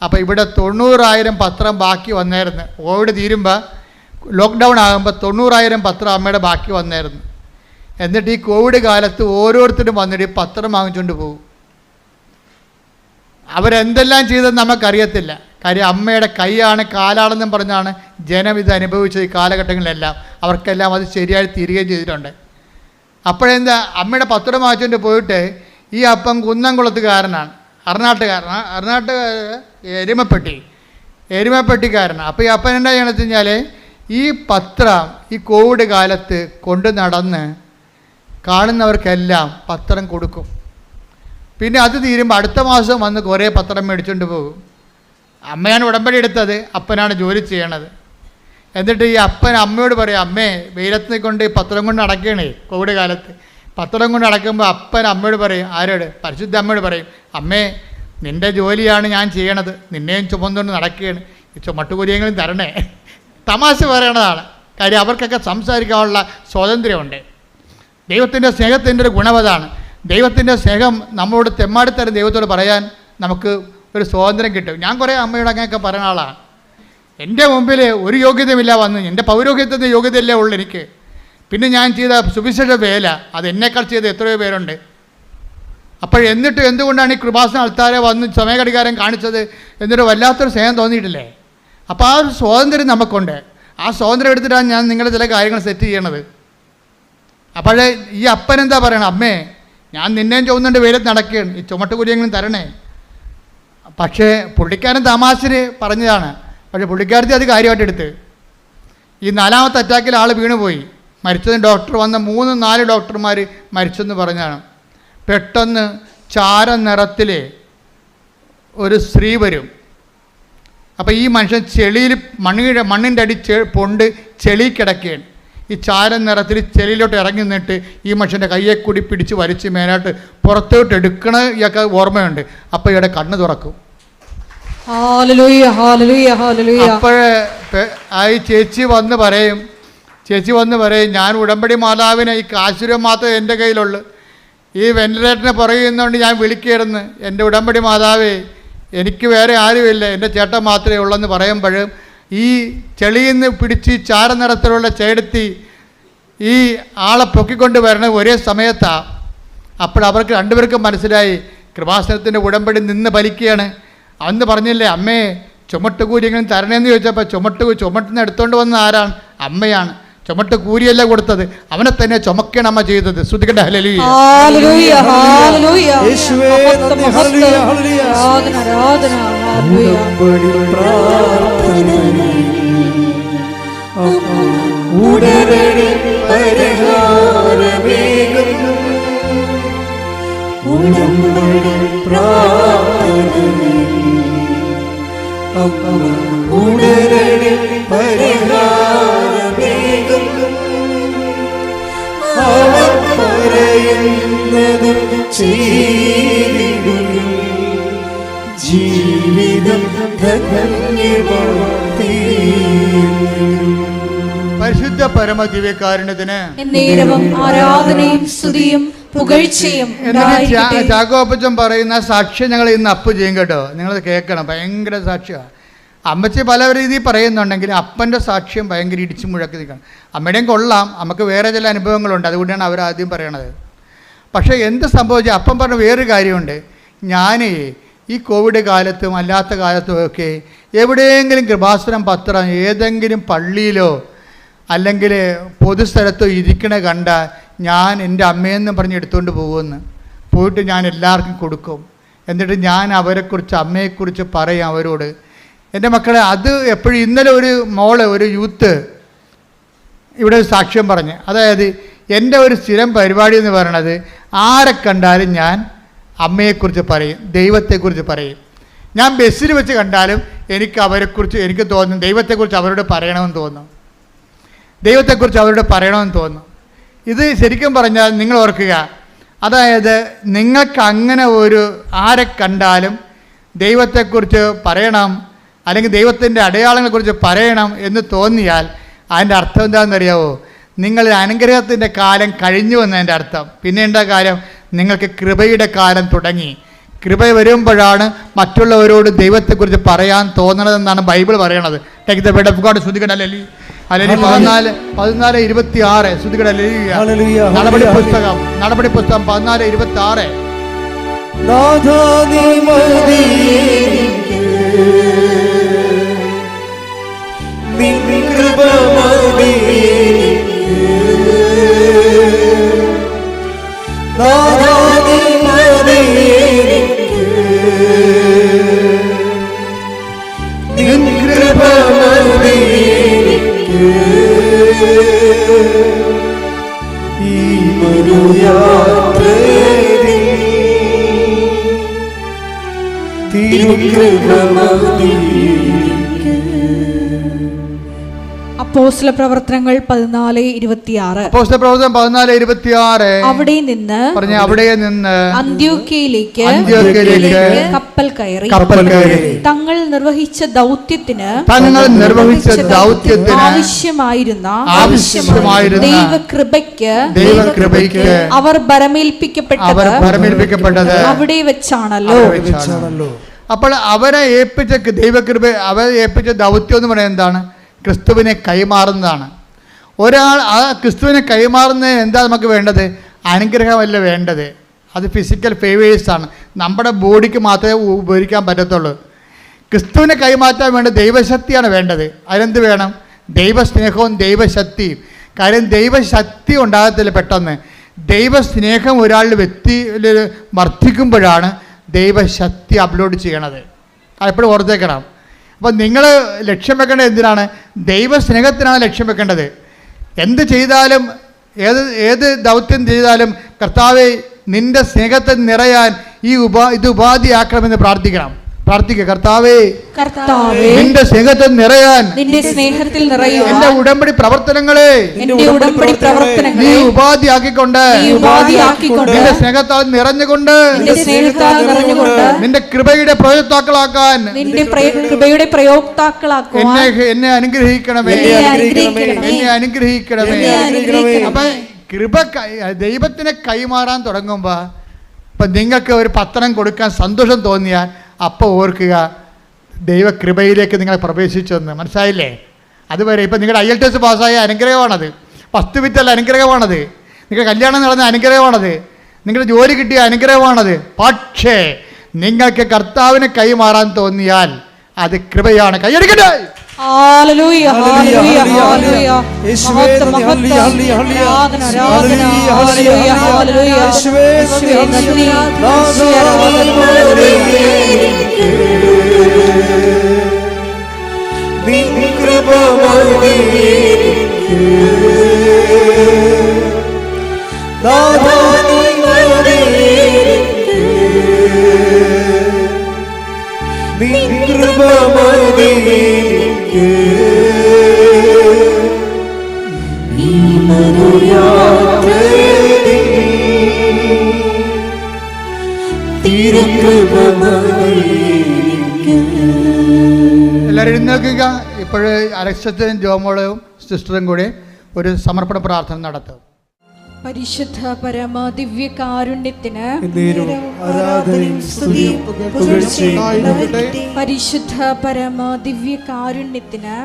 S2: അപ്പോൾ ഇവിടെ 90,000 പത്രം ബാക്കി വന്നായിരുന്നു. കോവിഡ് തീരുമ്പോൾ ലോക്ക്ഡൗൺ ആകുമ്പോൾ 90,000 പത്രം അമ്മയുടെ ബാക്കി വന്നായിരുന്നു. എന്നിട്ട് ഈ കോവിഡ് കാലത്ത് ഓരോരുത്തരും വന്നിട്ട് ഈ പത്രം വാങ്ങിച്ചുകൊണ്ട് പോകും. അവരെന്തെല്ലാം ചെയ്തെന്ന് നമുക്കറിയത്തില്ല. കാര്യം അമ്മയുടെ കൈയാണ് കാലാണെന്നും പറഞ്ഞാണ് ജനം ഇത് അനുഭവിച്ചത്. ഈ കാലഘട്ടങ്ങളിലെല്ലാം അവർക്കെല്ലാം അത് ശരിയായി തീരുകയും ചെയ്തിട്ടുണ്ട്. അപ്പോഴെന്താ, അമ്മയുടെ പത്രം വാങ്ങിച്ചുകൊണ്ട് പോയിട്ട് ഈ അപ്പം കുന്നംകുളത്തുകാരനാണ്, എരുമപ്പെട്ടിക്കാരനാണ്. അപ്പോൾ ഈ അപ്പൻ എന്താ ചെയ്യണമെന്ന് വെച്ച് കഴിഞ്ഞാൽ ഈ പത്രം ഈ കോവിഡ് കാലത്ത് കൊണ്ട് നടന്ന് കാണുന്നവർക്കെല്ലാം പത്രം കൊടുക്കും. പിന്നെ അത് തീരുമ്പോൾ അടുത്ത മാസം വന്ന് കുറേ പത്രം മേടിച്ചുകൊണ്ട് പോകും. അമ്മയാണ് ഉടമ്പടി എടുത്തത്, അപ്പനാണ് ജോലി ചെയ്യണത്. എന്നിട്ട് ഈ അപ്പൻ അമ്മയോട് പറയും, അമ്മേ വെയിലത്ത് കൊണ്ട് ഈ പത്രം കൊണ്ട് നടക്കണേ. കോവിഡ് കാലത്ത് പത്രം കൊണ്ട് നടക്കുമ്പോൾ അപ്പൻ അമ്മയോട് പറയും, ആരോട്? പരിശുദ്ധ അമ്മയോട് പറയും, അമ്മേ നിൻ്റെ ജോലിയാണ് ഞാൻ ചെയ്യണത്, നിന്നെയും ചുമന്നുകൊണ്ട് നടക്കുകയാണ്, ഈ ചുമട്ടുകുരിയെങ്കിലും തരണേ. തമാശ പറയണതാണ്. കാര്യം അവർക്കൊക്കെ സംസാരിക്കാനുള്ള സ്വാതന്ത്ര്യമുണ്ട്. ദൈവത്തിൻ്റെ സ്നേഹത്തിൻ്റെ ഒരു ഗുണവതാണ്. ദൈവത്തിൻ്റെ സ്നേഹം നമ്മളോട് തെമ്മാടിത്തരം ദൈവത്തോട് പറയാൻ നമുക്ക് ഒരു സ്വാതന്ത്ര്യം കിട്ടും. ഞാൻ കുറേ അമ്മയോട് അങ്ങനെയൊക്കെ പറയുന്ന ആളാണ്. എൻ്റെ മുമ്പിൽ ഒരു യോഗ്യതയുമില്ല വന്ന്, എൻ്റെ പൗരോഹിത്യത്തിൻ്റെ യോഗ്യതയല്ലേ ഉള്ളൂ എനിക്ക്. പിന്നെ ഞാൻ ചെയ്ത സുവിശേഷ വേല അത് എന്നേക്കാൾ ചെയ്ത എത്രയോ പേരുണ്ട്. അപ്പോൾ എന്നിട്ട് എന്തുകൊണ്ടാണ് ഈ കൃപാസന ആൾക്കാരെ വന്ന് സമയഘടികാരം കാണിച്ചത് എന്നൊരു വല്ലാത്തൊരു സ്നേഹം തോന്നിയിട്ടില്ലേ? അപ്പോൾ ആ ഒരു സ്വാതന്ത്ര്യം നമുക്കുണ്ട്. ആ സ്വാതന്ത്ര്യം എടുത്തിട്ടാണ് ഞാൻ നിങ്ങളുടെ ചില കാര്യങ്ങൾ സെറ്റ് ചെയ്യണത്. അപ്പോഴേ ഈ അപ്പൻ എന്താ പറയണം, അമ്മേ ഞാൻ നിന്നെയും ചുവന്നുകൊണ്ട് വെയിലത്ത് നടക്കുകയാണ്, ഈ ചുമട്ടുകുരിയെങ്കിലും തരണേ. പക്ഷേ പുള്ളിക്കാരൻ തമാശന് പറഞ്ഞതാണ്. പക്ഷേ പുള്ളിക്കാരത്തി അത് കാര്യമായിട്ട് എടുത്ത്. ഈ 4ാമത്തെ അറ്റാക്കിൽ ആൾ വീണുപോയി. മരിച്ചതിന് ഡോക്ടർ വന്ന 3-4 ഡോക്ടർമാർ മരിച്ചെന്ന് പറഞ്ഞാണ്. പെട്ടെന്ന് ചാര നിറത്തിൽ ഒരു സ്ത്രീ വരും. അപ്പോൾ ഈ മനുഷ്യൻ ചെളിയിൽ മണ്ണിൻ്റെ അടി പൊണ്ട് ചെളി കിടക്കുകയാണ്. ഈ ചാരം നിറത്തിൽ ചെളിയിലോട്ട് ഇറങ്ങി നിന്നിട്ട് ഈ മനുഷ്യൻ്റെ കയ്യെ കൂടി പിടിച്ച് വലിച്ച് മേലായിട്ട് പുറത്തോട്ട് എടുക്കണ ഇയാൾക്ക് ഓർമ്മയുണ്ട്. അപ്പോൾ ഇയാളുടെ കണ്ണ് തുറക്കും. അപ്പോഴേ ഈ ചേച്ചി വന്ന് പറയും, ഞാൻ ഉടമ്പടി മാതാവിനെ ഈ കാശുരം മാത്രമേ എൻ്റെ കയ്യിലുള്ളൂ, ഈ വെന്റിലേറ്ററിനെ പറയുന്നതുകൊണ്ട് ഞാൻ വിളിക്കുകയായിരുന്നു, എൻ്റെ ഉടമ്പടി മാതാവേ എനിക്ക് വേറെ ആരുമില്ല, എൻ്റെ ചേട്ടൻ മാത്രമേ ഉള്ളെന്ന് പറയുമ്പോഴും ഈ ചെളിയിൽ നിന്ന് പിടിച്ച് ചാര നിറത്തിലുള്ള ചേടത്തി ഈ ആളെ പൊക്കിക്കൊണ്ട് വരണത് ഒരേ സമയത്താണ്. അപ്പോൾ അവർക്ക് രണ്ടുപേർക്കും മനസ്സിലായി കൃപാസനത്തിൻ്റെ ഉടമ്പടി നിന്ന് ഫലിക്കുകയാണ്. അന്ന് പറഞ്ഞില്ലേ, അമ്മേ ചുമട്ട് കൂരി എങ്ങനെ തരണേന്ന് ചോദിച്ചപ്പോൾ ചുമട്ടിന് എടുത്തുകൊണ്ട് വന്ന ആരാണ്? അമ്മയാണ്. ചുമട്ട് കൂരിയല്ല കൊടുത്തത്, അവനെ തന്നെ ചുമക്കണം അമ്മ ചെയ്തത്. ശ്രുതികട്ടെ ഹല്ലേലൂയ.
S4: ജീവിതം
S2: പരിശുദ്ധ പരമ ദിവ്യകാരുണ്യത്തിന്
S1: ആരാധനയും സ്തുതിയും പുകഴ്ചയും.
S2: ചാക്കോപ്പച്ചൻ പറയുന്ന സാക്ഷ്യം ഞങ്ങൾ ഇന്ന് അപ്പ് ചെയ്യും കേട്ടോ, നിങ്ങളത് കേൾക്കണം. ഭയങ്കര സാക്ഷ്യമാണ്. അമ്മച്ചി പല രീതിയിൽ പറയുന്നുണ്ടെങ്കിലും അപ്പൻ്റെ സാക്ഷ്യം ഭയങ്കര ഇടിച്ചു മുഴക്കി നിൽക്കണം. അമ്മയുടെയും കൊള്ളാം, നമുക്ക് വേറെ ചില അനുഭവങ്ങളുണ്ട്, അതുകൊണ്ടാണ് അവരാദ്യം പറയണത്. പക്ഷേ എന്ത് സംഭവിച്ചാൽ അപ്പം പറഞ്ഞ വേറൊരു കാര്യമുണ്ട്. ഞാൻ ഈ കോവിഡ് കാലത്തും അല്ലാത്ത കാലത്തുമൊക്കെ എവിടെയെങ്കിലും കൃപാസനം പത്രം ഏതെങ്കിലും പള്ളിയിലോ അല്ലെങ്കിൽ പൊതുസ്ഥലത്തോ ഇരിക്കണ കണ്ട ഞാൻ എൻ്റെ അമ്മയെന്നും പറഞ്ഞ് എടുത്തുകൊണ്ട് പോകുമെന്ന് പോയിട്ട് ഞാൻ എല്ലാവർക്കും കൊടുക്കും. എന്നിട്ട് ഞാൻ അവരെക്കുറിച്ച് അമ്മയെക്കുറിച്ച് പറയും അവരോട്. എൻ്റെ മക്കളെ, അത് എപ്പോഴും ഇന്നലെ ഒരു യൂത്ത് ഇവിടെ സാക്ഷ്യം പറഞ്ഞ്, അതായത് എൻ്റെ ഒരു സ്ഥിരം പരിപാടി എന്ന് പറയണത് ആരെ കണ്ടാലും ഞാൻ അമ്മയെക്കുറിച്ച് പറയും, ദൈവത്തെക്കുറിച്ച് പറയും. ഞാൻ ബസ്സിൽ വെച്ച് കണ്ടാലും എനിക്ക് തോന്നും ദൈവത്തെക്കുറിച്ച് അവരോട് പറയണമെന്ന് തോന്നും. ഇത് ശരിക്കും പറഞ്ഞാൽ നിങ്ങൾ ഓർക്കുക, അതായത് നിങ്ങൾക്ക് അങ്ങനെ ആരെ കണ്ടാലും ദൈവത്തെക്കുറിച്ച് പറയണം അല്ലെങ്കിൽ ദൈവത്തിൻ്റെ അടയാളങ്ങളെക്കുറിച്ച് പറയണം എന്ന് തോന്നിയാൽ അതിൻ്റെ അർത്ഥം എന്താണെന്നറിയാവോ? നിങ്ങൾ അനുഗ്രഹത്തിൻ്റെ കാലം കഴിഞ്ഞു എന്നതിൻ്റെ അർത്ഥം. പിന്നെ എന്താ കാലം? നിങ്ങൾക്ക് കൃപയുടെ കാലം തുടങ്ങി. കൃപ വരുമ്പോഴാണ് മറ്റുള്ളവരോട് ദൈവത്തെക്കുറിച്ച് പറയാൻ തോന്നണതെന്നാണ് ബൈബിൾ പറയണത്. Take the word of God. ശ്രുതികട അല്ലെങ്കിൽ 14:26 ശ്രുതികട. നടപടി പുസ്തകം 14:26.
S1: അപ്പോസ്തല പ്രവർത്തനങ്ങൾ 14:26. അവിടെ നിന്ന് അന്ത്യോക്യയിലേക്ക് കപ്പൽ കയറി തങ്ങൾ നിർവഹിച്ച ദൗത്യത്തിന് ആവശ്യമായിരുന്ന ദൈവകൃപയ്ക്ക് അവർ ഭരമേൽപ്പിക്കപ്പെട്ടത് അവിടെ വെച്ചാണല്ലോ.
S2: അപ്പോൾ അവരെ ഏൽപ്പിച്ച ദൈവകൃപ, അവരെ ഏൽപ്പിച്ച ദൗത്യം എന്ന് പറയുന്നത് എന്താണ്? ക്രിസ്തുവിനെ കൈമാറുന്നതാണ്. ഒരാൾ ആ ക്രിസ്തുവിനെ കൈമാറുന്നതിന് എന്താ നമുക്ക് വേണ്ടത്? അനുഗ്രഹമല്ല വേണ്ടത്, അത് ഫിസിക്കൽ ഫേവേഴ്സാണ്. നമ്മുടെ ബോഡിക്ക് മാത്രമേ ഉപകരിക്കാൻ പറ്റത്തുള്ളൂ. ക്രിസ്തുവിനെ കൈമാറ്റാൻ വേണ്ട ദൈവശക്തിയാണ് വേണ്ടത്. അതിനെന്ത് വേണം? ദൈവസ്നേഹവും ദൈവശക്തിയും. കാര്യം ദൈവശക്തി ഉണ്ടാകത്തില്ല പെട്ടെന്ന്. ദൈവസ്നേഹം ഒരാളുടെ വ്യക്തിയിൽ വർദ്ധിക്കുമ്പോഴാണ് ദൈവശക്തി അപ്ലോഡ് ചെയ്യണത്. അതെപ്പോഴും ഓർത്തേക്കണം. അപ്പോൾ നിങ്ങൾ ലക്ഷ്യം വെക്കേണ്ടത് എന്തിനാണ്? ദൈവസ്നേഹത്തിനാണ് ലക്ഷ്യം വെക്കേണ്ടത്. എന്ത് ചെയ്താലും ഏത് ദൗത്യം ചെയ്താലും കർത്താവേ നിൻ്റെ സ്നേഹത്തെ നിറയാൻ ഇത് ഉപാധിയാക്കണമെന്ന് പ്രാർത്ഥിക്കണം. പ്രാർത്ഥിക്കുക. കർത്താവേ,
S1: കർത്താവേ,
S2: നിന്റെ സ്നേഹത്തിൽ നിറയാൻ,
S1: നിന്റെ സ്നേഹത്തിൽ നിറയുവാൻ
S2: എന്റെ ഉടമ്പടി പ്രവർത്തനങ്ങളെ
S1: എന്റെ ഉടമ്പടി പ്രവർത്തനങ്ങളെ
S2: നീ ഉപാധിയാക്കിക്കൊണ്ട്, നിന്റെ സ്നേഹത്താൽ നിറഞ്ഞുകൊണ്ട്,
S1: നിന്റെ സ്നേഹത്താൽ നിറഞ്ഞുകൊണ്ട്
S2: നിന്റെ കൃപയുടെ പ്രയോക്താക്കളാക്കാൻ
S1: നിന്റെ കൃപയുടെ പ്രയോക്താക്കളാക്കുവാൻ
S2: എന്നെ അനുഗ്രഹിക്കണമേ, എന്നെ അനുഗ്രഹിക്കണമേ. അപ്പൊ കൃപ ദൈവത്തിനെ കൈമാറാൻ തുടങ്ങുമ്പോ ഇപ്പൊ നിങ്ങൾക്ക് ഒരു പത്രം കൊടുക്കാൻ സന്തോഷം തോന്നിയാൽ അപ്പോൾ ഓർക്കുക ദൈവകൃപയിലേക്ക് നിങ്ങൾ പ്രവേശിച്ചെന്ന്. മനസ്സിലായില്ലേ? അതുവരെ ഇപ്പം നിങ്ങളുടെ IELTS പാസ്സായ അനുഗ്രഹമാണത്, പത്ത് വിത്തല്ല അനുഗ്രഹമാണത്, നിങ്ങളുടെ കല്യാണം നടന്ന അനുഗ്രഹമാണത്, നിങ്ങളുടെ ജോലി കിട്ടിയ അനുഗ്രഹമാണത്. പക്ഷേ നിങ്ങൾക്ക് കർത്താവിനെ കൈമാറാൻ തോന്നിയാൽ അത് കൃപയാണ്. കൈയടിക്കട്ടെ.
S1: Hallelujah, hallelujah, hallelujah. മഹത്വം, മഹത്വം, ആരാധന, ആരാധന, ഹല്ലേലൂയ, ഹല്ലേലൂയ. യേശുവേ നന്ദി, യേശുവേ ആരാധന.
S4: നിൻ കൃപ മതി നാഥാ, നിൻ മതി നിൻ കൃപ മതി ഈ മനുയാത്രയിൽ തിരുകൃപ മതി.
S2: എല്ലാവരും എഴുന്നേൽക്കുക. ഇപ്പോഴ് അലക്സത്തിനും ജോമോളും സിസ്റ്ററും കൂടി ഒരു സമർപ്പണ പ്രാർത്ഥന നടത്തും.
S1: പരിശുദ്ധ പരമ ദിവ്യ കാരുണ്യത്തിന് പരിശുദ്ധ പരമ ദിവ്യ കാരുണ്യത്തിന്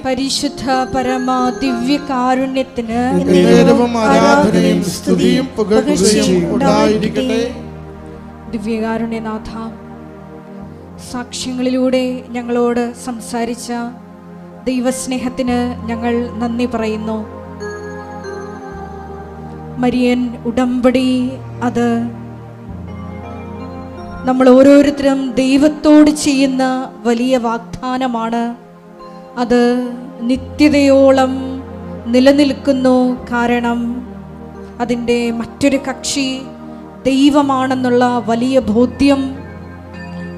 S1: പരിശുദ്ധ പരമ ദിവ്യ കാരുണ്യത്തിന് ദിവ്യകാരുണ്യനാഥ, സാക്ഷ്യങ്ങളിലൂടെ ഞങ്ങളോട് സംസാരിച്ച ദൈവസ്നേഹത്തിന് ഞങ്ങൾ നന്ദി പറയുന്നു. മരിയൻ ഉടമ്പടി അത് നമ്മൾ ഓരോരുത്തരും ദൈവത്തോട് ചെയ്യുന്ന വലിയ വാഗ്ദാനമാണ്. അത് നിത്യതയോളം നിലനിൽക്കുന്നു. കാരണം അതിൻ്റെ മറ്റൊരു കക്ഷി ദൈവമാണെന്നുള്ള വലിയ ബോധ്യം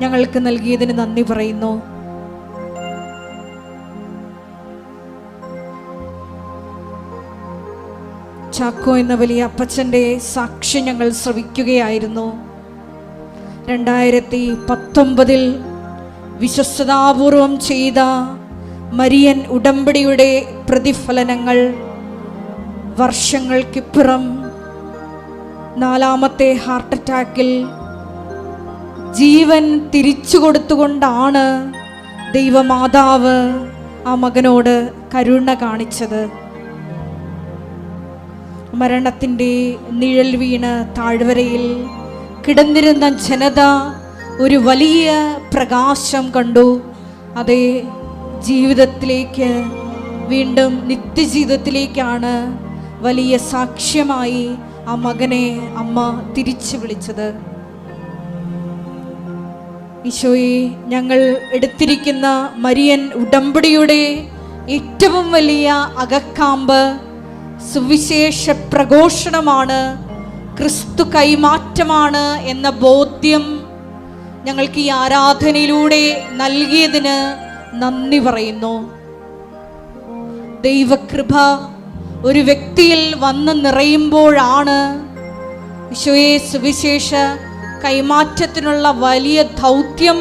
S1: ഞങ്ങൾക്ക് നൽകിയതിന് നന്ദി പറയുന്നു. ചാക്കോ എന്ന വലിയ അപ്പച്ചൻ്റെ സാക്ഷ്യം ഞങ്ങൾ ശ്രവിക്കുകയായിരുന്നു. 2019 വിശ്വസ്തതാപൂർവം ചെയ്ത മരിയൻ ഉടമ്പടിയുടെ പ്രതിഫലനങ്ങൾ വർഷങ്ങൾക്കിപ്പുറം 4ാമത്തെ ഹാർട്ട് അറ്റാക്കിൽ ജീവൻ തിരിച്ചു കൊടുത്തുകൊണ്ടാണ് ദൈവമാതാവ് ആ മകനോട് കരുണ കാണിച്ചത്. മരണത്തിൻ്റെ നിഴൽ വീണ് താഴ്വരയിൽ കിടന്നിരുന്ന ജനത ഒരു വലിയ പ്രകാശം കണ്ടു. അതേ ജീവിതത്തിലേക്ക്, വീണ്ടും നിത്യജീവിതത്തിലേക്കാണ് വലിയ സാക്ഷ്യമായി ആ മകനെ അമ്മ തിരിച്ചു വിളിച്ചത്. ഈശോയെ, ഞങ്ങൾ എടുത്തിരിക്കുന്ന മരിയൻ ഉടമ്പടിയുടെ ഏറ്റവും വലിയ അകക്കാമ്പ് സുവിശേഷ പ്രഘോഷണമാണ്, ക്രിസ്തു കൈമാറ്റമാണ് എന്ന ബോധ്യം ഞങ്ങൾക്ക് ഈ ആരാധനയിലൂടെ നൽകിയതിന് നന്ദി പറയുന്നു. ദൈവകൃപ ഒരു വ്യക്തിയിൽ വന്ന് നിറയുമ്പോഴാണ് ഈശോയെ സുവിശേഷ കൈമാറ്റത്തിനുള്ള വലിയ ദൗത്യം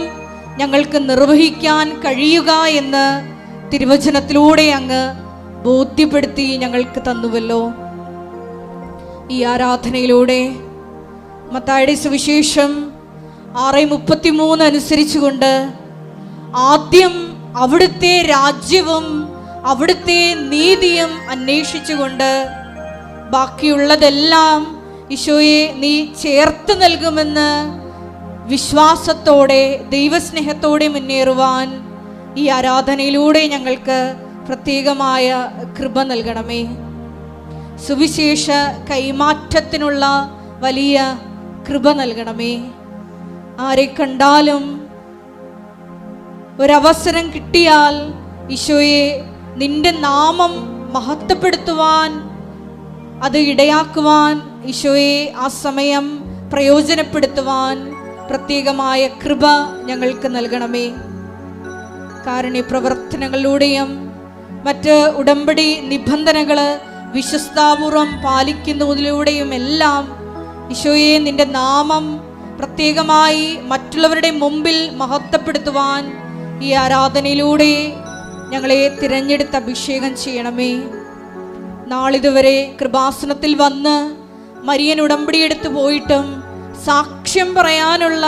S1: ഞങ്ങൾക്ക് നിർവഹിക്കാൻ കഴിയുക എന്ന് തിരുവചനത്തിലൂടെ അങ്ങ് ബോധ്യപ്പെടുത്തി ഞങ്ങൾക്ക് തന്നുവല്ലോ. ഈ ആരാധനയിലൂടെ മത്തായിയുടെ സുവിശേഷം 6:33 അനുസരിച്ചുകൊണ്ട് ആദ്യം അവിടുത്തെ രാജ്യവും അവിടുത്തെ നീതിയും അന്വേഷിച്ചുകൊണ്ട് ബാക്കിയുള്ളതെല്ലാം ഈശോയെ നീ ചേർത്ത് നൽകുമെന്ന് വിശ്വാസത്തോടെ ദൈവസ്നേഹത്തോടെ മുന്നേറുവാൻ ഈ ആരാധനയിലൂടെ ഞങ്ങൾക്ക് പ്രത്യേകമായ കൃപ നൽകണമേ. സുവിശേഷ കൈമാറ്റത്തിനുള്ള വലിയ കൃപ നൽകണമേ. ആരെ കണ്ടാലും ഒരവസരം കിട്ടിയാൽ ഈശോയെ നിന്റെ നാമം മഹത്വപ്പെടുത്തുവാൻ, അത് ഇടയാക്കുവാൻ ഈശോയെ ആ സമയം പ്രയോജനപ്പെടുത്തുവാൻ പ്രത്യേകമായ കൃപ ഞങ്ങൾക്ക് നൽകണമേ. കാരുണ്യ പ്രവർത്തനങ്ങളിലൂടെയും മറ്റ് ഉടമ്പടി നിബന്ധനകൾ വിശ്വസ്താപൂർവം പാലിക്കുന്നതിലൂടെയും എല്ലാം ഈശോയെ നിന്റെ നാമം പ്രത്യേകമായി മറ്റുള്ളവരുടെ മുമ്പിൽ മഹത്വപ്പെടുത്തുവാൻ ഈ ആരാധനയിലൂടെ ഞങ്ങളെ തിരഞ്ഞെടുത്ത് അഭിഷേകം ചെയ്യണമേ. നാളിതുവരെ കൃപാസനത്തിൽ വന്ന് മരിയൻ ഉടമ്പടിയെടുത്ത് പോയിട്ടും സാക്ഷ്യം പറയാനുള്ള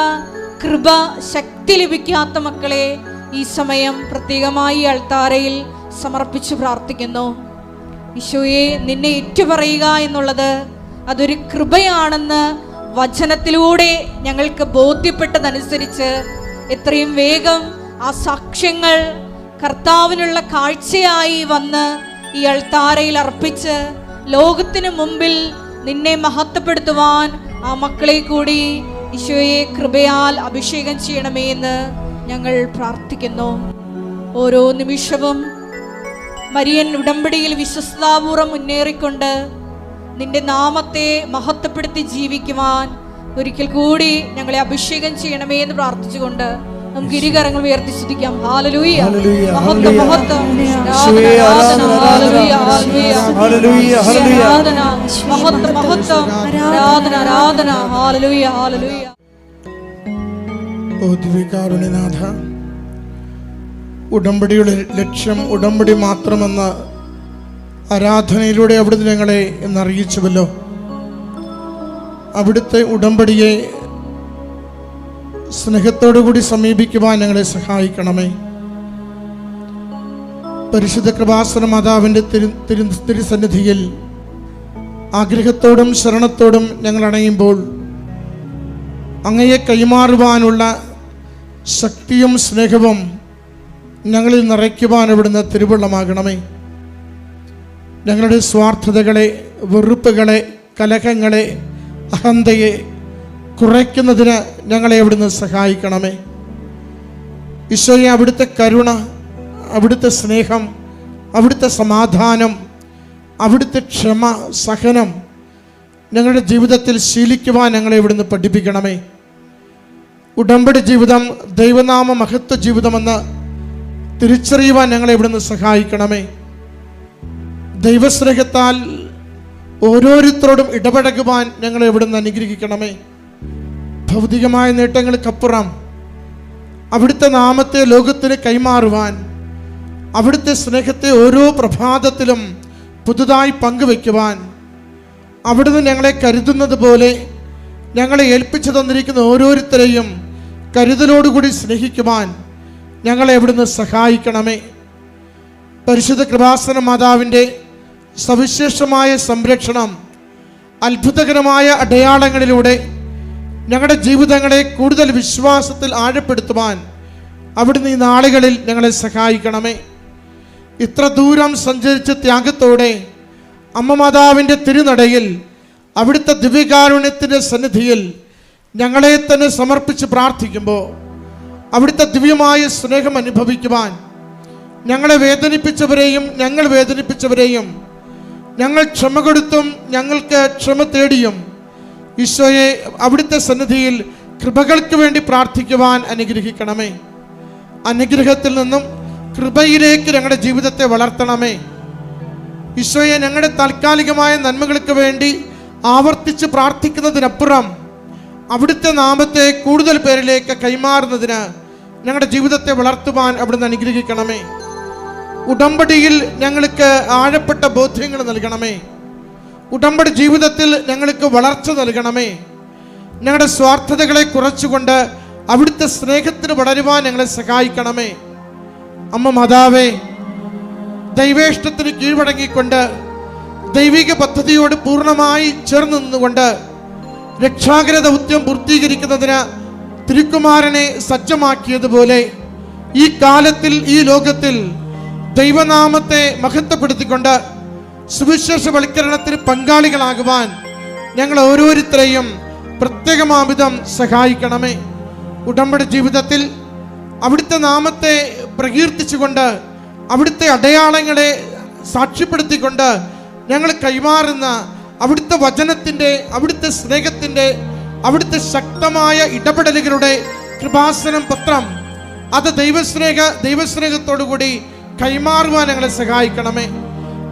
S1: കൃപ ശക്തി ലഭിക്കാത്ത മക്കളെ ഈ സമയം പ്രത്യേകമായി അൾത്താരയിൽ സമർപ്പിച്ച് പ്രാർത്ഥിക്കുന്നു. ഈശോയെ നിന്നെ ഏറ്റുപറയുക എന്നുള്ളത് അതൊരു കൃപയാണെന്ന് വചനത്തിലൂടെ ഞങ്ങൾക്ക് ബോധ്യപ്പെട്ടതനുസരിച്ച് എത്രയും വേഗം ആ സാക്ഷ്യങ്ങൾ കർത്താവിനുള്ള കാഴ്ചയായി വന്ന് ഈ അൾത്താരയിൽ അർപ്പിച്ച് ലോകത്തിനു മുമ്പിൽ നിന്നെ മഹത്വപ്പെടുത്തുവാൻ ആ മക്കളെ കൂടി ഈശോയെ കൃപയാൽ അഭിഷേകം ചെയ്യണമേ എന്ന് ഞങ്ങൾ പ്രാർത്ഥിക്കുന്നു. ഓരോ നിമിഷവും മരിയൻ ഉടമ്പടിയിൽ വിശ്വസ്താപൂർവം മുന്നേറിക്കൊണ്ട് നിന്റെ നാമത്തെ മഹത്വപ്പെടുത്തി ജീവിക്കുവാൻ ഒരിക്കൽ കൂടി ഞങ്ങളെ അഭിഷേകം ചെയ്യണമേ എന്ന് പ്രാർത്ഥിച്ചുകൊണ്ട് നമുക്ക് ഇരുകരങ്ങൾ ഉയർത്തി സ്തുതിക്കാം. ഹല്ലേലൂയ, മഹത്വം മഹത്വം, ആരാധന, ഹല്ലേലൂയ, ഹല്ലേലൂയ, ആരാധന, മഹത്വം മഹത്വം, ആരാധന ആരാധന, ഹല്ലേലൂയ ഹല്ലേലൂയ.
S5: ഓ ദിവ്യകാരുണ്യനാഥ, ഉടമ്പടിയുടെ ലക്ഷ്യം ഉടമ്പടി മാത്രമെന്ന ആരാധനയിലൂടെ അവിടുന്ന് ഞങ്ങളെ എന്നറിയിച്ചുവല്ലോ. അവിടുത്തെ ഉടമ്പടിയെ സ്നേഹത്തോടുകൂടി സമീപിക്കുവാൻ ഞങ്ങളെ സഹായിക്കണമേ. പരിശുദ്ധ കൃപാസന മാതാവിൻ്റെ തിരുസന്നിധിയിൽ ആഗ്രഹത്തോടും ശരണത്തോടും ഞങ്ങൾ അണയുമ്പോൾ അങ്ങയെ കൈമാറുവാനുള്ള ശക്തിയും സ്നേഹവും ഞങ്ങളിൽ നിറയ്ക്കുവാൻ അവിടുന്ന് തിരുവുള്ളമാകണമേ. ഞങ്ങളുടെ സ്വാർത്ഥതകളെ, വെറുപ്പുകളെ, കലഹങ്ങളെ, അഹന്തയെ കുറയ്ക്കുന്നതിന് ഞങ്ങളെ അവിടുന്ന് സഹായിക്കണമേ. ഈശോയെ, അവിടുത്തെ കരുണ, അവിടുത്തെ സ്നേഹം, അവിടുത്തെ സമാധാനം, അവിടുത്തെ ക്ഷമ, സഹനം ഞങ്ങളുടെ ജീവിതത്തിൽ ശീലിക്കുവാൻ ഞങ്ങളെ ഇവിടുന്ന് പഠിപ്പിക്കണമേ. ഉടമ്പടി ജീവിതം ദൈവനാമ മഹത്വ ജീവിതമെന്ന് തിരിച്ചറിയുവാൻ ഞങ്ങളെ ഇവിടുന്ന് സഹായിക്കണമേ. ദൈവസ്നേഹത്താൽ ഓരോരുത്തരോടും ഇടപഴകുവാൻ ഞങ്ങളെ ഇവിടുന്ന് അനുഗ്രഹിക്കണമേ. ഭൗതികമായ നേട്ടങ്ങൾക്കപ്പുറം അവിടുത്തെ നാമത്തെ ലോകത്തിന് കൈമാറുവാൻ, അവിടുത്തെ സ്നേഹത്തെ ഓരോ പ്രഭാതത്തിലും പുതുതായി പങ്കുവയ്ക്കുവാൻ, അവിടുന്ന് ഞങ്ങളെ കരുതുന്നത് പോലെ ഞങ്ങളെ ഏൽപ്പിച്ചു തന്നിരിക്കുന്ന ഓരോരുത്തരെയും കരുതലോടുകൂടി സ്നേഹിക്കുവാൻ ഞങ്ങളെ അവിടുന്ന് സഹായിക്കണമേ. പരിശുദ്ധ കൃപാസന മാതാവിൻ്റെ സവിശേഷമായ സംരക്ഷണം, അത്ഭുതകരമായ അടയാളങ്ങളിലൂടെ ഞങ്ങളുടെ ജീവിതങ്ങളെ കൂടുതൽ വിശ്വാസത്തിൽ ആഴപ്പെടുത്തുവാൻ അവിടുന്ന് ഈ നാളുകളിൽ ഞങ്ങളെ സഹായിക്കണമേ. ഇത്ര ദൂരം സഞ്ചരിച്ച് ത്യാഗത്തോടെ അമ്മ മാതാവിൻ്റെ തിരുനടയിൽ അവിടുത്തെ ദിവ്യകാരുണ്യത്തിൻ്റെ സന്നിധിയിൽ ഞങ്ങളെ തന്നെ സമർപ്പിച്ച് പ്രാർത്ഥിക്കുമ്പോൾ അവിടുത്തെ ദിവ്യമായ സ്നേഹം അനുഭവിക്കുവാൻ, ഞങ്ങളെ വേദനിപ്പിച്ചവരെയും ഞങ്ങൾ വേദനിപ്പിച്ചവരെയും ഞങ്ങൾ ക്ഷമ കൊടുത്തും ഞങ്ങൾക്ക് ക്ഷമ തേടിയും ഈശോയെ അവിടുത്തെ സന്നിധിയിൽ കൃപകൾക്ക് വേണ്ടി പ്രാർത്ഥിക്കുവാൻ അനുഗ്രഹിക്കണമേ. അനുഗ്രഹത്തിൽ നിന്നും കൃപയിലേക്ക് ഞങ്ങളുടെ ജീവിതത്തെ വളർത്തണമേ. ഈശോയെ, ഞങ്ങളുടെ താൽക്കാലികമായ നന്മകൾക്ക് വേണ്ടി ആവർത്തിച്ച് പ്രാർത്ഥിക്കുന്നതിനപ്പുറം അവിടുത്തെ നാമത്തെ കൂടുതൽ പേരിലേക്ക് കൈമാറുന്നതിന് ഞങ്ങളുടെ ജീവിതത്തെ വളർത്തുവാൻ അവിടുന്ന് അനുഗ്രഹിക്കണമേ. ഉടമ്പടിയിൽ ഞങ്ങൾക്ക് ആഴപ്പെട്ട ബോധ്യങ്ങൾ നൽകണമേ. ഉടമ്പടി ജീവിതത്തിൽ ഞങ്ങൾക്ക് വളർച്ച നൽകണമേ. ഞങ്ങളുടെ സ്വാർത്ഥതകളെ കുറച്ചുകൊണ്ട് അവിടുത്തെ സ്നേഹത്തിന് വളരുവാൻ ഞങ്ങളെ സഹായിക്കണമേ. അമ്മ മാതാവേ, ദൈവേഷ്ടത്തിന് കീഴ്വഴങ്ങിക്കൊണ്ട് ദൈവിക പദ്ധതിയോട് പൂർണ്ണമായി ചേർന്ന് നിന്നുകൊണ്ട് രക്ഷാകര ദൗത്യം പൂർത്തീകരിക്കുന്നതിന് തിരുക്കുമാരനെ സജ്ജമാക്കിയതുപോലെ ഈ കാലത്തിൽ, ഈ ലോകത്തിൽ ദൈവനാമത്തെ മഹത്വപ്പെടുത്തിക്കൊണ്ട് സുവിശേഷവൽക്കരണത്തിന് പങ്കാളികളാകുവാൻ ഞങ്ങൾ ഓരോരുത്തരെയും പ്രത്യേകമാവിധം സഹായിക്കണമേ. ഉടമ്പടി ജീവിതത്തിൽ അവിടുത്തെ നാമത്തെ പ്രകീർത്തിച്ചുകൊണ്ട് അവിടുത്തെ അടയാളങ്ങളെ സാക്ഷ്യപ്പെടുത്തിക്കൊണ്ട് ഞങ്ങൾ കൈമാറുന്ന അവിടുത്തെ വചനത്തിൻ്റെ, അവിടുത്തെ സ്നേഹത്തിൻ്റെ, അവിടുത്തെ ശക്തമായ ഇടപെടലുകളുടെ കൃപാസനം പത്രം അത് ദൈവസ്നേഹത്തോടുകൂടി കൈമാറുവാൻ ഞങ്ങളെ സഹായിക്കണമേ.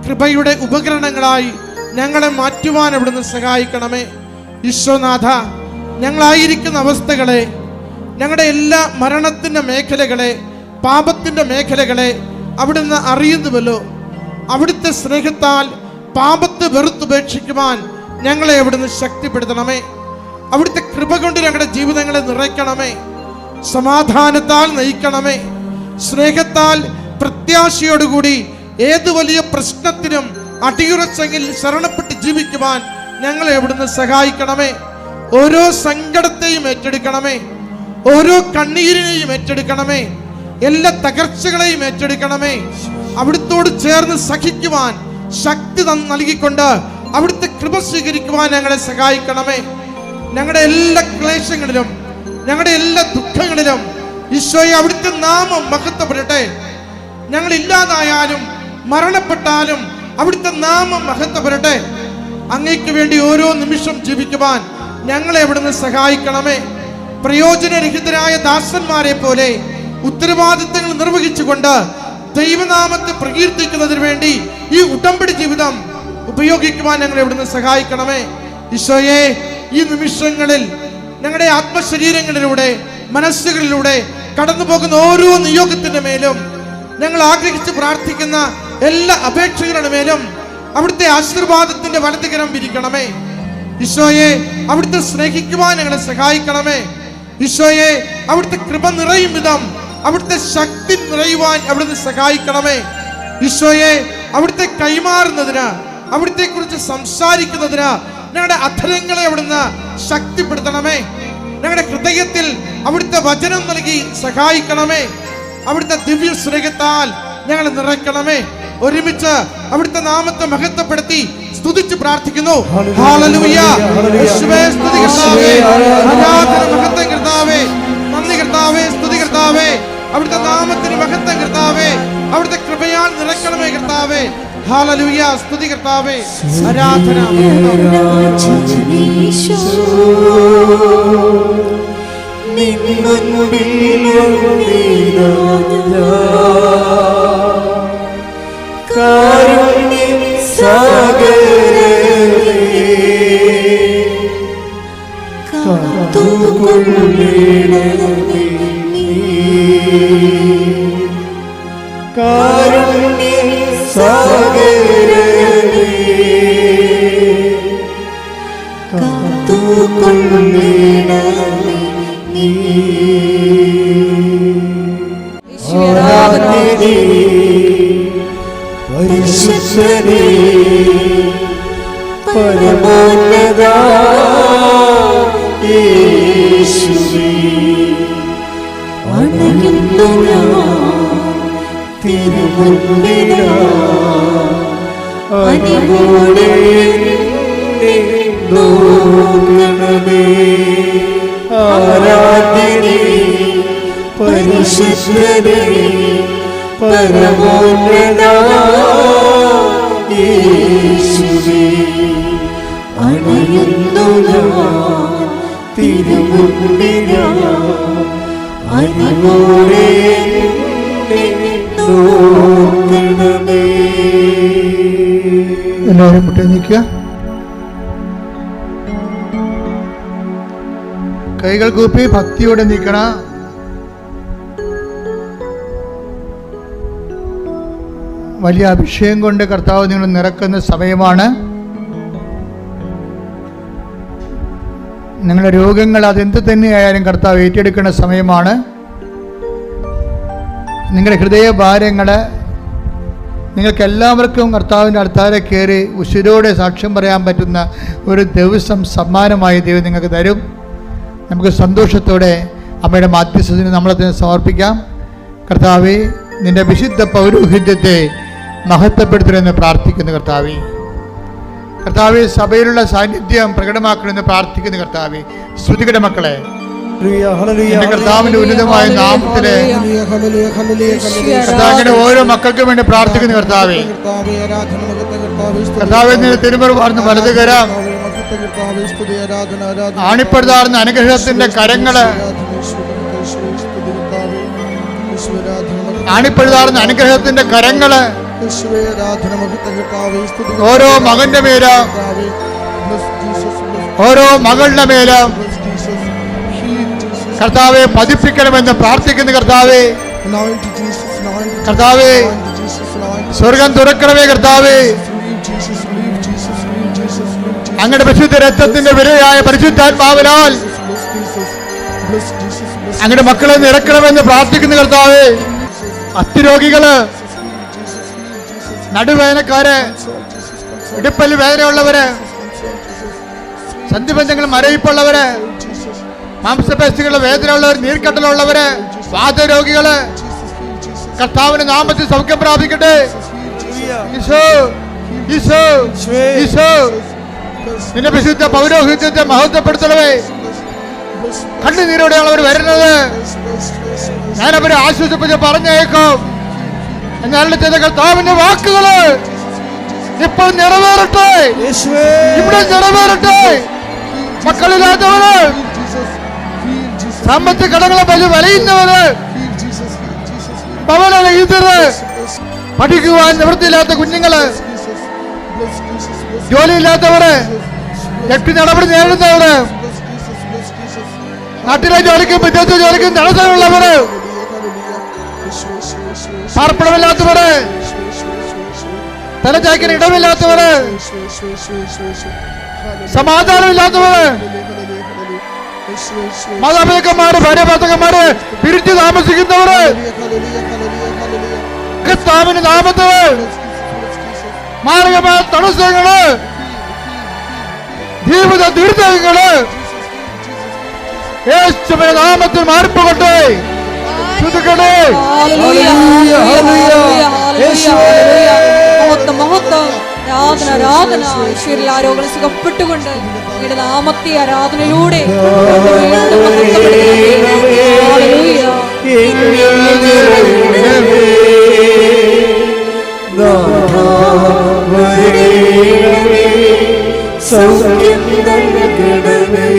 S5: കൃപയുടെ ഉപകരണങ്ങളായി ഞങ്ങളെ മാറ്റുവാൻ അവിടുന്ന് സഹായിക്കണമേ. ഈശോനാഥ, ഞങ്ങളായിരിക്കുന്ന അവസ്ഥകളെ, ഞങ്ങളുടെ എല്ലാ മരണത്തിൻ്റെ മേഖലകളെ, പാപത്തിൻ്റെ മേഖലകളെ അവിടുന്ന് അറിയുന്നുവല്ലോ. അവിടുത്തെ സ്നേഹത്താൽ പാപത്തെ വെറുത്തുപേക്ഷിക്കുവാൻ ഞങ്ങളെ അവിടുന്ന് ശക്തിപ്പെടുത്തണമേ. അവിടുത്തെ കൃപ കൊണ്ട് ഞങ്ങളുടെ ജീവിതങ്ങളെ നിറയ്ക്കണമേ. സമാധാനത്താൽ നയിക്കണമേ. സ്നേഹത്താൽ പ്രത്യാശയോടുകൂടി ഏത് വലിയ പ്രശ്നത്തിനും അടിയുറച്ചെങ്കിൽ ശരണപ്പെട്ട് ജീവിക്കുവാൻ ഞങ്ങളെ അവിടുന്ന് സഹായിക്കണമേ. ഓരോ സങ്കടത്തെയും ഏറ്റെടുക്കണമേ. ഓരോ കണ്ണീരിനെയും ഏറ്റെടുക്കണമേ. എല്ലാ തകർച്ചകളെയും ഏറ്റെടുക്കണമേ. അവിടുത്തോട് ചേർന്ന് സഹിക്കുവാൻ ശക്തി നൽകിക്കൊണ്ട് അവിടുത്തെ കൃപ സ്വീകരിക്കുവാൻ ഞങ്ങളെ സഹായിക്കണമേ. ഞങ്ങളുടെ എല്ലാ ക്ലേശങ്ങളിലും, ഞങ്ങളുടെ എല്ലാ ദുഃഖങ്ങളിലും ഈശോയെ അവിടുത്തെ നാമം മഹത്വപ്പെടട്ടെ. ഞങ്ങൾ ഇല്ലാതായാലും മരണപ്പെട്ടാലും അവിടുത്തെ നാമം മഹത്വപ്പെടട്ടെ. അങ്ങയ്ക്ക് വേണ്ടി ഓരോ നിമിഷം ജീവിക്കുവാൻ ഞങ്ങളെ അവിടുന്ന് സഹായിക്കണമേ. പ്രയോജനരഹിതരായ ദാസന്മാരെ പോലെ ഉത്തരവാദിത്തങ്ങൾ നിർവഹിച്ചുകൊണ്ട് ദൈവനാമത്തെ പ്രകീർത്തിക്കുന്നതിന് വേണ്ടി ഈ ഉടമ്പടി ജീവിതം ഉപയോഗിക്കുവാൻ ഞങ്ങളെ അവിടുന്ന് സഹായിക്കണമേ. ഈശോയെ, ഈ നിമിഷങ്ങളിൽ ഞങ്ങളുടെ ആത്മശരീരങ്ങളിലൂടെ, മനസ്സുകളിലൂടെ കടന്നു പോകുന്ന ഓരോ നിയോഗത്തിന്റെ മേലും, ഞങ്ങൾ ആഗ്രഹിച്ച് പ്രാർത്ഥിക്കുന്ന എല്ലാ അപേക്ഷകളുടെ മേലും അവിടുത്തെ ആശീർവാദത്തിന്റെ വലതുകരം വിരിക്കണമേ. ഈശോയെ, അവിടുത്തെ സ്നേഹിക്കുവാൻ ഞങ്ങളെ സഹായിക്കണമേ. ഈശോയെ, അവിടുത്തെ കൃപ നിറയും വിധം അവിടുത്തെ ശക്തി നിറയുവാൻ അവിടുന്ന് സഹായിക്കണമേ. ഈശോയെ, അവിടുത്തെ കൈമാറുന്നതിന്, അവിടുത്തെ കുറിച്ച് സംസാരിക്കുന്നതിന് ഞങ്ങളുടെ അധരങ്ങളെ അവിടുന്ന് ശക്തിപ്പെടുത്തണമേ. ഞങ്ങളുടെ ഹൃദയത്തിൽ അവിടുത്തെ വചനം നൽകി സഹായിക്കണമേ. അവിടുത്തെ ദിവ്യ സ്നേഹത്താൽ ഞങ്ങളെ നിറയ്ക്കണമേ. ഒരുമിച്ച് അവിടുത്തെ നാമത്തെ മഹത്വപ്പെടുത്തി സ്തുതിച്ച് പ്രാർത്ഥിക്കുന്നു. ഹല്ലേലൂയ. യേശുവേ, സ്തുതി കർത്താവേ, ആരാധന മഹത്വം കർത്താവേ, നന്ദി കർത്താവേ, സ്തുതി കർത്താവേ. അവിടുത്തെ നാമത്തിന് മഹത്വം കർത്താവേ, അവിടുത്തെ കൃപയാൽ നിറയ്ക്കണമേ കർത്താവേ. ഹല്ലേലൂയ. സ്തുതി കർത്താവേ, ആരാധന
S4: പരമോന്നതാ യേശുവേ, അണയുന്നു ഞാൻ തിരുമുൻപിലാ, അനിവോടെ നോക്കണമേ. ആരാധ്യനേ, പരിശുദ്ധനേ, പരമോന്നതാ യേശുവേ, അണയുന്നു ഞാൻ തിരുമുൻപിലാ, അനിവോടെ നോക്കണമേ.
S2: എല്ലാവരും മുട്ടി നിൽക്കുക. കൈകൾ കൂപ്പി ഭക്തിയോടെ നിൽക്കണം. വലിയ അഭിഷേകം കൊണ്ട് കർത്താവ് നിങ്ങൾ നിറക്കുന്ന സമയമാണ്. നിങ്ങളുടെ രോഗങ്ങൾ അതെന്ത് തന്നെയായാലും കർത്താവ് ഏറ്റെടുക്കുന്ന സമയമാണ്. നിങ്ങളുടെ ഹൃദയഭാരങ്ങൾ നിങ്ങൾക്കെല്ലാവർക്കും കർത്താവിൻ്റെ അടുത്താരെ കയറി ഉശിരോടെ സാക്ഷ്യം പറയാൻ പറ്റുന്ന ഒരു ദിവസം സമ്മാനമായി ദൈവം നിങ്ങൾക്ക് തരും. നമുക്ക് സന്തോഷത്തോടെ അമ്മയുടെ മാധ്യസ്ഥത്തിന് നമ്മളതിനെ സമർപ്പിക്കാം. കർത്താവേ, നിൻ്റെ വിശുദ്ധ പൗരോഹിത്യത്തെ മഹത്വപ്പെടുത്തണമെന്ന് പ്രാർത്ഥിക്കുന്നു. കർത്താവേ, സഭയിലുള്ള സാന്നിധ്യം പ്രകടമാക്കണമെന്ന് പ്രാർത്ഥിക്കുന്നു. കർത്താവേ, സ്തുതിയുടെ മക്കളെ
S3: ഹല്ലേലൂയ ഹല്ലേലൂയ
S2: എന്റെ കർത്താവിന്റെ ഉന്നതമായ നാമത്തില്
S5: ഹല്ലേലൂയ, ഹല്ലേലൂയ, ഹല്ലേലൂയ, ഹല്ലേലൂയ.
S2: കർത്താവിന്റെ ഓരോ മക്കൾക്കും വേണ്ടി പ്രാർത്ഥിക്കുന്നു. കർത്താവേ,
S5: കർത്താവേ, ആരാധന, മഹത്വം, കർത്താവേ, സ്തുതി.
S2: കർത്താവെ നിന്റെ തിരുമുറി വാർന്ന് വലത് കരം
S5: കർത്താവേ, മഹത്വം, കർത്താവേ, സ്തുതി, ആരാധന, ആരാധന.
S2: ആണിപ്പെടുതാർന്ന അനുഗ്രഹത്തിന്റെ കരങ്ങള് ആണിപ്പെടുതാർന്ന അനുഗ്രഹത്തിന്റെ കരങ്ങള് ഓരോ മകന്റെ മേലും ഓരോ മകളുടെ മേലും കർത്താവെ പതിപ്പിക്കണമെന്ന് പ്രാർത്ഥിക്കുന്നു. കർത്താവെ, കർത്താവെ സ്വർഗം തുറക്കണമേ. കർത്താവെ, അങ്ങയുടെ പരിശുദ്ധ രക്തത്തിന്റെ വിലയായ പരിശുദ്ധാത്മാവിനാൽ അങ്ങയുടെ മക്കളെ നിറക്കണമെന്ന് പ്രാർത്ഥിക്കുന്നു. കർത്താവെ, അസ്ഥിരോഗികള്, നടുവേദനക്കാര്, ഇടുപ്പല് വേദനയുള്ളവര്, സന്ധിബന്ധങ്ങൾ മരവിപ്പുള്ളവര്, മാംസപേശികളുടെ വേദനയുള്ളവർ, നീർക്കെട്ടലുള്ളവര്, വാതരോഗികള് കർത്താവിന്റെ നാമത്തിൽ സൗഖ്യം പ്രാപിക്കട്ടെ. ഈശോ, ഈശോ, ഈശോ നിന്റെ വിശുദ്ധ പൗരോഹിത്യത്തെ മഹത്വപ്പെടുത്തണമേ. കണ്ണുനീരോടെയാണ് അവർ വരുന്നത്. ഞാനവരെ ആശ്വസിപ്പിച്ച് പറഞ്ഞേക്കും. എന്നാൽ ചെയ്ത കർത്താവിന്റെ വാക്കുകള് ഇപ്പോൾ നിറവേറട്ടെ, ഇവിടെ നിറവേറട്ടെ. മക്കളില്ലാത്തവര്, സാമ്പത്തിക കടങ്ങളെ വലയുന്നവര്, ഭവനരഹിതര്, പഠിക്കുവാൻ നിവൃത്തിയില്ലാത്ത കുഞ്ഞുങ്ങള്, ജോലിയില്ലാത്തവര്, ജപ്തി നടപടി നേരിടുന്നവര്, നാട്ടിലെ ജോലിക്കും വിദ്യാർത്ഥി ജോലിക്കും തടസ്സമുള്ളവര്, പാർപ്പിടമില്ലാത്തവര്, തലചാക്കിന് ഇടമില്ലാത്തവര്, സമാധാനമില്ലാത്തവര്, മാതാപിതാക്കന്മാര്, ഭാര്യ ഭർത്താക്കന്മാര് പിരിച്ചു താമസിക്കുന്നവര് കർത്താവിന്റെ നാമത്തില് മാരകമായ തടസ്സങ്ങള്, ജീവിത ദുരിതങ്ങള് യേശുവിന്റെ നാമത്തിൽ മാറിപ്പോകട്ടെ. ശ്രുതിക്കട്ടെ.
S1: ആരാധന ഈശ്വരിൽ ആരോഗ്യം സുഖപ്പെട്ടുകൊണ്ട് അങ്ങയുടെ നാമത്തെ ആരാധനയിലൂടെ
S4: സൗഖ്യം നൽകണമേ.